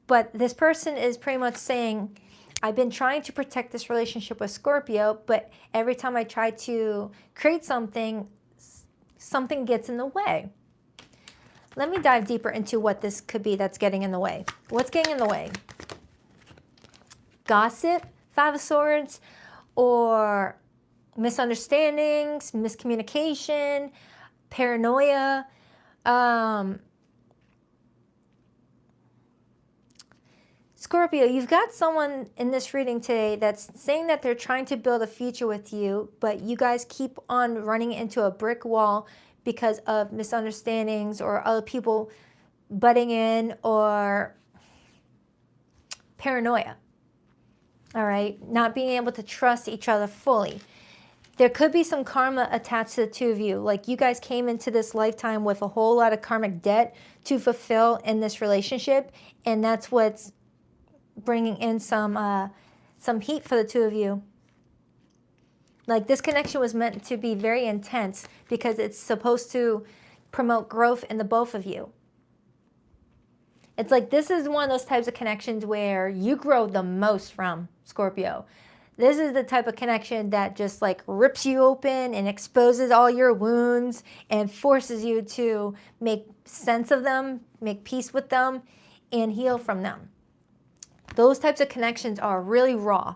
But this person is pretty much saying, I've been trying to protect this relationship with Scorpio, but every time I try to create something, something gets in the way. Let me dive deeper into what this could be that's getting in the way. What's getting in the way? Gossip, 5 of Swords, or misunderstandings, miscommunication, paranoia. Scorpio, you've got someone in this reading today that's saying that they're trying to build a future with you, but you guys keep on running into a brick wall because of misunderstandings or other people butting in or paranoia. All right, not being able to trust each other fully. There could be some karma attached to the 2 of you. Like you guys came into this lifetime with a whole lot of karmic debt to fulfill in this relationship, and that's what's bringing in some heat for the 2 of you. Like this connection was meant to be very intense because it's supposed to promote growth in the both of you. It's like this is one of those types of connections where you grow the most from, Scorpio. This is the type of connection that just like rips you open and exposes all your wounds and forces you to make sense of them, make peace with them, and heal from them. Those types of connections are really raw.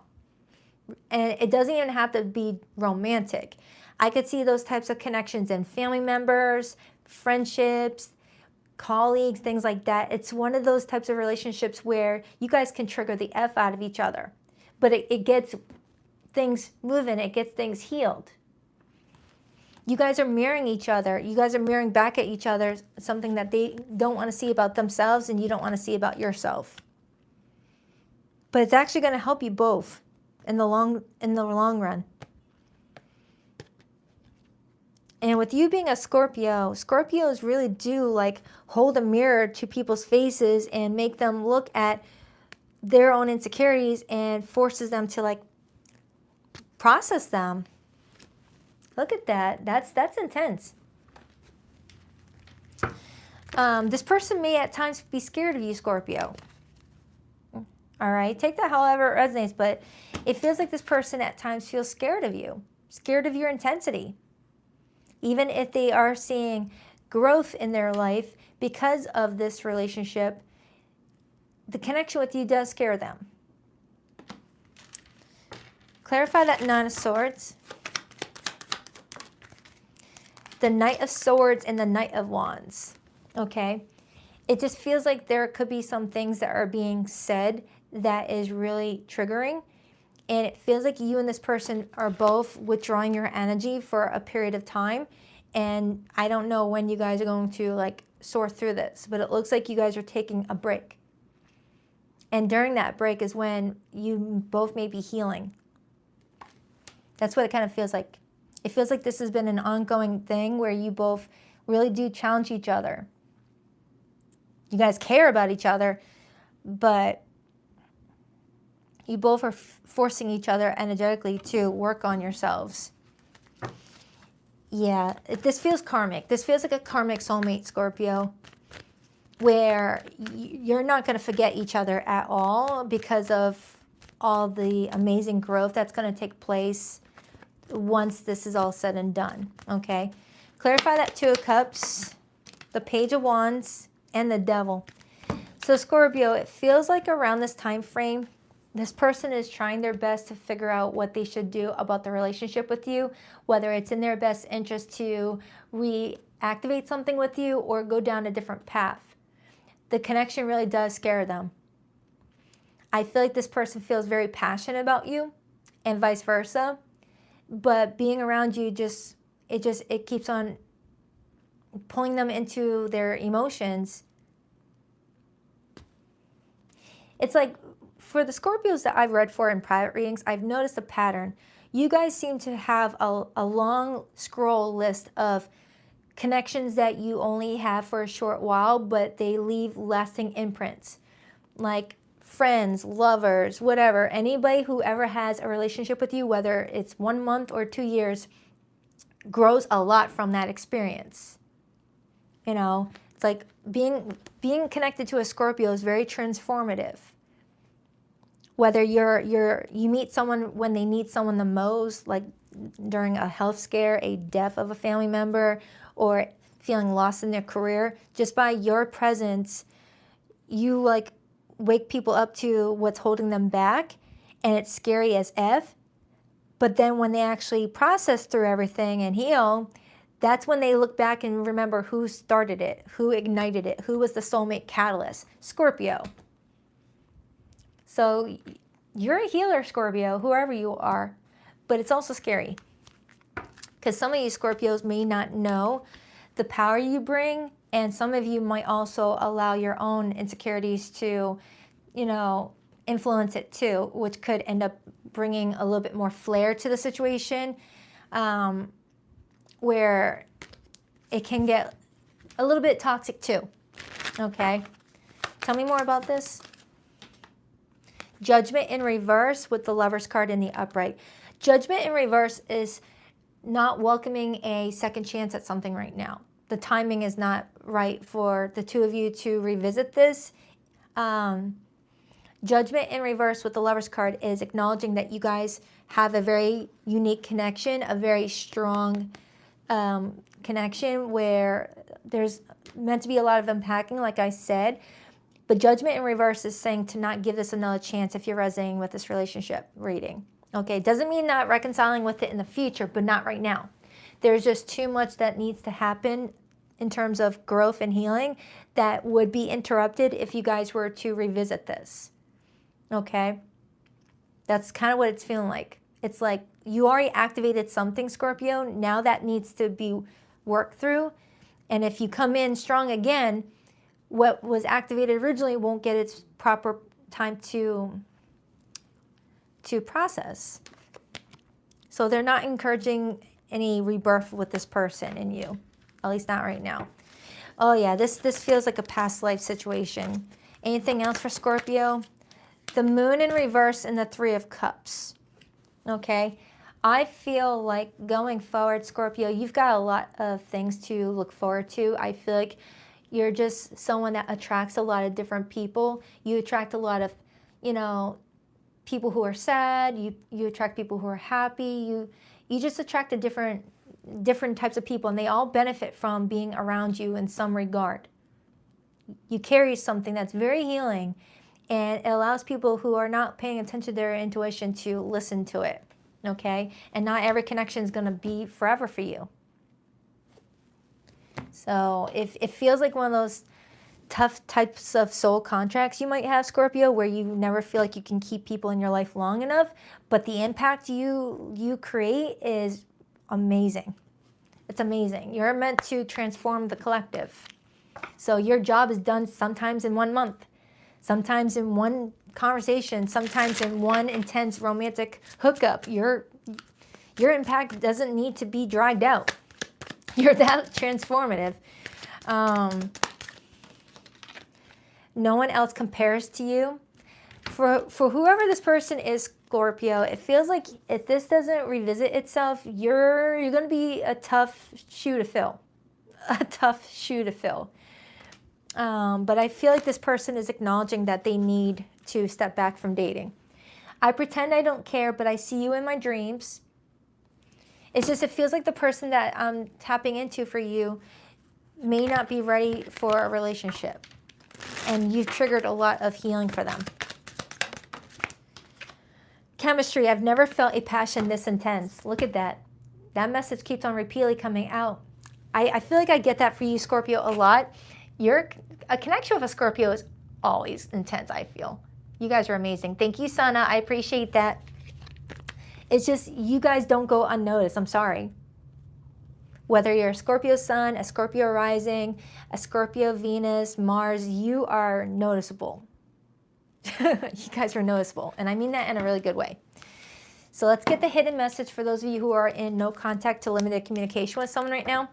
And it doesn't even have to be romantic. I could see those types of connections in family members, friendships, colleagues, things like that. It's one of those types of relationships where you guys can trigger the F out of each other. But it gets things moving. It gets things healed. You guys are mirroring each other. You guys are mirroring back at each other something that they don't want to see about themselves and you don't want to see about yourself. But it's actually going to help you both in the long run. And with you being a Scorpio, Scorpios really do like hold a mirror to people's faces and make them look at their own insecurities and forces them to like process them. Look at that. That's intense. This person may at times be scared of you, Scorpio. All right, take that however it resonates, but it feels like this person at times feels scared of you, scared of your intensity. Even if they are seeing growth in their life because of this relationship, the connection with you does scare them. Clarify that 9 of Swords, the Knight of Swords, and the Knight of Wands, okay? It just feels like there could be some things that are being said that is really triggering. And it feels like you and this person are both withdrawing your energy for a period of time. And I don't know when you guys are going to like sort through this, but it looks like you guys are taking a break. And during that break is when you both may be healing. That's what it kind of feels like. It feels like this has been an ongoing thing where you both really do challenge each other. You guys care about each other, but you both are forcing each other energetically to work on yourselves. Yeah, this feels karmic. This feels like a karmic soulmate, Scorpio, where you're not going to forget each other at all because of all the amazing growth that's going to take place once this is all said and done, okay? Clarify that Two of Cups, the Page of Wands, and the Devil. So Scorpio, it feels like around this time frame, this person is trying their best to figure out what they should do about the relationship with you, whether it's in their best interest to reactivate something with you or go down a different path. The connection really does scare them. I feel like this person feels very passionate about you and vice versa, but being around you it keeps on pulling them into their emotions. It's like, for the Scorpios that I've read for in private readings, I've noticed a pattern. You guys seem to have a long scroll list of connections that you only have for a short while, but they leave lasting imprints. Like friends, lovers, whatever. Anybody who ever has a relationship with you, whether it's 1 month or 2 years, grows a lot from that experience. You know, it's like being connected to a Scorpio is very transformative. Whether you meet someone when they need someone the most, like during a health scare, a death of a family member, or feeling lost in their career, just by your presence, you like wake people up to what's holding them back, and it's scary as F. But then when they actually process through everything and heal, that's when they look back and remember who started it, who ignited it, who was the soulmate catalyst. Scorpio. So you're a healer, Scorpio, whoever you are, but it's also scary because some of you Scorpios may not know the power you bring, and some of you might also allow your own insecurities to, you know, influence it too, which could end up bringing a little bit more flair to the situation, where it can get a little bit toxic too. Okay, tell me more about this. Judgment in reverse with the Lovers card in the upright. Judgment in reverse is not welcoming a second chance at something right now. The timing is not right for the two of you to revisit this. Judgment in reverse with the Lovers card is acknowledging that you guys have a very unique connection, a very strong connection where there's meant to be a lot of unpacking, like I said. But Judgment in reverse is saying to not give this another chance if you're resonating with this relationship reading. Okay, doesn't mean not reconciling with it in the future, but not right now. There's just too much that needs to happen in terms of growth and healing that would be interrupted if you guys were to revisit this. Okay, that's kind of what it's feeling like. It's like you already activated something, Scorpio. Now that needs to be worked through. And if you come in strong again, what was activated originally won't get its proper time to process. So they're not encouraging any rebirth with this person in you, at least not right now. Oh yeah, this feels like a past life situation. Anything else for Scorpio? The Moon in reverse and the Three of Cups. Okay, I feel like going forward, Scorpio, you've got a lot of things to look forward to. I feel like you're just someone that attracts a lot of different people. You attract a lot of, you know, people who are sad. You attract people who are happy. You just attract a different types of people, and they all benefit from being around you in some regard. You carry something that's very healing, and it allows people who are not paying attention to their intuition to listen to it, okay? And not every connection is going to be forever for you. So if it feels like one of those tough types of soul contracts you might have, Scorpio, where you never feel like you can keep people in your life long enough, but the impact you create is amazing. It's amazing. You're meant to transform the collective. So your job is done sometimes in 1 month, sometimes in one conversation, sometimes in one intense romantic hookup. Your impact doesn't need to be dragged out. You're that transformative. No one else compares to you. For whoever this person is, Scorpio, it feels like if this doesn't revisit itself, you're going to be a tough shoe to fill. A tough shoe to fill. But I feel like this person is acknowledging that they need to step back from dating. I pretend I don't care, but I see you in my dreams. It's just, it feels like the person that I'm tapping into for you may not be ready for a relationship. And you've triggered a lot of healing for them. Chemistry, I've never felt a passion this intense. Look at that. That message keeps on repeatedly coming out. I feel like I get that for you, Scorpio, a lot. A connection with a Scorpio is always intense, I feel. You guys are amazing. Thank you, Sana. I appreciate that. It's just, you guys don't go unnoticed. I'm sorry. Whether you're a Scorpio Sun, a Scorpio Rising, a Scorpio Venus, Mars, you are noticeable. You guys are noticeable. And I mean that in a really good way. So let's get the hidden message for those of you who are in no contact to limited communication with someone right now.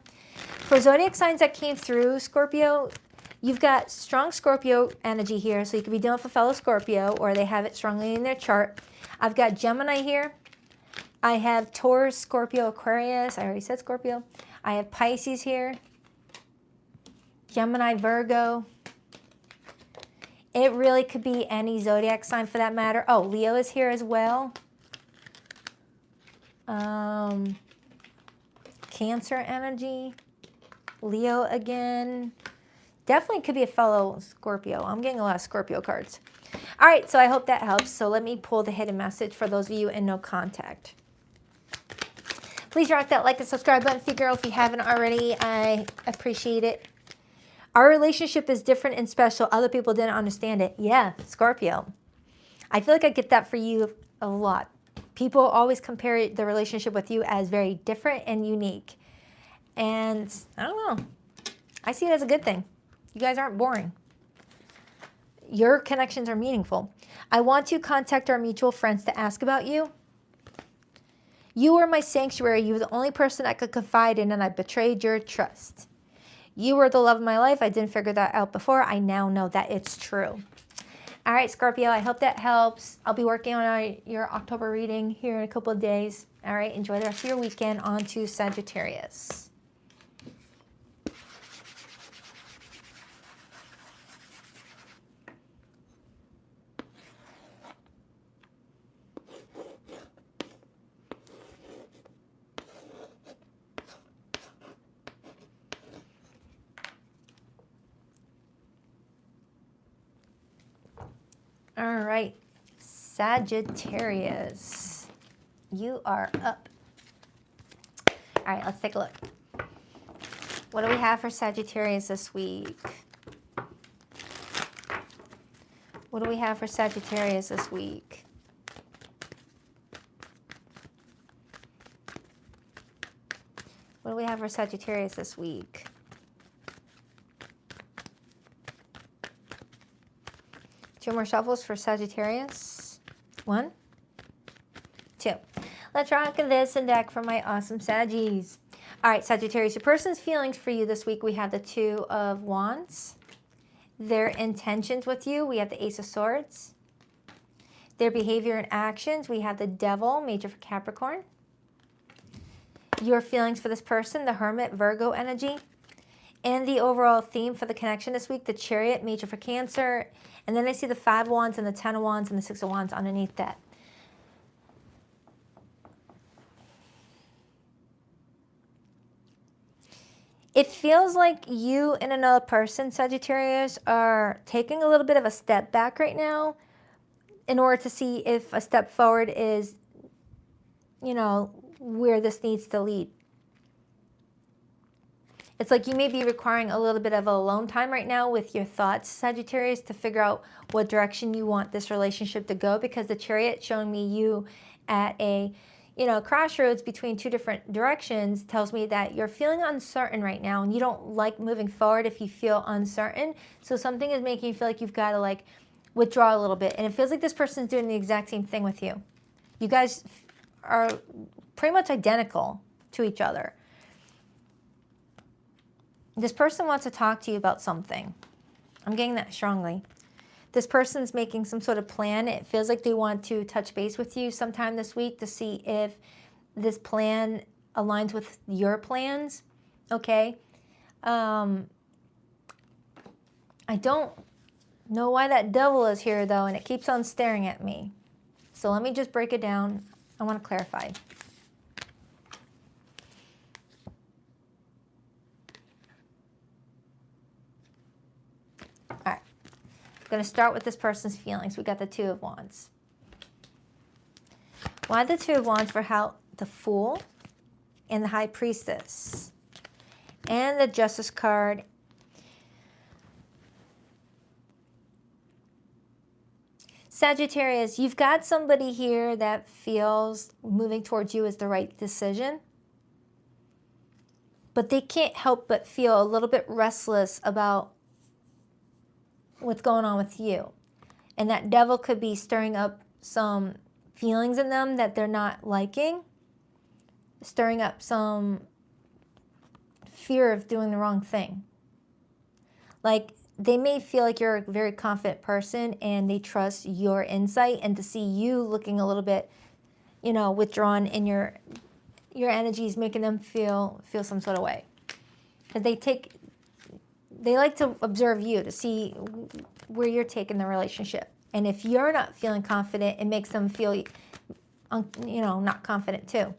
For zodiac signs that came through, Scorpio, you've got strong Scorpio energy here. So you could be dealing with a fellow Scorpio, or they have it strongly in their chart. I've got Gemini here. I have Taurus, Scorpio, Aquarius. I already said Scorpio. I have Pisces here. Gemini, Virgo. It really could be any zodiac sign for that matter. Oh, Leo is here as well. Cancer energy. Leo again. Definitely could be a fellow Scorpio. I'm getting a lot of Scorpio cards. All right, so I hope that helps. So let me pull the hidden message for those of you in no contact. Please rock that like and subscribe button, girl, if you haven't already. I appreciate it. Our relationship is different and special. Other people didn't understand it. Yeah, Scorpio. I feel like I get that for you a lot. People always compare the relationship with you as very different and unique. And I don't know. I see it as a good thing. You guys aren't boring. Your connections are meaningful. I want to contact our mutual friends to ask about you. You were my sanctuary. You were the only person I could confide in, and I betrayed your trust. You were the love of my life. I didn't figure that out before. I now know that it's true. All right, Scorpio, I hope that helps. I'll be working on your October reading here in a couple of days. All right, enjoy the rest of your weekend. On to Sagittarius. All right, Sagittarius, you are up. All right, let's take a look. What do we have for Sagittarius this week? What do we have for Sagittarius this week? What do we have for Sagittarius this week? Two more shuffles for Sagittarius. 1, 2. Let's rock this and deck for my awesome Saggies. All right, Sagittarius, your person's feelings for you this week, we have the 2 of Wands. Their intentions with you, we have the Ace of Swords. Their behavior and actions, we have the Devil, major for Capricorn. Your feelings for this person, the Hermit, Virgo energy. And the overall theme for the connection this week, the Chariot, major for Cancer. And then I see the 5 of Wands and the 10 of Wands and the 6 of Wands underneath that. It feels like you and another person, Sagittarius, are taking a little bit of a step back right now in order to see if a step forward is, you know, where this needs to lead. It's like you may be requiring a little bit of alone time right now with your thoughts, Sagittarius, to figure out what direction you want this relationship to go, because the Chariot showing me you at a, you know, crossroads between 2 different directions tells me that you're feeling uncertain right now and you don't like moving forward if you feel uncertain. So something is making you feel like you've got to like withdraw a little bit. And it feels like this person is doing the exact same thing with you. You guys are pretty much identical to each other. This person wants to talk to you about something. I'm getting that strongly. This person's making some sort of plan. It feels like they want to touch base with you sometime this week to see if this plan aligns with your plans, okay? I don't know why that devil is here, though, and it keeps on staring at me. So let me just break it down. I want to clarify. All right. I'm going to start with this person's feelings. We got the Two of Wands. Why the Two of Wands for how the Fool and the High Priestess and the Justice card. Sagittarius, you've got somebody here that feels moving towards you is the right decision, but they can't help but feel a little bit restless about what's going on with you. And that devil could be stirring up some feelings in them that they're not liking, stirring up some fear of doing the wrong thing. Like, they may feel like you're a very confident person and they trust your insight, and to see you looking a little bit, you know, withdrawn in your energy is making them feel some sort of way. Because they like to observe you to see where you're taking the relationship. And if you're not feeling confident, it makes them feel, you know, not confident too.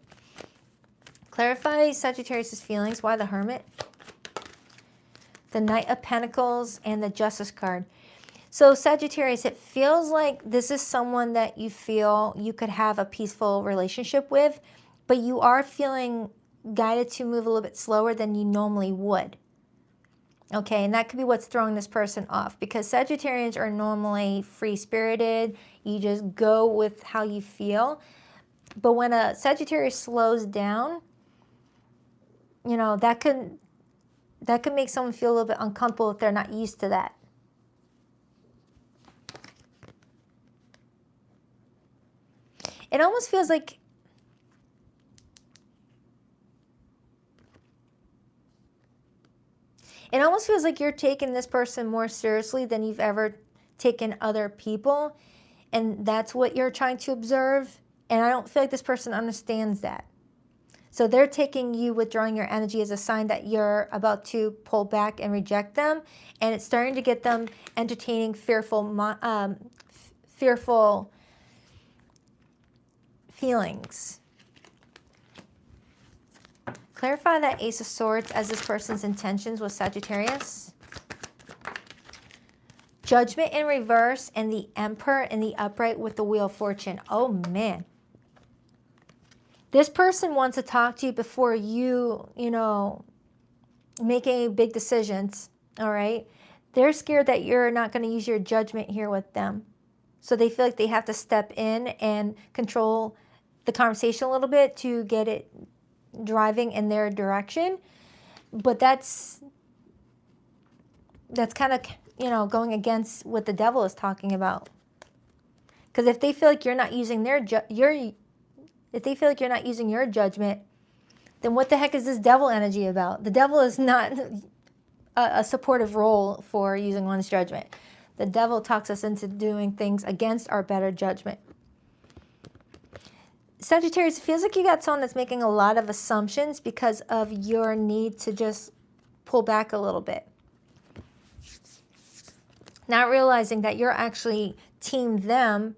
Clarify Sagittarius' feelings. Why the Hermit? The Knight of Pentacles and the Justice card. So Sagittarius, it feels like this is someone that you feel you could have a peaceful relationship with, but you are feeling guided to move a little bit slower than you normally would. Okay, and that could be what's throwing this person off, because Sagittarians are normally free-spirited. You just go with how you feel. But when a Sagittarius slows down, you know, that could make someone feel a little bit uncomfortable if they're not used to that. It almost feels like you're taking this person more seriously than you've ever taken other people, and that's what you're trying to observe. And I don't feel like this person understands that. So they're taking you withdrawing your energy as a sign that you're about to pull back and reject them. And it's starting to get them entertaining fearful feelings. Clarify that Ace of Swords as this person's intentions with Sagittarius. Judgment in reverse and the Emperor in the upright with the Wheel of Fortune. Oh, man. This person wants to talk to you before you make any big decisions, all right? They're scared that you're not going to use your judgment here with them. So they feel like they have to step in and control the conversation a little bit to get it driving in their direction. But that's kind of, going against what the devil is talking about. Because if they feel like you're not using if they feel like you're not using your judgment, then what the heck is this devil energy about? The devil is not a supportive role for using one's judgment. The devil talks us into doing things against our better judgment. Sagittarius, it feels like you got someone that's making a lot of assumptions because of your need to just pull back a little bit. Not realizing that you're actually team them,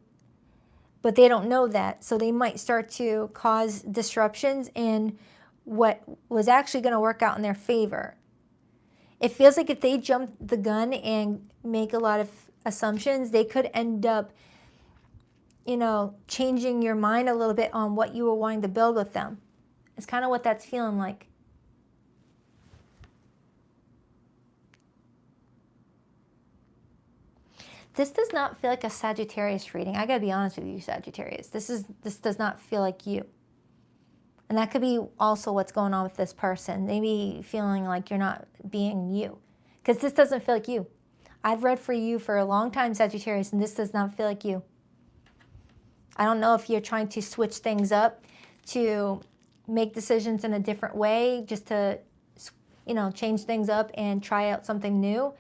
but they don't know that. So they might start to cause disruptions in what was actually going to work out in their favor. It feels like if they jump the gun and make a lot of assumptions, they could end up, changing your mind a little bit on what you were wanting to build with them. It's kind of what that's feeling like. This does not feel like a Sagittarius reading. I gotta be honest with you, Sagittarius. This does not feel like you. And that could be also what's going on with this person. Maybe feeling like you're not being you. Because this doesn't feel like you. I've read for you for a long time, Sagittarius, and this does not feel like you. I don't know if you're trying to switch things up to make decisions in a different way, just to, you know, change things up and try out something new.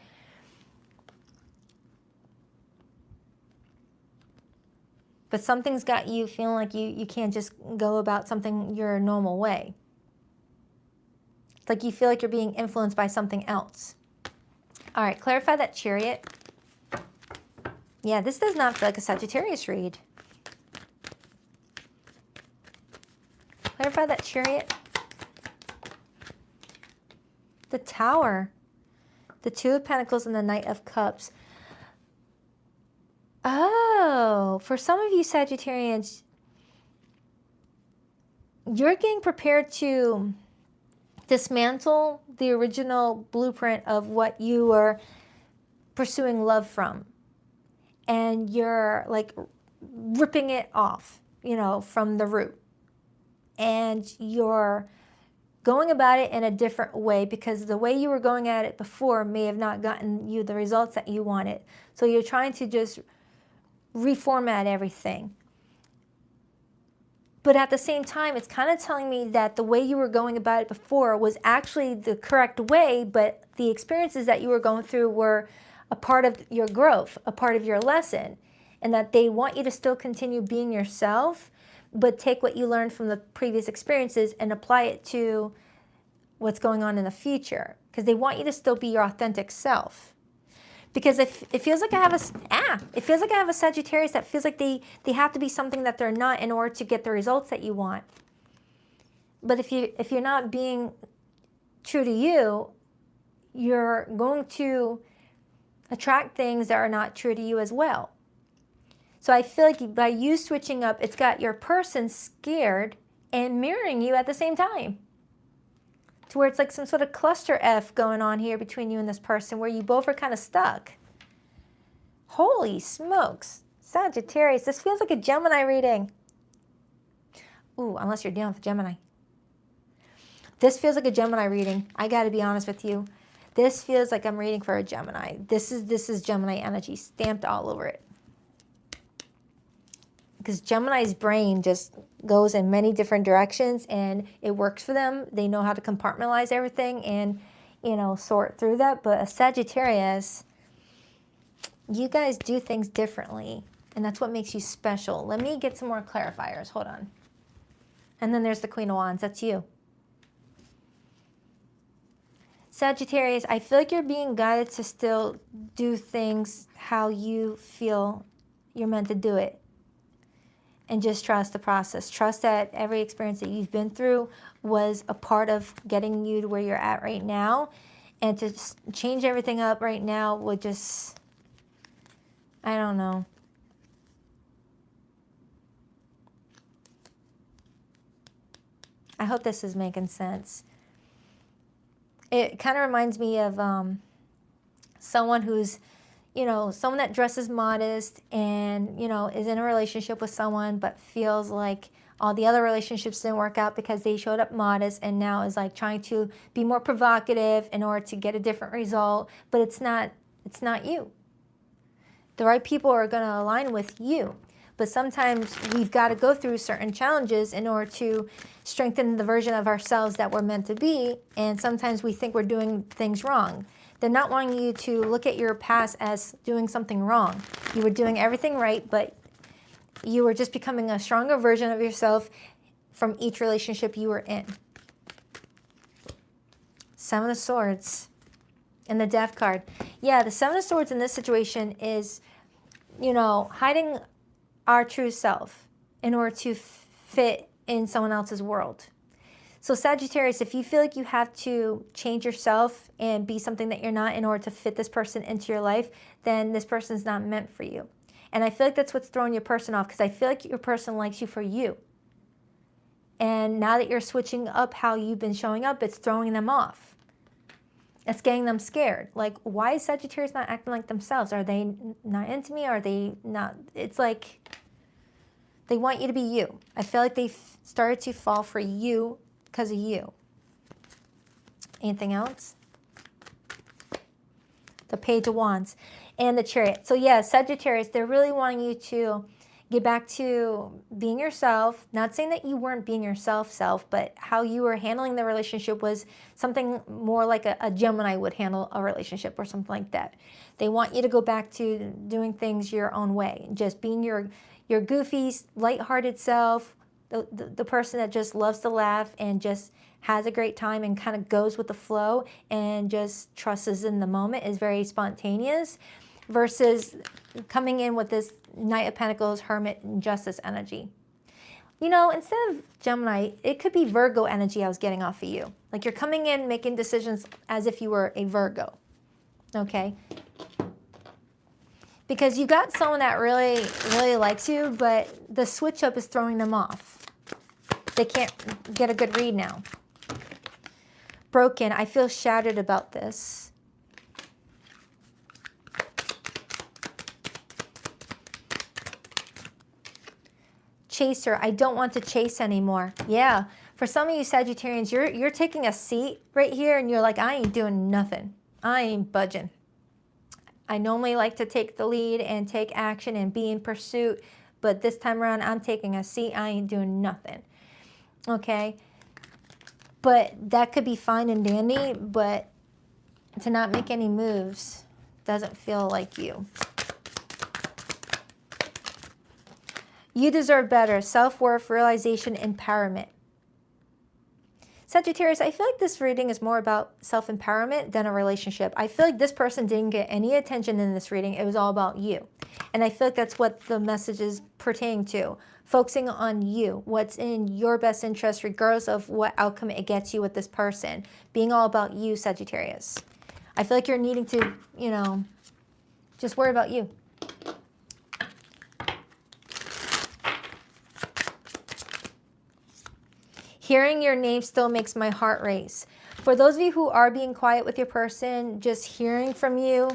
But something's got you feeling like you can't just go about something your normal way. It's like you feel like you're being influenced by something else. All right, clarify that Chariot. Yeah, this does not feel like a Sagittarius read. Clarify that Chariot. The Tower. The Two of Pentacles and the Knight of Cups. Oh, for some of you Sagittarians, you're getting prepared to dismantle the original blueprint of what you were pursuing love from. And you're like ripping it off, you know, from the root. And you're going about it in a different way, because the way you were going at it before may have not gotten you the results that you wanted. So you're trying to just reformat everything. But at the same time, it's kind of telling me that the way you were going about it before was actually the correct way, but the experiences that you were going through were a part of your growth, a part of your lesson, and that they want you to still continue being yourself, but take what you learned from the previous experiences and apply it to what's going on in the future, because they want you to still be your authentic self. Because it feels like I have a Sagittarius that feels like they have to be something that they're not in order to get the results that you want. But if you're not being true to you, you're going to attract things that are not true to you as well. So I feel like by you switching up, it's got your person scared and mirroring you at the same time. To where it's like some sort of cluster F going on here between you and this person, where you both are kind of stuck. Holy smokes. Sagittarius, this feels like a Gemini reading. Ooh, unless you're dealing with Gemini. This feels like a Gemini reading. I got to be honest with you. This feels like I'm reading for a Gemini. This is Gemini energy stamped all over it. Because Gemini's brain just goes in many different directions, and it works for them. They know how to compartmentalize everything and, you know, sort through that. But a Sagittarius, you guys do things differently, and that's what makes you special. Let me get some more clarifiers. Hold on. And then there's the Queen of Wands. That's you. Sagittarius, I feel like you're being guided to still do things how you feel you're meant to do it. And just trust the process. Trust that every experience that you've been through was a part of getting you to where you're at right now. And to change everything up right now would just, I don't know. I hope this is making sense. It kind of reminds me of someone who's, you know, someone that dresses modest and, you know, is in a relationship with someone but feels like all the other relationships didn't work out because they showed up modest, and now is like trying to be more provocative in order to get a different result. But it's not you. The right people are going to align with you. But sometimes we've got to go through certain challenges in order to strengthen the version of ourselves that we're meant to be. And sometimes we think we're doing things wrong. They're not wanting you to look at your past as doing something wrong. You were doing everything right, but you were just becoming a stronger version of yourself from each relationship you were in. Seven of Swords and the Death card. Yeah, the Seven of Swords in this situation is, you know, hiding our true self in order to fit in someone else's world. So Sagittarius, if you feel like you have to change yourself and be something that you're not in order to fit this person into your life, then this person's not meant for you. And I feel like that's what's throwing your person off, because I feel like your person likes you for you. And now that you're switching up how you've been showing up, it's throwing them off. It's getting them scared. Like, why is Sagittarius not acting like themselves? Are they not into me? Are they not? It's like they want you to be you. I feel like they've started to fall for you because of you. Anything else? The Page of Wands and the Chariot. So yeah, Sagittarius, they're really wanting you to Get back to being yourself. Not saying that you weren't being yourself, but how you were handling the relationship was something more like a Gemini would handle a relationship or something like that. They want you to go back to doing things your own way, just being your goofy, lighthearted self, the person that just loves to laugh and just has a great time and kind of goes with the flow and just trusts in the moment, is very spontaneous, versus coming in with this Knight of Pentacles, Hermit, and Justice energy. You know, instead of Gemini, it could be Virgo energy I was getting off of you. Like you're coming in making decisions as if you were a Virgo, okay? Because you got someone that really, really likes you, but the switch up is throwing them off. They can't get a good read now. Broken, I feel shattered about this. Chaser, I don't want to chase anymore. Yeah, for some of you Sagittarians, you're taking a seat right here and you're like, I ain't doing nothing. I ain't budging. I normally like to take the lead and take action and be in pursuit, but this time around I'm taking a seat. I ain't doing nothing. Okay? But that could be fine and dandy, but to not make any moves doesn't feel like you. You deserve better. Self-worth, realization, empowerment. Sagittarius, I feel like this reading is more about self-empowerment than a relationship. I feel like this person didn't get any attention in this reading. It was all about you. And I feel like that's what the message is pertaining to. Focusing on you, what's in your best interest, regardless of what outcome it gets you with this person. Being all about you, Sagittarius. I feel like you're needing to, you know, just worry about you. Hearing your name still makes my heart race. For those of you who are being quiet with your person, just hearing from you,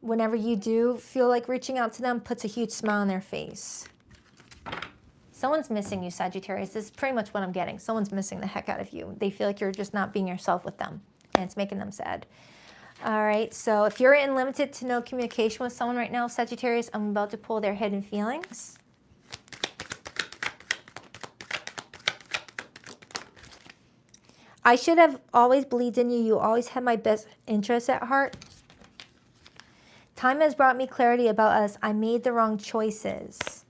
whenever you do feel like reaching out to them, puts a huge smile on their face. Someone's missing you, Sagittarius. This is pretty much what I'm getting. Someone's missing the heck out of you. They feel like you're just not being yourself with them, and it's making them sad. All right, so if you're in limited to no communication with someone right now, Sagittarius, I'm about to pull their hidden feelings. I should have always believed in you. You always had my best interests at heart. Time has brought me clarity about us. I made the wrong choices.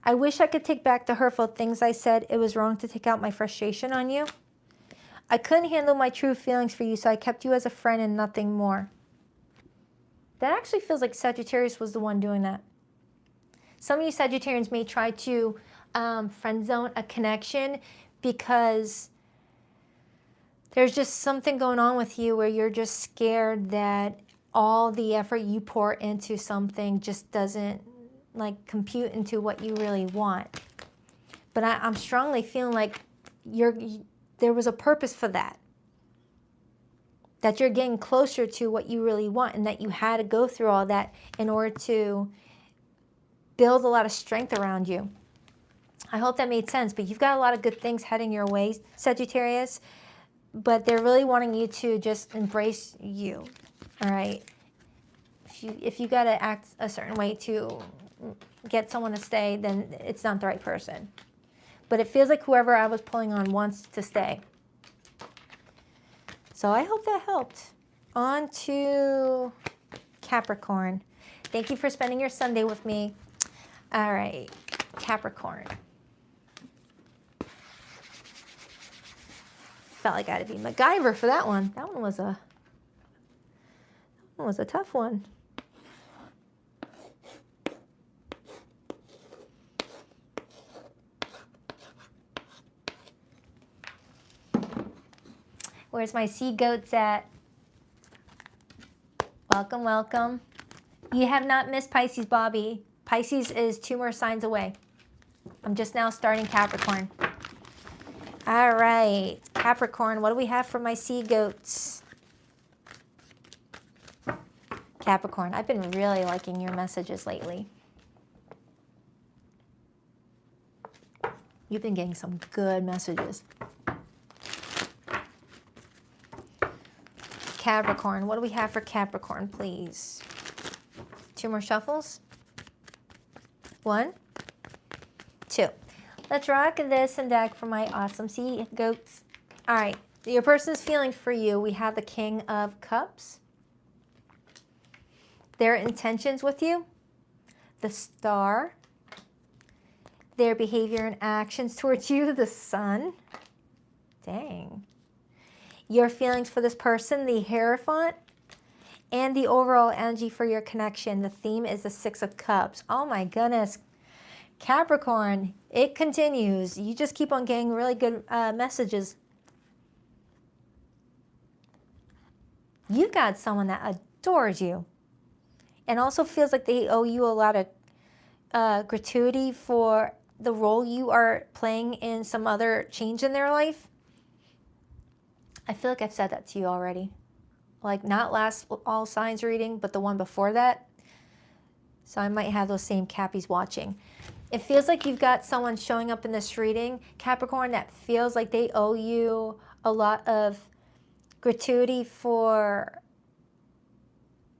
I wish I could take back the hurtful things I said. It was wrong to take out my frustration on you. I couldn't handle my true feelings for you, so I kept you as a friend and nothing more. That actually feels like Sagittarius was the one doing that. Some of you Sagittarians may try to friend zone a connection because there's just something going on with you where you're just scared that all the effort you pour into something just doesn't like compute into what you really want. But I'm strongly feeling like there was a purpose for that. That you're getting closer to what you really want and that you had to go through all that in order to build a lot of strength around you. I hope that made sense, but you've got a lot of good things heading your way, Sagittarius. But they're really wanting you to just embrace you, all right? If you got to act a certain way to get someone to stay, then it's not the right person. But it feels like whoever I was pulling on wants to stay. So I hope that helped. On to Capricorn. Thank you for spending your Sunday with me. All right, Capricorn. Felt like I had to be MacGyver for that one. That one was a tough one. Where's my sea goats at? Welcome, welcome. You have not missed Pisces, Bobby. Pisces is 2 more signs away. I'm just now starting Capricorn. All right, Capricorn, what do we have for my sea goats? Capricorn, I've been really liking your messages lately. You've been getting some good messages. Capricorn, what do we have for Capricorn, please? 2 more shuffles. 1, 2. Let's rock this and deck for my awesome sea goats. All right, your person's feelings for you. We have the King of Cups. Their intentions with you. The Star. Their behavior and actions towards you. The Sun. Dang. Your feelings for this person. The Hierophant. And the overall energy for your connection. The theme is the Six of Cups. Oh my goodness. Capricorn, it continues. You just keep on getting really good messages. You got someone that adores you and also feels like they owe you a lot of gratuity for the role you are playing in some other change in their life. I feel like I've said that to you already. Like not last all signs reading, but the one before that. So I might have those same Cappies watching. It feels like you've got someone showing up in this reading, Capricorn, that feels like they owe you a lot of gratuity for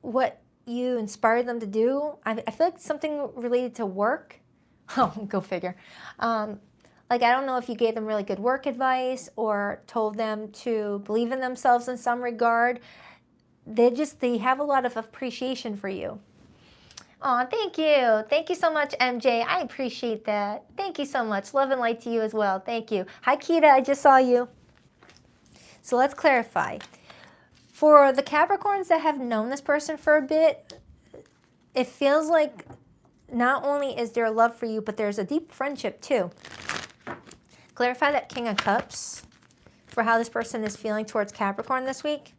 what you inspired them to do. I feel like something related to work. Oh, go figure. Like, I don't know if you gave them really good work advice or told them to believe in themselves in some regard. They have a lot of appreciation for you. Oh, thank you. Thank you so much, MJ. I appreciate that. Thank you so much. Love and light to you as well. Thank you. Hi, Kita. I just saw you. So let's clarify. For the Capricorns that have known this person for a bit, it feels like not only is there love for you, but there's a deep friendship too. Clarify that King of Cups for how this person is feeling towards Capricorn this week.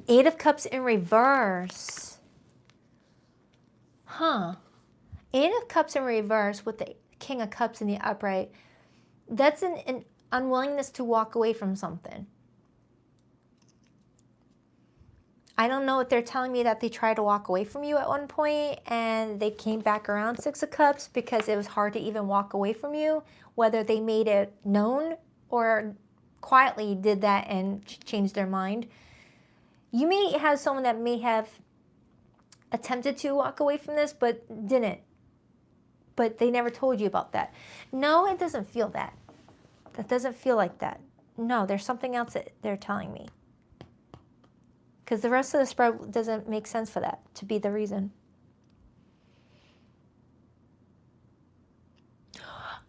Eight of Cups in reverse. Huh. Eight of Cups in reverse with the King of Cups in the upright. That's an unwillingness to walk away from something. I don't know if they're telling me that they tried to walk away from you at one point and they came back around Six of Cups because it was hard to even walk away from you, whether they made it known or quietly did that and changed their mind. You may have someone that may have attempted to walk away from this, but didn't. But they never told you about that. No, it doesn't feel that. That doesn't feel like that. No, there's something else that they're telling me. Because the rest of the spread doesn't make sense for that to be the reason.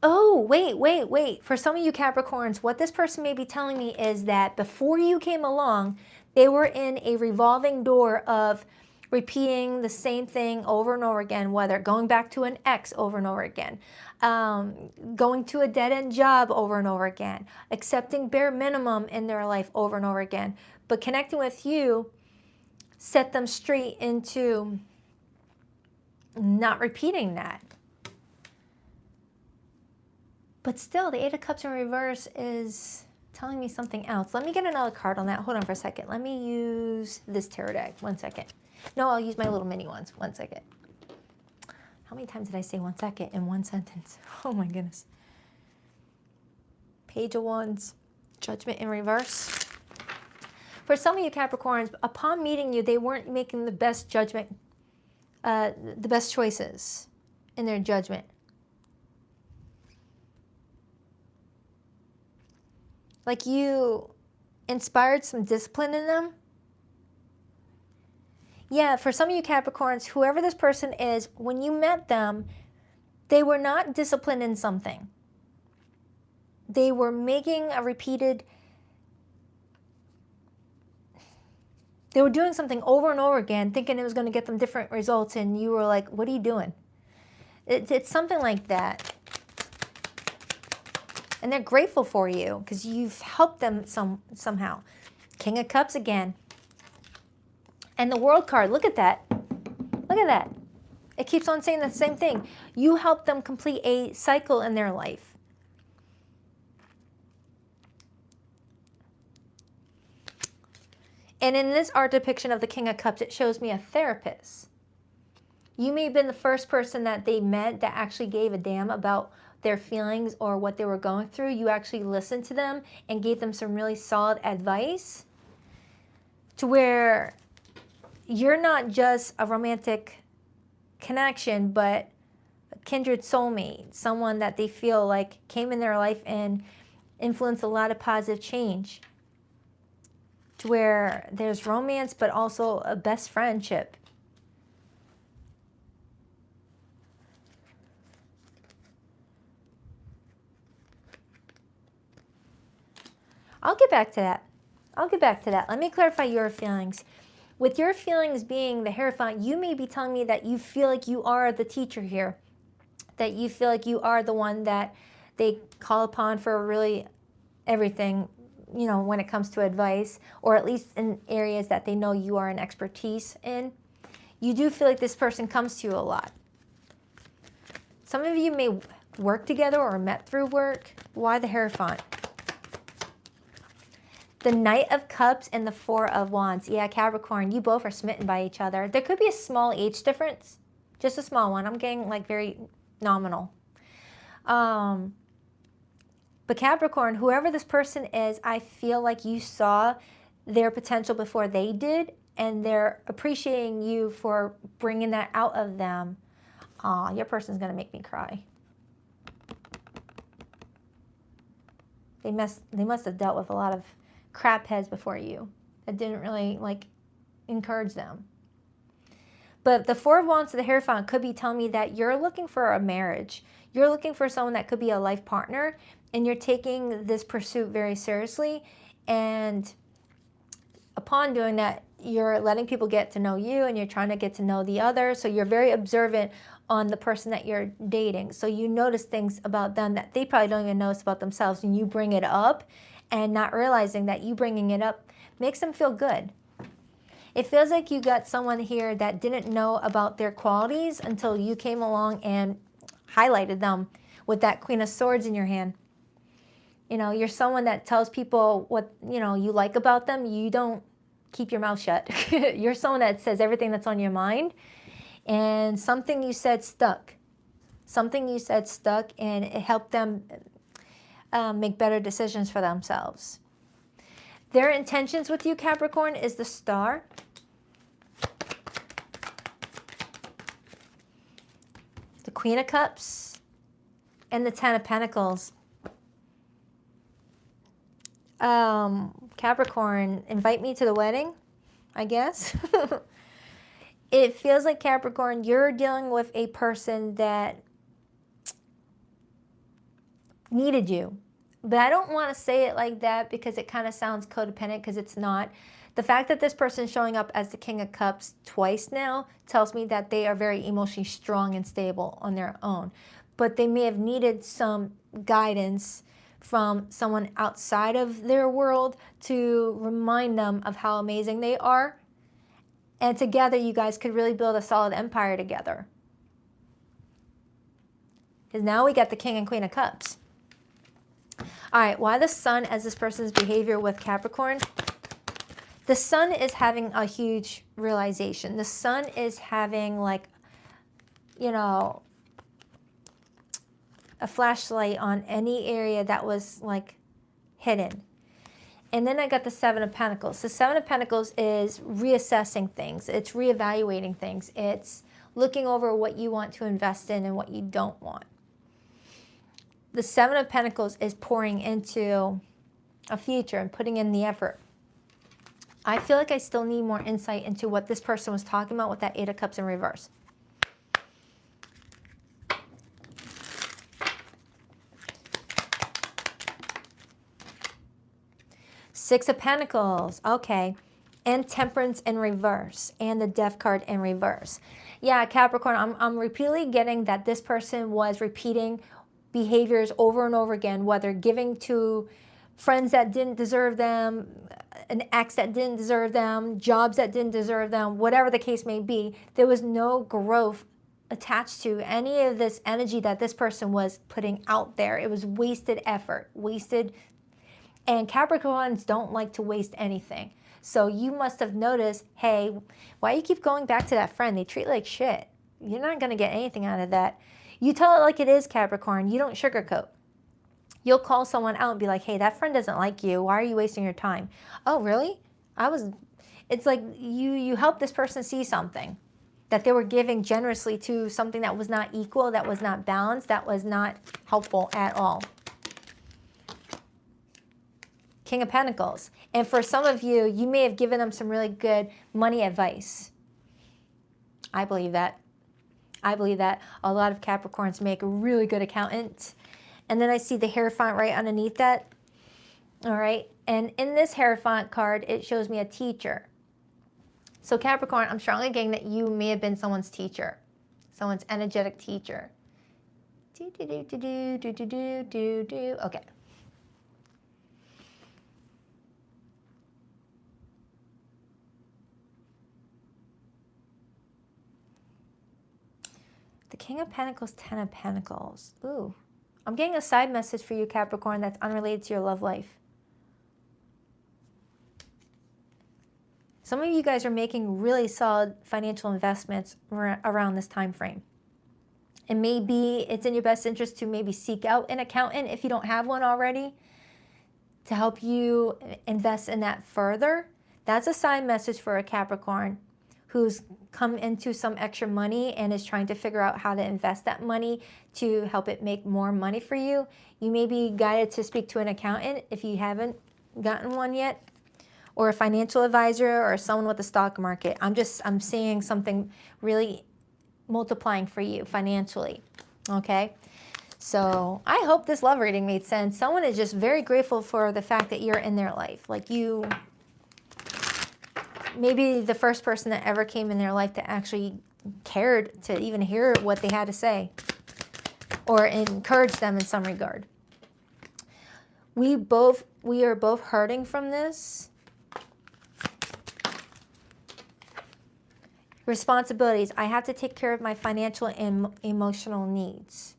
Oh, wait. For some of you Capricorns, what this person may be telling me is that before you came along, they were in a revolving door of repeating the same thing over and over again, whether going back to an ex over and over again, going to a dead-end job over and over again, accepting bare minimum in their life over and over again. But connecting with you set them straight into not repeating that. But still, the Eight of Cups in reverse is telling me something else. Let me get another card on that. Hold on for a second. Let me use this tarot deck. 1 second. No, I'll use my little mini ones. 1 second. How many times did I say 1 second in one sentence? Oh my goodness. Page of Wands. Judgment in reverse. For some of you Capricorns, upon meeting you, they weren't making the best judgment, the best choices in their judgment. Like you inspired some discipline in them. Yeah, for some of you Capricorns, whoever this person is, when you met them, they were not disciplined in something. They were making a repeated... They were doing something over and over again, thinking it was going to get them different results, and you were like, what are you doing? It's something like that. And they're grateful for you because you've helped them somehow. King of Cups again. And the World card, look at that. Look at that. It keeps on saying the same thing. You helped them complete a cycle in their life. And in this art depiction of the King of Cups, it shows me a therapist. You may have been the first person that they met that actually gave a damn about their feelings or what they were going through. You actually listened to them and gave them some really solid advice to where you're not just a romantic connection, but a kindred soulmate, someone that they feel like came in their life and influenced a lot of positive change, to where there's romance, but also a best friendship. I'll get back to that. I'll get back to that. Let me clarify your feelings. With your feelings being the Hierophant, you may be telling me that you feel like you are the teacher here, that you feel like you are the one that they call upon for really everything, you know, when it comes to advice, or at least in areas that they know you are an expertise in. You do feel like this person comes to you a lot. Some of you may work together or met through work. Why the Hierophant? The Knight of Cups and the Four of Wands. Yeah, Capricorn, you both are smitten by each other. There could be a small age difference, just a small one. I'm getting like very nominal. But Capricorn, whoever this person is, I feel like you saw their potential before they did, and they're appreciating you for bringing that out of them. Aw, your person's going to make me cry. They must have dealt with a lot of crap heads before you that didn't really like encourage them. But the Four of Wands to the Hierophant could be telling me that you're looking for a marriage. You're looking for someone that could be a life partner, and you're taking this pursuit very seriously. And upon doing that, you're letting people get to know you, and you're trying to get to know the other. So you're very observant on the person that you're dating. So you notice things about them that they probably don't even notice about themselves, and you bring it up, and not realizing that you bringing it up makes them feel good. It feels like you got someone here that didn't know about their qualities until you came along and highlighted them with that Queen of Swords in your hand. You know, you're someone that tells people what, you know, you like about them. You don't keep your mouth shut. You're someone that says everything that's on your mind. And something you said stuck. Something you said stuck, and it helped them make better decisions for themselves. Their intentions with you, Capricorn, is the Star. The Queen of Cups. And the Ten of Pentacles. Capricorn, invite me to the wedding, I guess. It feels like, Capricorn, you're dealing with a person that needed you. But I don't want to say it like that because it kind of sounds codependent, because it's not. The fact that this person is showing up as the King of Cups twice now tells me that they are very emotionally strong and stable on their own. But they may have needed some guidance from someone outside of their world to remind them of how amazing they are. And together you guys could really build a solid empire together. Because now we got the King and Queen of Cups. All right, why the Sun as this person's behavior with Capricorn? The Sun is having a huge realization. The Sun is having, like, you know, a flashlight on any area that was like hidden. And then I got the Seven of Pentacles. The Seven of Pentacles is reassessing things. It's reevaluating things. It's looking over what you want to invest in and what you don't want. The Seven of Pentacles is pouring into a future and putting in the effort. I feel like I still need more insight into what this person was talking about with that Eight of Cups in reverse. Six of Pentacles, okay, and Temperance in reverse, and the Death card in reverse. Yeah, Capricorn, I'm repeatedly getting that this person was repeating behaviors over and over again, whether giving to friends that didn't deserve them, an ex that didn't deserve them, jobs that didn't deserve them, whatever the case may be. There was no growth attached to any of this energy that this person was putting out there. It was wasted effort, wasted. And Capricorns don't like to waste anything. So you must have noticed, hey, why you keep going back to that friend? They treat you like shit. You're not going to get anything out of that. You tell it like it is, Capricorn. You don't sugarcoat. You'll call someone out and be like, hey, that friend doesn't like you. Why are you wasting your time? Oh, really? I was It's like you help this person see something, that they were giving generously to something that was not equal, that was not balanced, that was not helpful at all. King of Pentacles. And for some of you, you may have given them some really good money advice. I believe that. I believe that a lot of Capricorns make a really good accountant. And then I see the Hierophant right underneath that. All right. And in this Hierophant card, it shows me a teacher. So Capricorn, I'm strongly getting that you may have been someone's teacher, someone's energetic teacher. Okay. The King of Pentacles, Ten of Pentacles. Ooh. I'm getting a side message for you, Capricorn, that's unrelated to your love life. Some of you guys are making really solid financial investments around this time frame. And maybe it's in your best interest to maybe seek out an accountant if you don't have one already to help you invest in that further. That's a side message for a Capricorn who's come into some extra money and is trying to figure out how to invest that money to help it make more money for you. You may be guided to speak to an accountant if you haven't gotten one yet, or a financial advisor, or someone with the stock market. I'm seeing something really multiplying for you financially, okay? So I hope this love reading made sense. Someone is just very grateful for the fact that you're in their life. Like you, maybe the first person that ever came in their life that actually cared to even hear what they had to say or encourage them in some regard. We are both hurting from this. Responsibilities. I have to take care of my financial and emotional needs.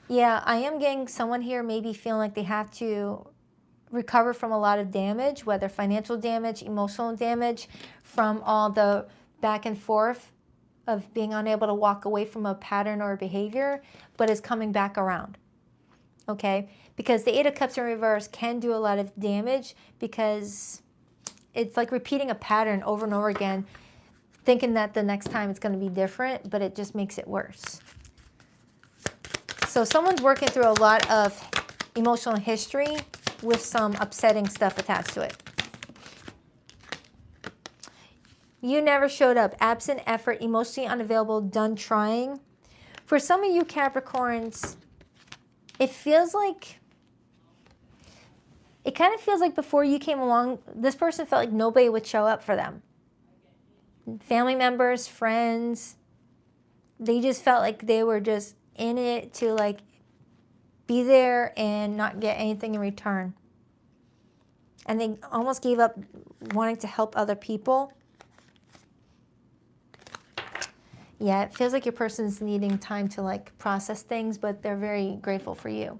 Yeah, I am getting someone here maybe feeling like they have to recover from a lot of damage, whether financial damage, emotional damage, from all the back and forth of being unable to walk away from a pattern or a behavior, but is coming back around. Okay? Because the Eight of Cups in reverse can do a lot of damage because it's like repeating a pattern over and over again, thinking that the next time it's going to be different, but it just makes it worse. So someone's working through a lot of emotional history with some upsetting stuff attached to it. You never showed up. Absent effort, emotionally unavailable, done trying. For some of you Capricorns, it feels like, it kind of feels like before you came along, this person felt like nobody would show up for them. Family members, friends, they just felt like they were just in it to like be there and not get anything in return. And they almost gave up wanting to help other people. Yeah, it feels like your person's needing time to like process things, but they're very grateful for you.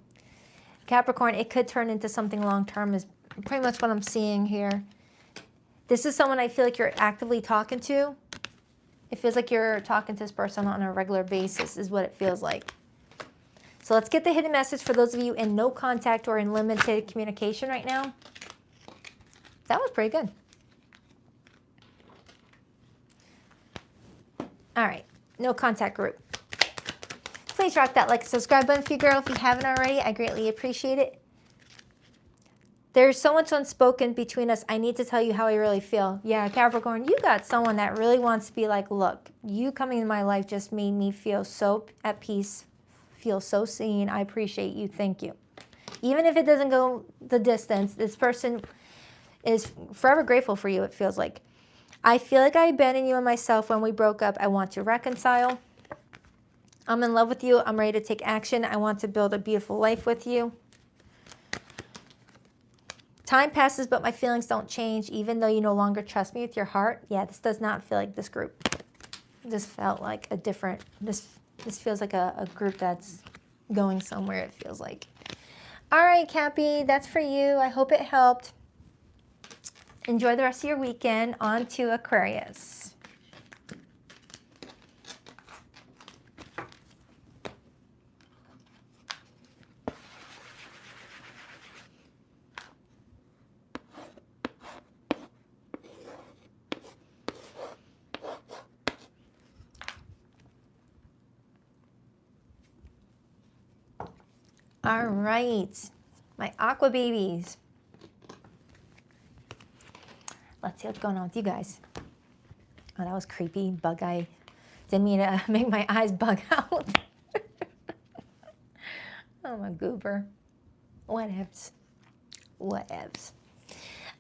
Capricorn, it could turn into something long-term is pretty much what I'm seeing here. This is someone I feel like you're actively talking to. It feels like you're talking to this person on a regular basis is what it feels like. So let's get the hidden message for those of you in no contact or in limited communication right now. That was pretty good. All right, no contact group. Please rock that like and subscribe button for you, girl, if you haven't already. I greatly appreciate it. There's so much unspoken between us. I need to tell you how I really feel. Yeah, Capricorn, you got someone that really wants to be like, look, you coming in my life just made me feel so at peace, feel so seen. I appreciate you. Thank you. Even if it doesn't go the distance, this person is forever grateful for you, it feels like. I feel like I abandoned you and myself when we broke up. I want to reconcile. I'm in love with you. I'm ready to take action. I want to build a beautiful life with you. Time passes, but my feelings don't change, even though you no longer trust me with your heart. Yeah, this does not feel like this group. This felt like a different, this feels like a group that's going somewhere, it feels like. All right, Cappy, that's for you. I hope it helped. Enjoy the rest of your weekend. On to Aquarius. All right, my aqua babies. Let's see what's going on with you guys. Oh, that was creepy. Bug eye. Didn't mean to make my eyes bug out. I'm a goober. Whatevs. Whatevs.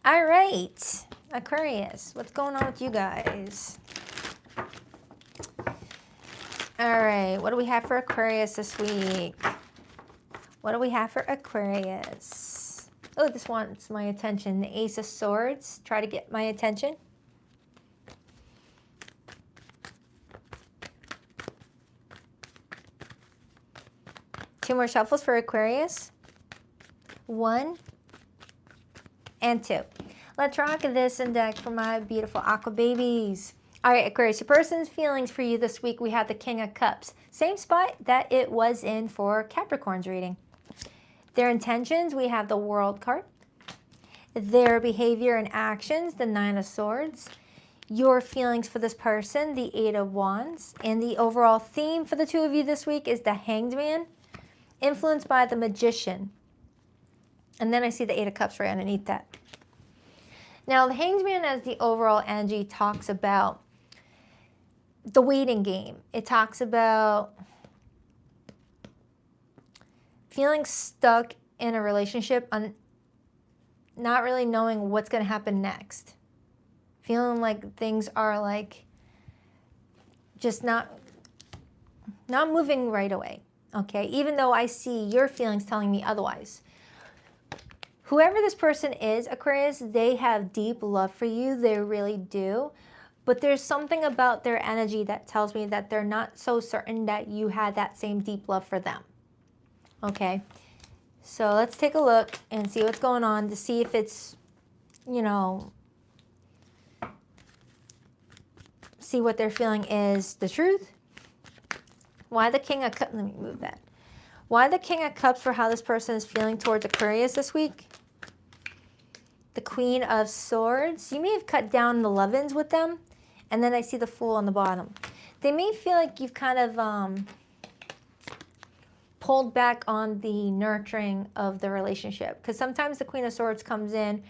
All right, Aquarius. What's going on with you guys? All right, what do we have for Aquarius this week? What do we have for Aquarius? Oh, this wants my attention. The Ace of Swords. Try to get my attention. Two more shuffles for Aquarius. 1 and 2. Let's rock this deck for my beautiful aqua babies. All right, Aquarius, your person's feelings for you this week. We have the King of Cups. Same spot that it was in for Capricorn's reading. Their intentions, we have the World card. Their behavior and actions, the Nine of Swords. Your feelings for this person, the Eight of Wands. And the overall theme for the two of you this week is the Hanged Man, influenced by the Magician. And then I see the Eight of Cups right underneath that. Now, the Hanged Man as the overall energy talks about the waiting game. It talks about feeling stuck in a relationship, not really knowing what's going to happen next. Feeling like things are like just not moving right away. Okay, even though I see your feelings telling me otherwise. Whoever this person is, Aquarius, they have deep love for you. They really do. But there's something about their energy that tells me that they're not so certain that you had that same deep love for them. Okay, so let's take a look and see what's going on to see if it's, you know, see what their feeling is the truth. Why the King of Cups? Let me move that. Why the King of Cups for how this person is feeling towards Aquarius this week? The Queen of Swords. You may have cut down the love-ins with them. And then I see the Fool on the bottom. They may feel like you've kind of pulled back on the nurturing of the relationship. Because sometimes the Queen of Swords comes in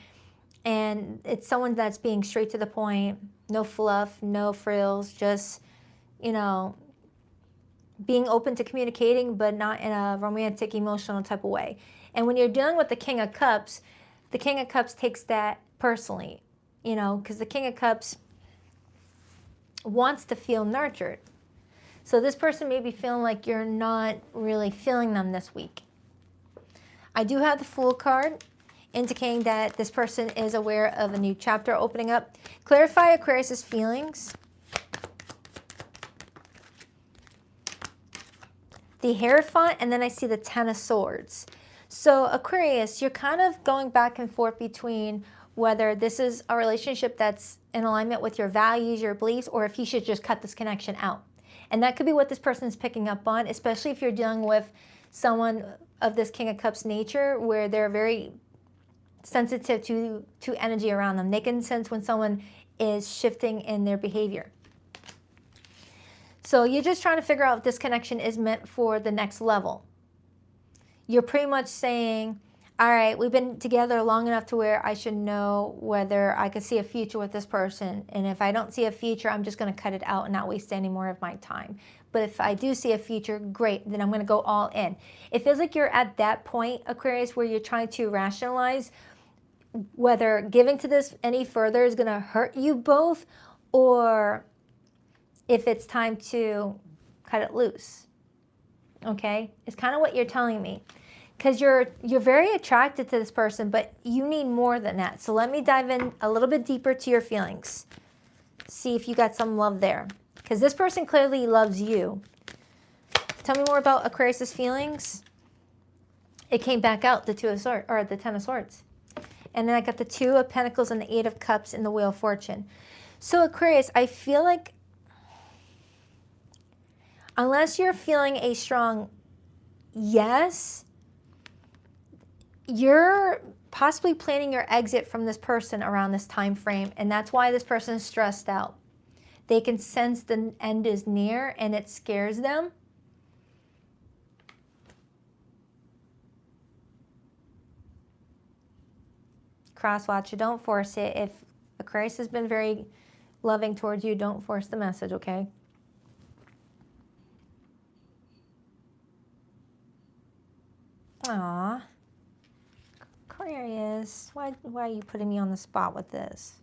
and it's someone that's being straight to the point. No fluff, no frills, just, you know, being open to communicating, but not in a romantic, emotional type of way. And when you're dealing with the King of Cups takes that personally, you know, because the King of Cups wants to feel nurtured. So this person may be feeling like you're not really feeling them this week. I do have the Fool card, indicating that this person is aware of a new chapter opening up. Clarify Aquarius's feelings. The Hierophant, and then I see the Ten of Swords. So Aquarius, you're kind of going back and forth between whether this is a relationship that's in alignment with your values, your beliefs, or if you should just cut this connection out. And that could be what this person is picking up on, especially if you're dealing with someone of this King of Cups nature where they're very sensitive to energy around them. They can sense when someone is shifting in their behavior. So you're just trying to figure out if this connection is meant for the next level. You're pretty much saying, all right, we've been together long enough to where I should know whether I could see a future with this person. And if I don't see a future, I'm just going to cut it out and not waste any more of my time. But if I do see a future, great, then I'm going to go all in. It feels like you're at that point, Aquarius, where you're trying to rationalize whether giving to this any further is going to hurt you both, or if it's time to cut it loose. Okay? It's kind of what you're telling me. Because you're very attracted to this person, but you need more than that. So let me dive in a little bit deeper to your feelings. See if you got some love there. Because this person clearly loves you. Tell me more about Aquarius's feelings. It came back out, the Two of Swords, or the Ten of Swords. And then I got the Two of Pentacles and the Eight of Cups in the Wheel of Fortune. So Aquarius, I feel like unless you're feeling a strong yes, you're possibly planning your exit from this person around this time frame, and that's why this person is stressed out. They can sense the end is near and it scares them. cross-watch it. Don't force it. If Aquarius has been very loving towards you, don't force the message, okay? Aw. Aquarius, why are you putting me on the spot with this?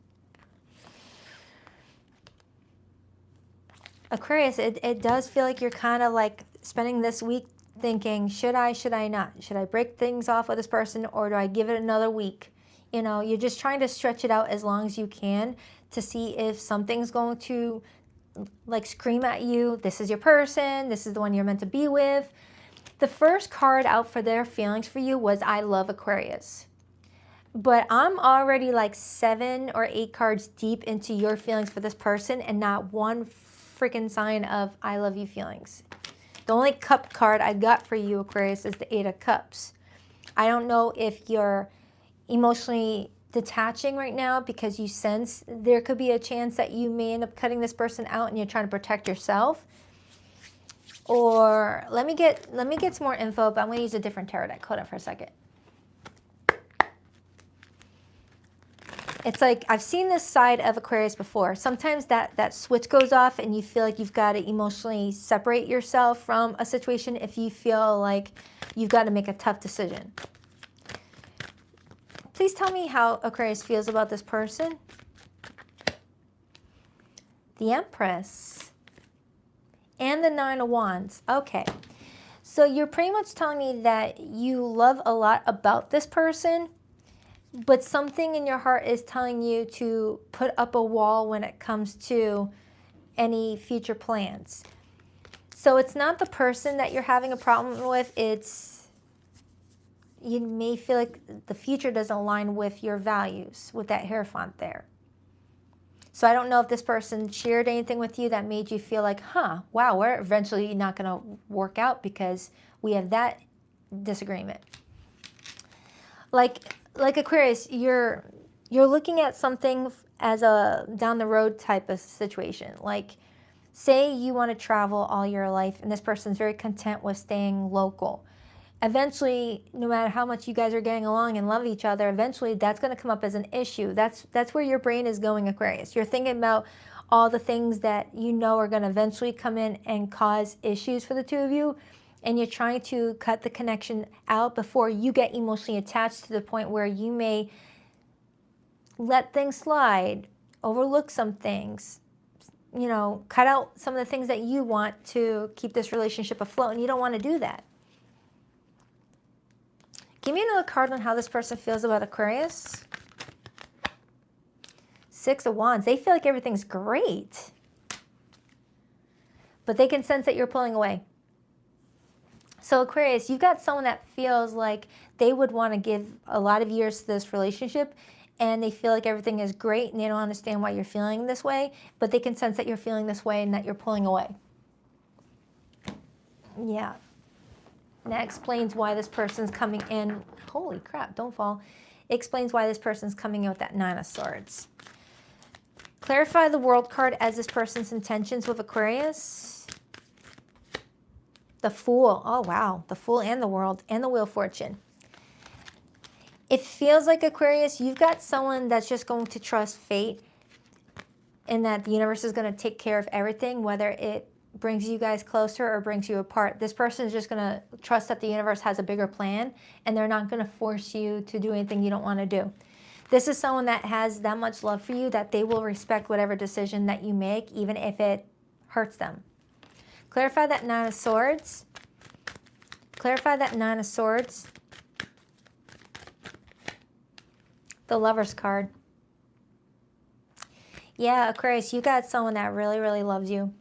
Aquarius, it does feel like you're kind of like spending this week thinking, should I not? Should I break things off with this person, or do I give it another week? You know, you're just trying to stretch it out as long as you can to see if something's going to like scream at you, this is your person, this is the one you're meant to be with. The first card out for their feelings for you was I love Aquarius. But I'm already like 7 or 8 cards deep into your feelings for this person, and not one freaking sign of I love you feelings. The only cup card I got for you, Aquarius, is the 8 of Cups. I don't know if you're emotionally detaching right now because you sense there could be a chance that you may end up cutting this person out and you're trying to protect yourself. Or let me get some more info, but I'm going to use a different tarot deck. Hold on for a second. It's like I've seen this side of Aquarius before. Sometimes that switch goes off and you feel like you've got to emotionally separate yourself from a situation if you feel like you've got to make a tough decision. Please tell me how Aquarius feels about this person. The Empress. And the 9 of Wands. Okay. So you're pretty much telling me that you love a lot about this person, but something in your heart is telling you to put up a wall when it comes to any future plans. So it's not the person that you're having a problem with. It's you may feel like the future doesn't align with your values with that Hierophant there. So I don't know if this person shared anything with you that made you feel like, wow, we're eventually not going to work out because we have that disagreement. Like Aquarius, you're looking at something as a down the road type of situation. Like, say you want to travel all your life and this person's very content with staying local. Eventually, no matter how much you guys are getting along and love each other, eventually that's going to come up as an issue. That's where your brain is going, Aquarius. You're thinking about all the things that you know are going to eventually come in and cause issues for the two of you, and you're trying to cut the connection out before you get emotionally attached to the point where you may let things slide, overlook some things, you know, cut out some of the things that you want to keep this relationship afloat, and you don't want to do that. Give me another card on how this person feels about Aquarius. 6 of Wands. They feel like everything's great, but they can sense that you're pulling away. So Aquarius, you've got someone that feels like they would want to give a lot of years to this relationship, and they feel like everything is great, and they don't understand why you're feeling this way, but they can sense that you're feeling this way and that you're pulling away. Yeah. And that explains why this person's coming in. Holy crap, don't fall. It explains why this person's coming in with that 9 of Swords. Clarify the World card as this person's intentions with Aquarius. The Fool. Oh, wow. The Fool and the World and the Wheel of Fortune. It feels like, Aquarius, you've got someone that's just going to trust fate and that the universe is going to take care of everything, whether it brings you guys closer or brings you apart. This person is just going to trust that the universe has a bigger plan, and they're not going to force you to do anything you don't want to do. This is someone that has that much love for you that they will respect whatever decision that you make, even if it hurts them. Clarify that 9 of Swords. Clarify that 9 of Swords. The Lover's card. Yeah, Aquarius, you got someone that really, really loves you.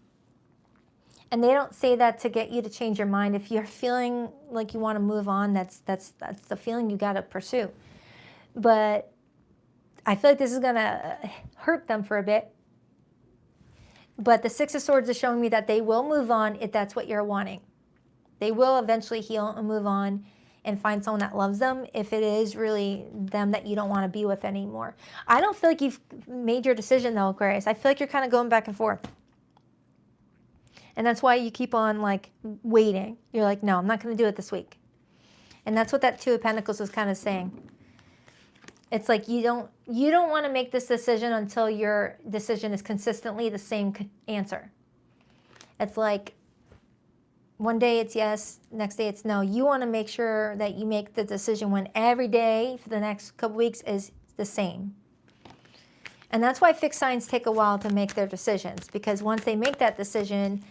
And they don't say that to get you to change your mind. If you're feeling like you want to move on, that's the feeling you got to pursue. But I feel like this is going to hurt them for a bit. But the 6 of Swords is showing me that they will move on if that's what you're wanting. They will eventually heal and move on and find someone that loves them if it is really them that you don't want to be with anymore. I don't feel like you've made your decision, though, Aquarius. I feel like you're kind of going back and forth. And that's why you keep on, like, waiting. You're like, no, I'm not going to do it this week. And that's what that 2 of Pentacles is kind of saying. It's like you don't want to make this decision until your decision is consistently the same answer. It's like one day it's yes, next day it's no. You want to make sure that you make the decision when every day for the next couple weeks is the same. And that's why fixed signs take a while to make their decisions, because once they make that decision,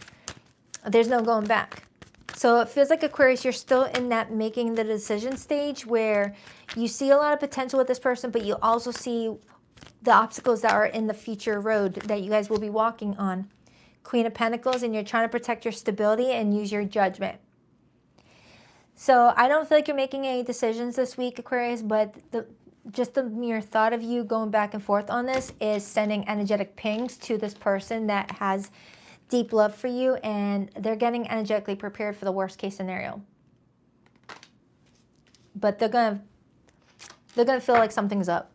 there's no going back. So it feels like, Aquarius, you're still in that making the decision stage where you see a lot of potential with this person, but you also see the obstacles that are in the future road that you guys will be walking on. Queen of Pentacles, and you're trying to protect your stability and use your judgment. So I don't feel like you're making any decisions this week, Aquarius, but just the mere thought of you going back and forth on this is sending energetic pings to this person that has deep love for you, and they're getting energetically prepared for the worst case scenario. But they're gonna feel like something's up.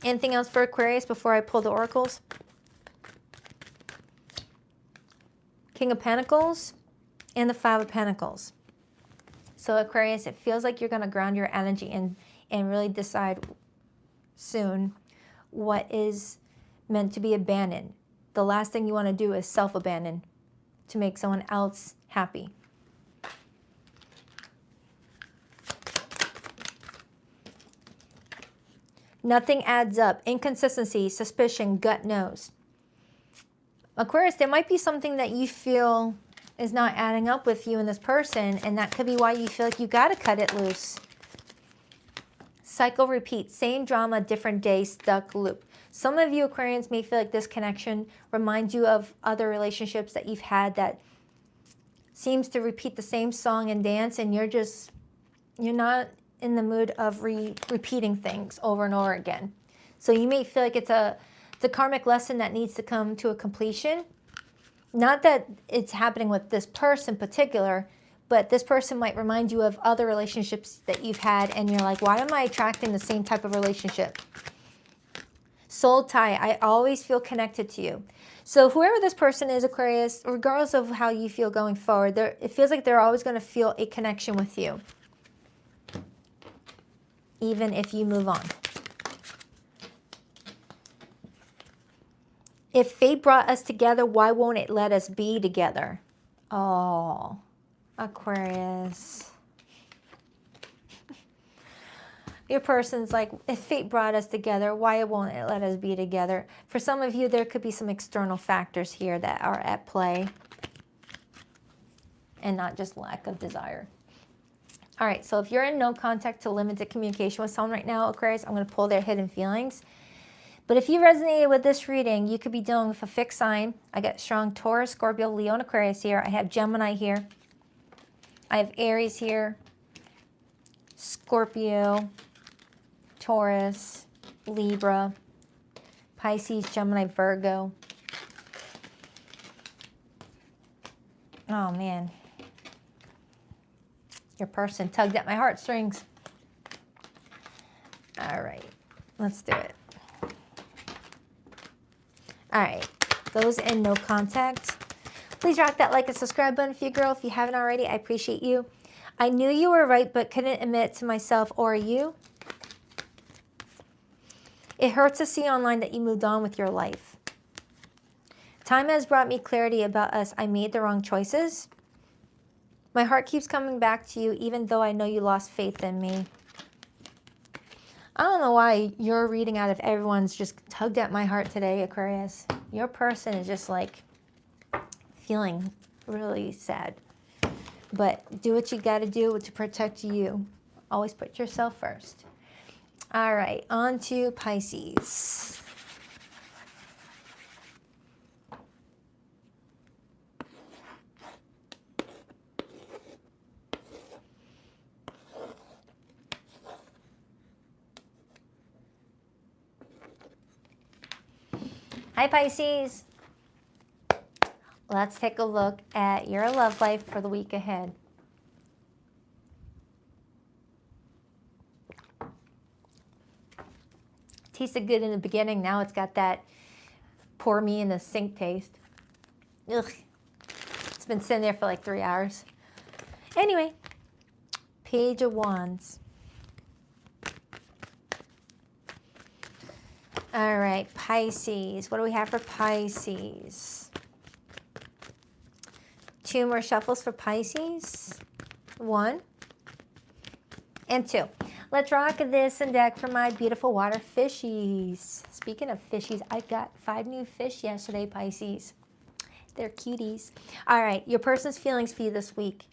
Anything else for Aquarius before I pull the oracles? King of Pentacles and the Five of Pentacles. So Aquarius, it feels like you're gonna ground your energy and really decide soon what is meant to be abandoned. The last thing you want to do is self-abandon to make someone else happy. Nothing adds up. Inconsistency, suspicion, gut knows. Aquarius, there might be something that you feel is not adding up with you and this person, and that could be why you feel like you got to cut it loose. Cycle repeats, same drama, different day, stuck loop. Some of you Aquarians may feel like this connection reminds you of other relationships that you've had that seems to repeat the same song and dance, and you're not in the mood of repeating things over and over again. So you may feel like it's the karmic lesson that needs to come to a completion. Not that it's happening with this person in particular, but this person might remind you of other relationships that you've had, and you're like, why am I attracting the same type of relationship? Soul tie, I always feel connected to you. So whoever this person is, Aquarius, regardless of how you feel going forward, it feels like they're always going to feel a connection with you, even if you move on. If fate brought us together, why won't it let us be together? Oh, Aquarius. Your person's like, if fate brought us together, why won't it let us be together? For some of you, there could be some external factors here that are at play and not just lack of desire. All right, so if you're in no contact to limited communication with someone right now, Aquarius, I'm going to pull their hidden feelings. But if you resonated with this reading, you could be dealing with a fixed sign. I got strong Taurus, Scorpio, Leo, and Aquarius here. I have Gemini here. I have Aries here. Scorpio, Taurus, Libra, Pisces, Gemini, Virgo. Oh, man. Your person tugged at my heartstrings. All right, let's do it. All right, those in no contact, please rock that like and subscribe button for you, girl. If you haven't already, I appreciate you. I knew you were right, but couldn't admit it to myself or you. It hurts to see online that you moved on with your life. Time has brought me clarity about us. I made the wrong choices. My heart keeps coming back to you, even though I know you lost faith in me. I don't know why your reading out of everyone's just tugged at my heart today, Aquarius. Your person is just like feeling really sad. But do what you got to do to protect you. Always put yourself first. All right, on to Pisces. Hi, Pisces. Let's take a look at your love life for the week ahead. Tasted good in the beginning. Now it's got that pour me in the sink taste. Ugh. It's been sitting there for like 3 hours. Anyway, Page of Wands. All right, Pisces. What do we have for Pisces? 2 more shuffles for Pisces. 1 and 2. Let's rock this deck for my beautiful water fishies. Speaking of fishies, I got 5 new fish yesterday, Pisces. They're cuties. All right, your person's feelings for you this week.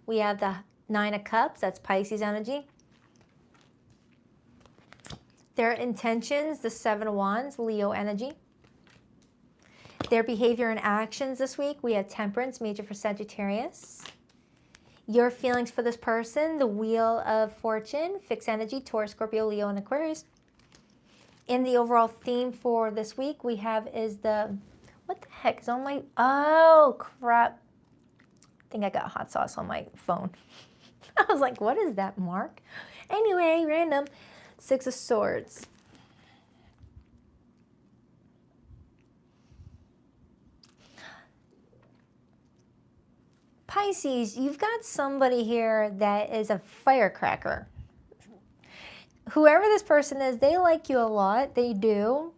We have the 9 of Cups. That's Pisces energy. Their intentions, the 7 of Wands, Leo energy. Their behavior and actions this week, we have Temperance, major for Sagittarius. Your feelings for this person, the Wheel of Fortune, fixed energy, Taurus, Scorpio, Leo, and Aquarius. And the overall theme for this week we have is the, what the heck is on my, oh crap. I think I got hot sauce on my phone. I was like, what is that, Mark? Anyway, random. 6 of Swords. Pisces, you've got somebody here that is a firecracker. Whoever this person is, they like you a lot. They do.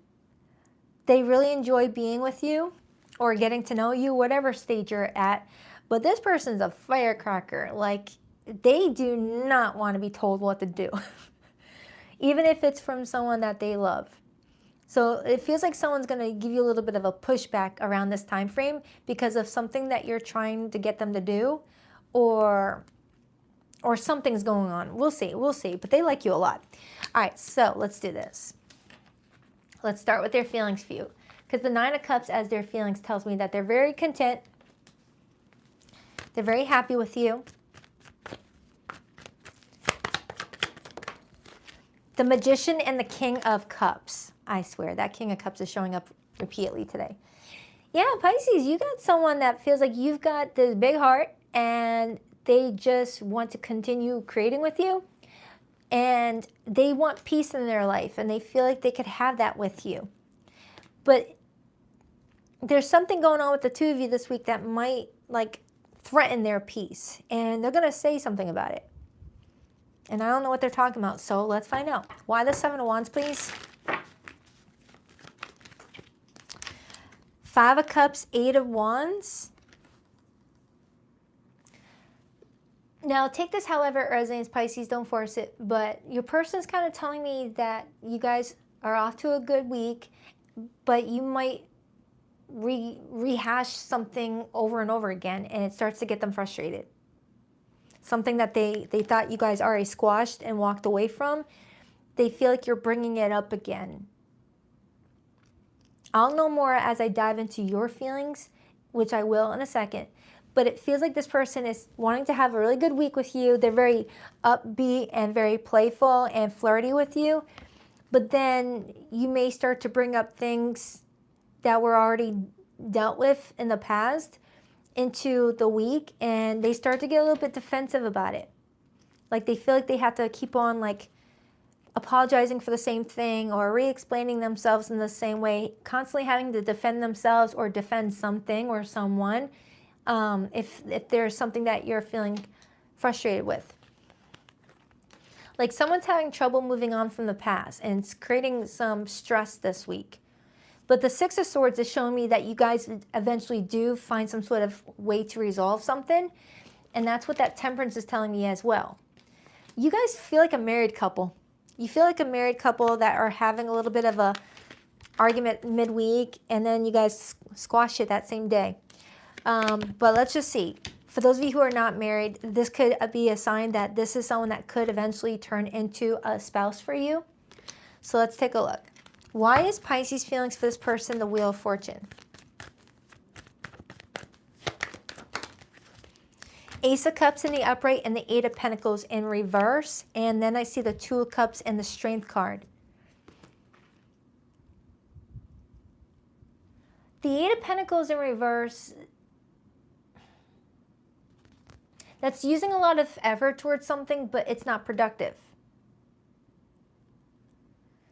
They really enjoy being with you or getting to know you, whatever stage you're at. But this person's a firecracker. Like, they do not want to be told what to do. Even if it's from someone that they love. So it feels like someone's going to give you a little bit of a pushback around this time frame because of something that you're trying to get them to do, or something's going on. We'll see, but they like you a lot. All right, so let's do this. Let's start with their feelings for you, because the 9 of Cups as their feelings tells me that they're very content. They're very happy with you. The Magician and the King of Cups. I swear, that King of Cups is showing up repeatedly today. Yeah, Pisces, you got someone that feels like you've got this big heart and they just want to continue creating with you. And they want peace in their life and they feel like they could have that with you. But there's something going on with the two of you this week that might like threaten their peace. And they're going to say something about it. And I don't know what they're talking about, so let's find out. Why the 7 of Wands, please? 5 of Cups, 8 of Wands. Now, take this however it resonates, Pisces. Don't force it. But your person's kind of telling me that you guys are off to a good week, but you might rehash something over and over again, and it starts to get them frustrated. Something that they thought you guys already squashed and walked away from, they feel like you're bringing it up again. I'll know more as I dive into your feelings, which I will in a second. But it feels like this person is wanting to have a really good week with you. They're very upbeat and very playful and flirty with you. But then you may start to bring up things that were already dealt with in the past into the week, and they start to get a little bit defensive about it. Like they feel like they have to keep on like apologizing for the same thing or re-explaining themselves in the same way, constantly having to defend themselves or defend something or someone if there's something that you're feeling frustrated with. Like someone's having trouble moving on from the past and it's creating some stress this week. But the 6 of Swords is showing me that you guys eventually do find some sort of way to resolve something. And that's what that Temperance is telling me as well. You guys feel like a married couple. You feel like a married couple that are having a little bit of a argument midweek, and then you guys squash it that same day. But let's just see. For those of you who are not married, this could be a sign that this is someone that could eventually turn into a spouse for you. So let's take a look. Why is Pisces' feelings for this person the Wheel of Fortune? Ace of Cups in the upright and the 8 of Pentacles in reverse. And then I see the 2 of Cups and the Strength card. The 8 of Pentacles in reverse, that's using a lot of effort towards something, but it's not productive.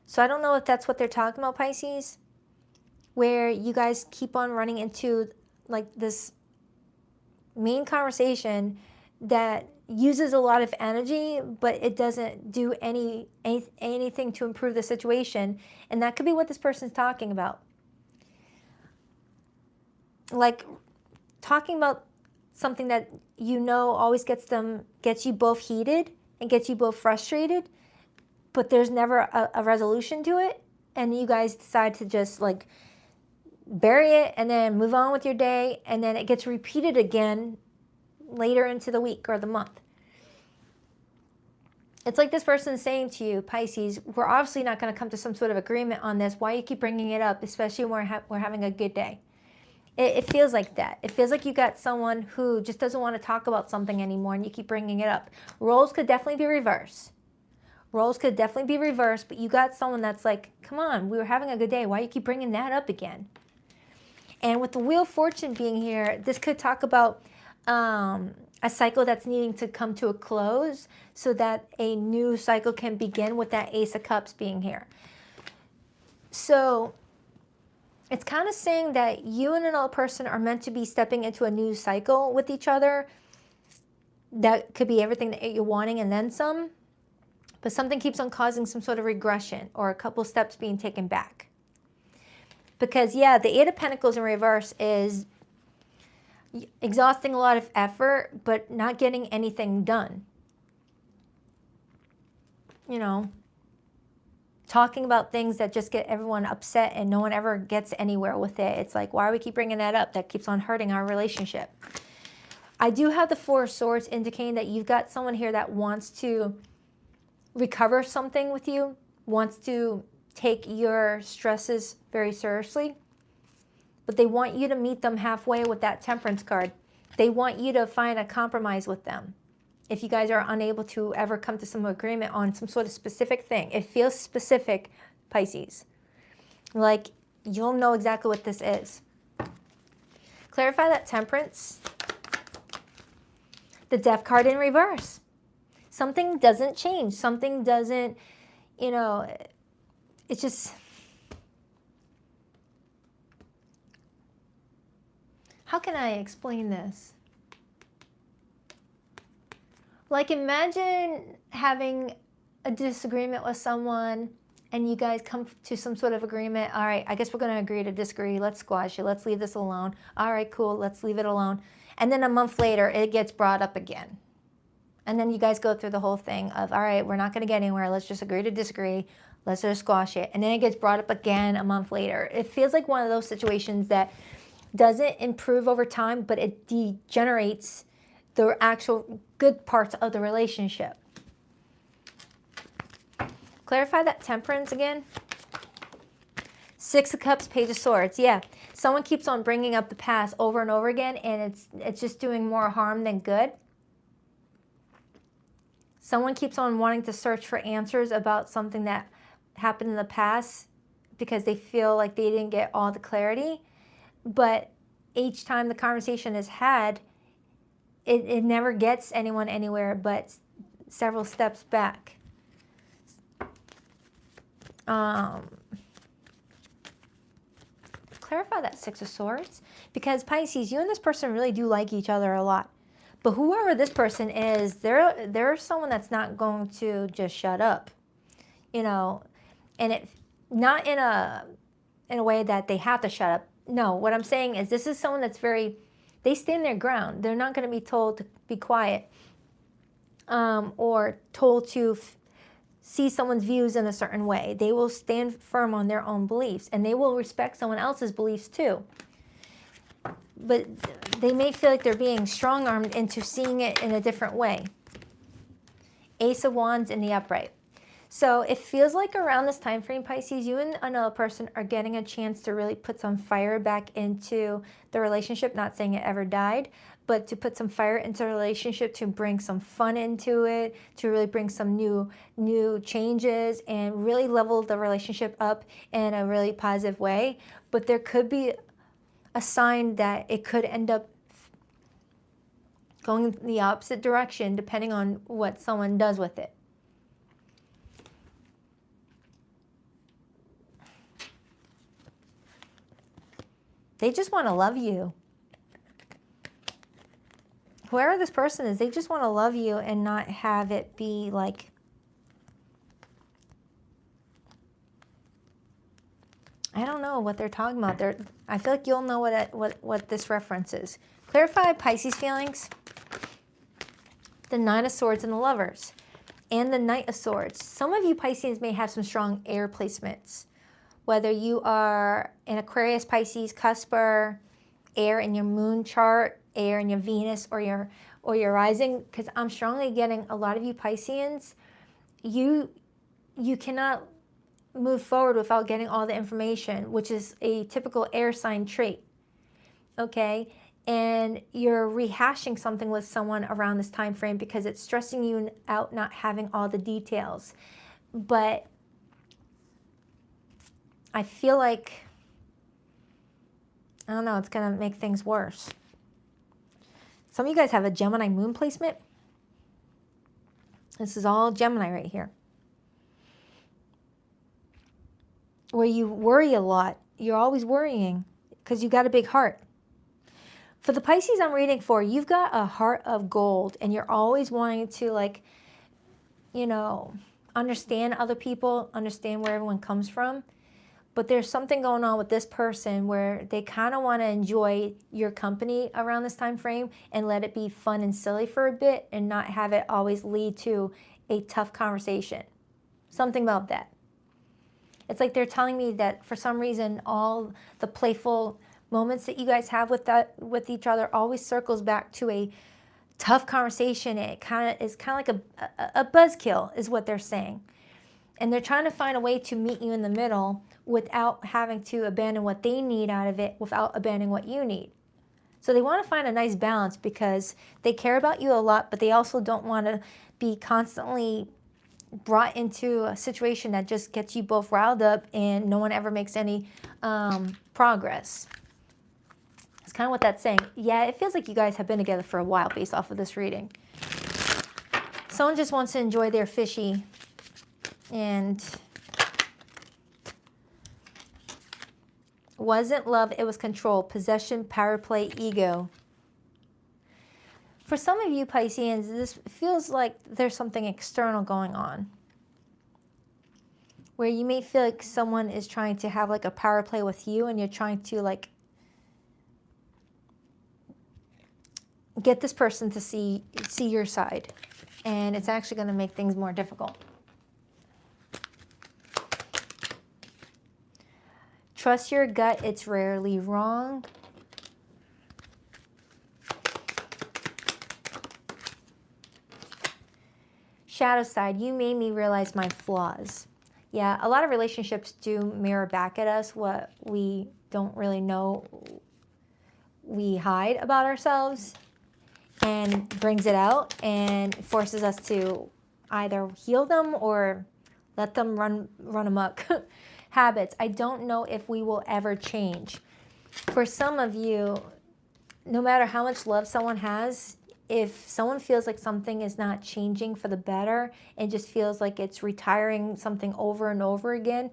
So I don't know if that's what they're talking about, Pisces, where you guys keep on running into like this main conversation that uses a lot of energy, but it doesn't do anything to improve the situation. And that could be what this person's talking about. Like talking about something that you know always gets you both heated and gets you both frustrated, but there's never a resolution to it. And you guys decide to just like bury it and then move on with your day. And then it gets repeated again later into the week or the month. It's like this person's saying to you, Pisces, we're obviously not going to come to some sort of agreement on this. Why you keep bringing it up, especially when we're having a good day? It feels like that. It feels like you got someone who just doesn't want to talk about something anymore and you keep bringing it up. Roles could definitely be reversed. Roles could definitely be reversed, but you got someone that's like, come on, we were having a good day. Why you keep bringing that up again? And with the Wheel of Fortune being here, this could talk about a cycle that's needing to come to a close so that a new cycle can begin, with that Ace of Cups being here. So it's kind of saying that you and another person are meant to be stepping into a new cycle with each other. That could be everything that you're wanting and then some. But something keeps on causing some sort of regression or a couple steps being taken back. Because, yeah, the Eight of Pentacles in reverse is exhausting a lot of effort, but not getting anything done. You know, talking about things that just get everyone upset and no one ever gets anywhere with it. It's like, why do we keep bringing that up? That keeps on hurting our relationship. I do have the Four of Swords indicating that you've got someone here that wants to recover something with you, wants to take your stresses very seriously, but they want you to meet them halfway with that Temperance card. They want you to find a compromise with them. If you guys are unable to ever come to some agreement on some sort of specific thing, it feels specific, Pisces. Like you'll know exactly what this is. Clarify that Temperance. The Death card in reverse. Something doesn't change. Something doesn't, you know, it's just, how can I explain this? Like imagine having a disagreement with someone and you guys come to some sort of agreement. All right, I guess we're going to agree to disagree. Let's squash it. Let's leave this alone. All right, cool. Let's leave it alone. And then a month later, it gets brought up again. And then you guys go through the whole thing of, all right, we're not going to get anywhere. Let's just agree to disagree. Let's just squash it. And then it gets brought up again a month later. It feels like one of those situations that doesn't improve over time, but it degenerates the actual good parts of the relationship. Clarify that Temperance again. Six of Cups, Page of Swords. Yeah, someone keeps on bringing up the past over and over again, and it's just doing more harm than good. Someone keeps on wanting to search for answers about something that happened in the past because they feel like they didn't get all the clarity. But each time the conversation is had, it never gets anyone anywhere but several steps back. Clarify that Six of Swords. Because Pisces, you and this person really do like each other a lot. But whoever this person is, they're someone that's not going to just shut up, you know, and it not in a way that they have to shut up. No, what I'm saying is this is someone that's they stand their ground. They're not going to be told to be quiet or told to see someone's views in a certain way. They will stand firm on their own beliefs, and they will respect someone else's beliefs too. But they may feel like they're being strong-armed into seeing it in a different way. Ace of Wands in the upright. So it feels like around this time frame, Pisces, you and another person are getting a chance to really put some fire back into the relationship. Not saying it ever died, but to put some fire into the relationship, to bring some fun into it, to really bring some new changes and really level the relationship up in a really positive way. But there could be a sign that it could end up going in the opposite direction depending on what someone does with it. They just want to love you. whoever this person is, they just want to love you and not have it be like, I don't know what they're talking about. I feel like you'll know what this reference is. Clarify Pisces feelings. The Nine of Swords and the Lovers. And the Knight of Swords. Some of you Pisces may have some strong air placements. Whether you are an Aquarius, Pisces, Cusper, air in your moon chart, air in your Venus or your rising, because I'm strongly getting a lot of you Pisceans, you cannot move forward without getting all the information, which is a typical air sign trait. Okay? And you're rehashing something with someone around this time frame because it's stressing you out not having all the details. But I feel like, I don't know, it's going to make things worse. Some of you guys have a Gemini moon placement. This is all Gemini right here. Where you worry a lot. You're always worrying because you got a big heart. For the Pisces I'm reading for, you've got a heart of gold and you're always wanting to, like, you know, understand other people, understand where everyone comes from. But there's something going on with this person where they kind of want to enjoy your company around this time frame and let it be fun and silly for a bit and not have it always lead to a tough conversation. Something about that. It's like they're telling me that for some reason all the playful moments that you guys have with each other always circles back to a tough conversation. It is kind of like a buzzkill is what they're saying. And they're trying to find a way to meet you in the middle without having to abandon what they need out of it, without abandoning what you need. So they want to find a nice balance because they care about you a lot, but they also don't want to be constantly brought into a situation that just gets you both riled up and no one ever makes any progress. It's kind of what that's saying. Yeah, it feels like you guys have been together for a while based off of this reading. Someone just wants to enjoy their fishy and wasn't love, it was control, possession, power play, ego. For some of you Pisceans, this feels like there's something external going on. Where you may feel like someone is trying to have like a power play with you and you're trying to like get this person to see your side. And it's actually going to make things more difficult. Trust your gut, it's rarely wrong. Shadow side, you made me realize my flaws. Yeah, a lot of relationships do mirror back at us what we don't really know we hide about ourselves, and brings it out and forces us to either heal them or let them run amok. Habits, I don't know if we will ever change. For some of you, no matter how much love someone has, if someone feels like something is not changing for the better and just feels like it's retiring something over and over again,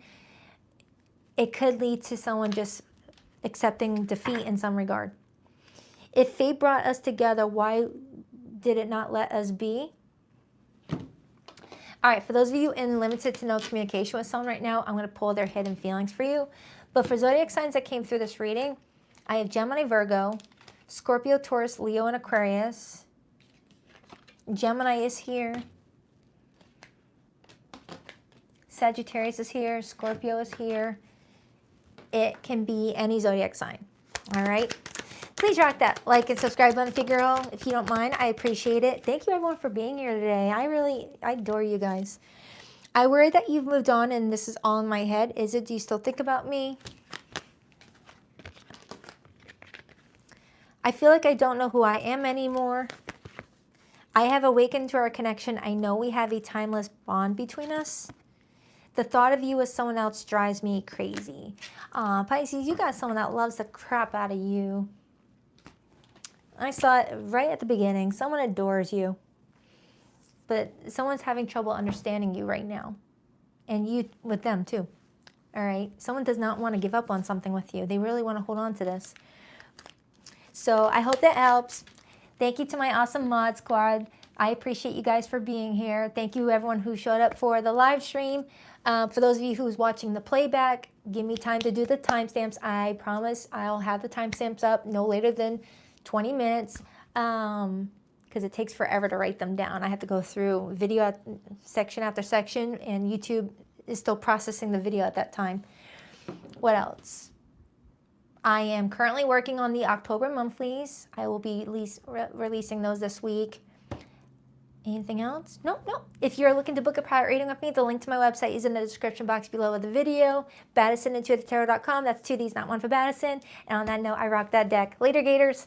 it could lead to someone just accepting defeat in some regard. If fate brought us together, why did it not let us be? All right, for those of you in limited to no communication with someone right now, I'm going to pull their hidden feelings for you. But for zodiac signs that came through this reading, I have Gemini, Virgo, Scorpio, Taurus, Leo, and Aquarius. Gemini is here. Sagittarius is here. Scorpio is here. It can be any zodiac sign. All right. Please rock that like and subscribe button, girl, if you don't mind. I appreciate it. Thank you, everyone, for being here today. I adore you guys. I worry that you've moved on and this is all in my head. Is it? Do you still think about me? I feel like I don't know who I am anymore. I have awakened to our connection. I know we have a timeless bond between us. The thought of you as someone else drives me crazy. Pisces, you got someone that loves the crap out of you. I saw it right at the beginning. Someone adores you. But someone's having trouble understanding you right now. And you with them too. All right? Someone does not want to give up on something with you. They really want to hold on to this. So I hope that helps. Thank you to my awesome mod squad. I appreciate you guys for being here. Thank you everyone who showed up for the live stream. For those of you who's watching the playback, give me time to do the timestamps. I promise I'll have the timestamps up no later than 20 minutes because it takes forever to write them down. I have to go through video section after section, and YouTube is still processing the video at that time. What else? I am currently working on the October monthlies. I will be releasing those this week. Anything else? Nope. If you're looking to book a private reading with me, the link to my website is in the description box below of the video. Baddison and intuitivetarot.com. That's 2 Ds, not 1 for Baddison. And on that note, I rock that deck. Later, Gators.